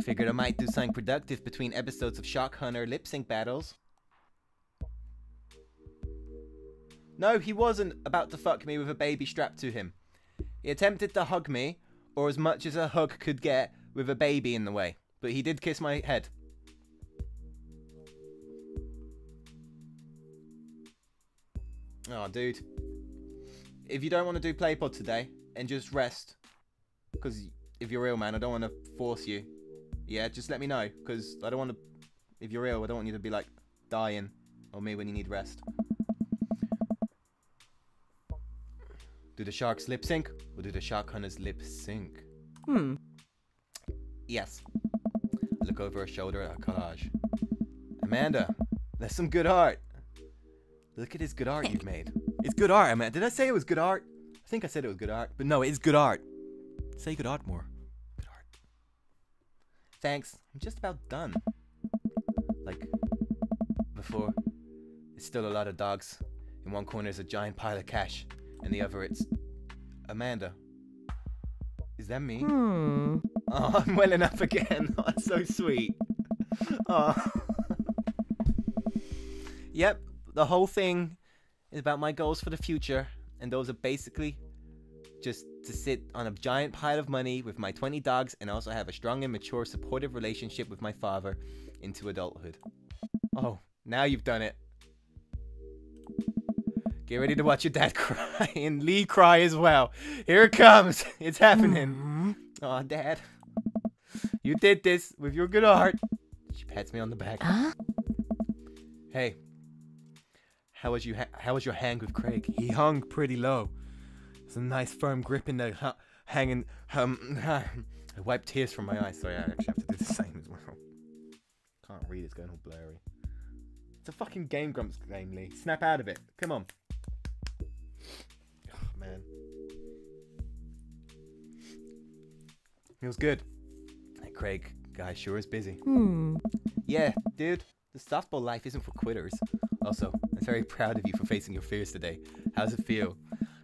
Figured I might do something productive between episodes of Shock Hunter lip sync battles. No, he wasn't about to fuck me with a baby strapped to him. He attempted to hug me, or as much as a hug could get, with a baby in the way. But he did kiss my head. Oh, dude. If you don't want to do PlayPod today, and just rest, because if you're ill, man, I don't want to force you. Yeah, just let me know, because I don't want to... If you're ill, I don't want you to be, like, dying on me when you need rest. Do the sharks lip sync, or do the shark hunters lip sync? Yes. I look over her shoulder at her collage. Amanda, that's some good art. Look at this good art you've made. It's good art, Amanda. Did I say it was good art? I think I said it was good art, but no, it's good art. Say good art more. Good art. Thanks. I'm just about done. Like, before, it's still a lot of dogs. In one corner is a giant pile of cash. And the other, it's Amanda. Is that me? Oh, I'm welling up again. Oh, that's so sweet. Oh. Yep, the whole thing is about my goals for the future. And those are basically just to sit on a giant pile of money with my 20 dogs and also have a strong and mature supportive relationship with my father into adulthood. Oh, now you've done it. Get ready to watch your dad cry and Lee cry as well. Here it comes. It's happening. Oh, Dad. You did this with your good art. She pats me on the back. Hey. How was your hang with Craig? He hung pretty low. It's a nice firm grip in the hanging. I wiped tears from my eyes. Sorry, I actually have to do the same as well. Can't read. It's going all blurry. It's a fucking Game Grumps game, Lee. Snap out of it. Come on. Oh, man. Feels good. That Craig guy sure is busy. Yeah, dude. The softball life isn't for quitters. Also, I'm very proud of you for facing your fears today. How's it feel?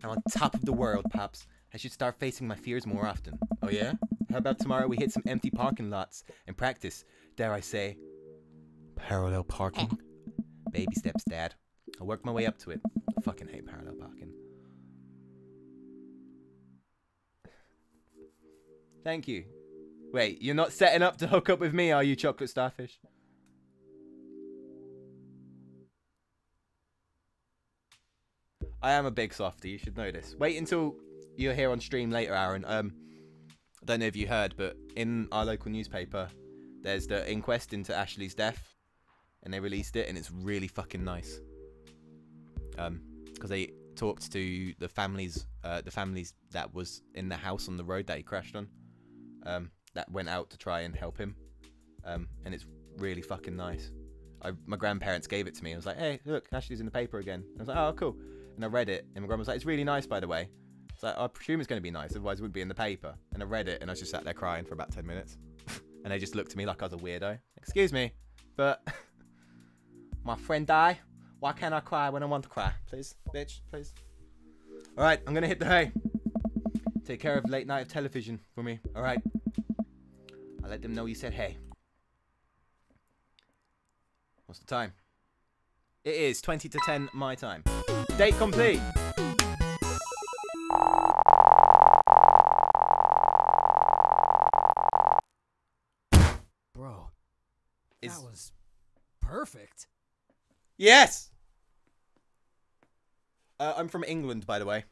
I'm on top of the world, Pops. I should start facing my fears more often. Oh yeah? How about tomorrow we hit some empty parking lots and practice, dare I say, parallel parking? Baby steps, Dad. I'll work my way up to it. I fucking hate parallel parking. Thank you. Wait, you're not setting up to hook up with me, are you, Chocolate Starfish? I am a big softie, you should know this. Wait until you're here on stream later, Aaron. I don't know if you heard, but in our local newspaper, there's the inquest into Ashley's death. And they released it, and it's really fucking nice. because they talked to the families that was in the house on the road that he crashed on, that went out to try and help him, and it's really fucking nice. My grandparents gave it to me. I was like, hey, look, Ashley's in the paper again. I was like, oh, cool. And I read it, and my grandma was like, it's really nice, by the way. It's like, I presume it's going to be nice, otherwise it wouldn't be in the paper. And I read it, and I was just sat there crying for about 10 minutes. And they just looked at me like I was a weirdo. Excuse me, but my friend died. Why can't I cry when I want to cry? Please, bitch, please. All right, I'm going to hit the hay. Take care of late night of television for me, all right? I'll let them know you said hey. What's the time? It is 20 to 10 my time. Date complete. Bro, that was perfect. Yes! I'm from England, by the way.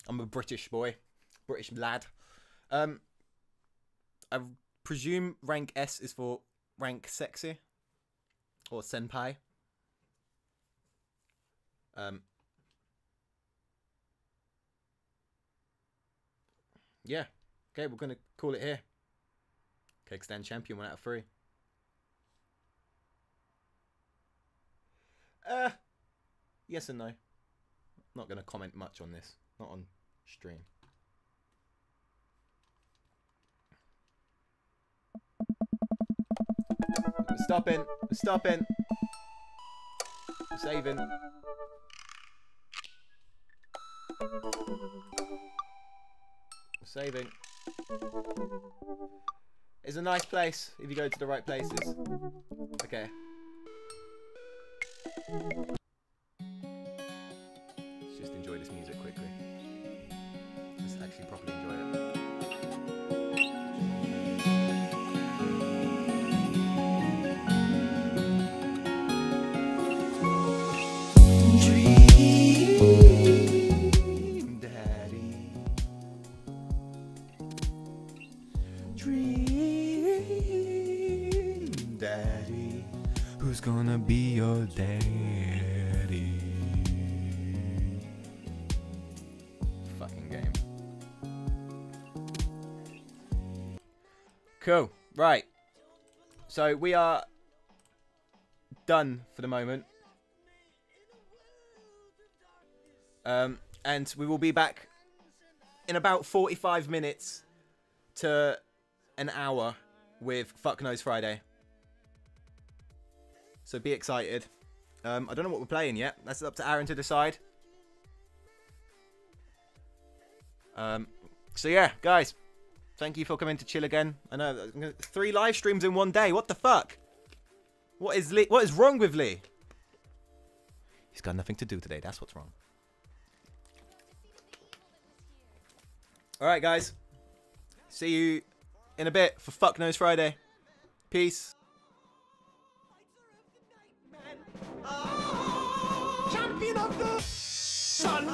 I'm a British boy. British lad. I presume rank S is for rank sexy. Or senpai. Yeah. Okay, we're gonna call it here. Keg stand champion, 1 out of 3. Yes and no. Not gonna comment much on this. Not on stream. We're stopping. We're stopping. We're saving. We're saving. It's a nice place if you go to the right places. Okay. Let's just enjoy this music quickly. Let's actually properly enjoy it. Dream, Daddy. Dream, Daddy. Who's gonna be your daddy? Fucking game. Cool. Right. So we are done for the moment. And we will be back in about 45 minutes to an hour with Fuck Knows Friday. So be excited. I don't know what we're playing yet. That's up to Aaron to decide. So yeah, guys. Thank you for coming to chill again. I know 3 live streams in one day. What the fuck? What is wrong with Lee? He's got nothing to do today. That's what's wrong. Alright, guys. See you in a bit for Fuck Knows Friday. Peace. Champion of the sun.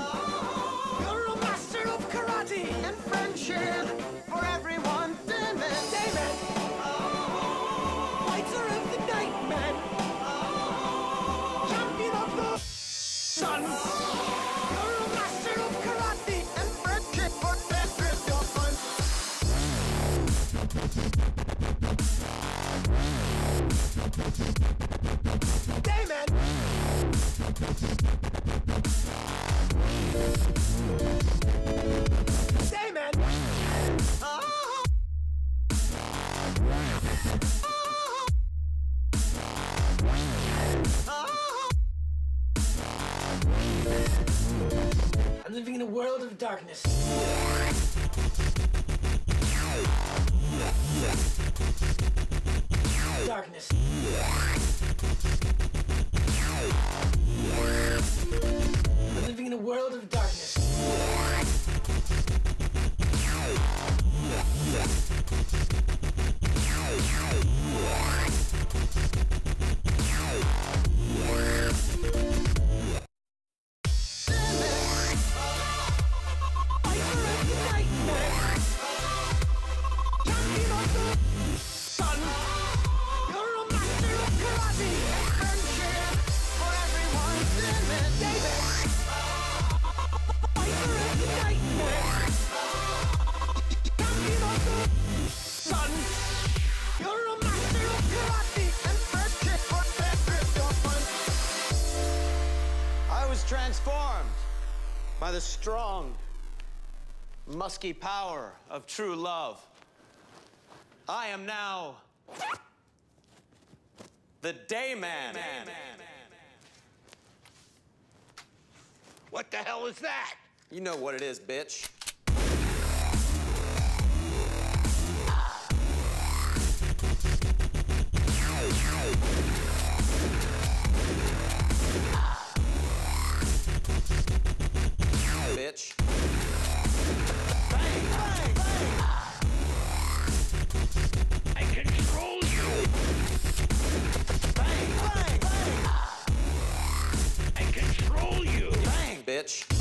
You're a master of karate and friendship for everyone. Damon. Fighter of the night, man. Champion of the sun. You're a master of karate and friendship for everyone. Damon. Damon! I'm living in a world of darkness. Darkness. I'm living in a world of darkness. David! By the strong, musky power of true love, I am now the Dayman. What the hell is that? You know what it is, bitch. Bitch. Bang, bang, bang. I control you. Bang, bang, bang. I control you. Bang, bitch.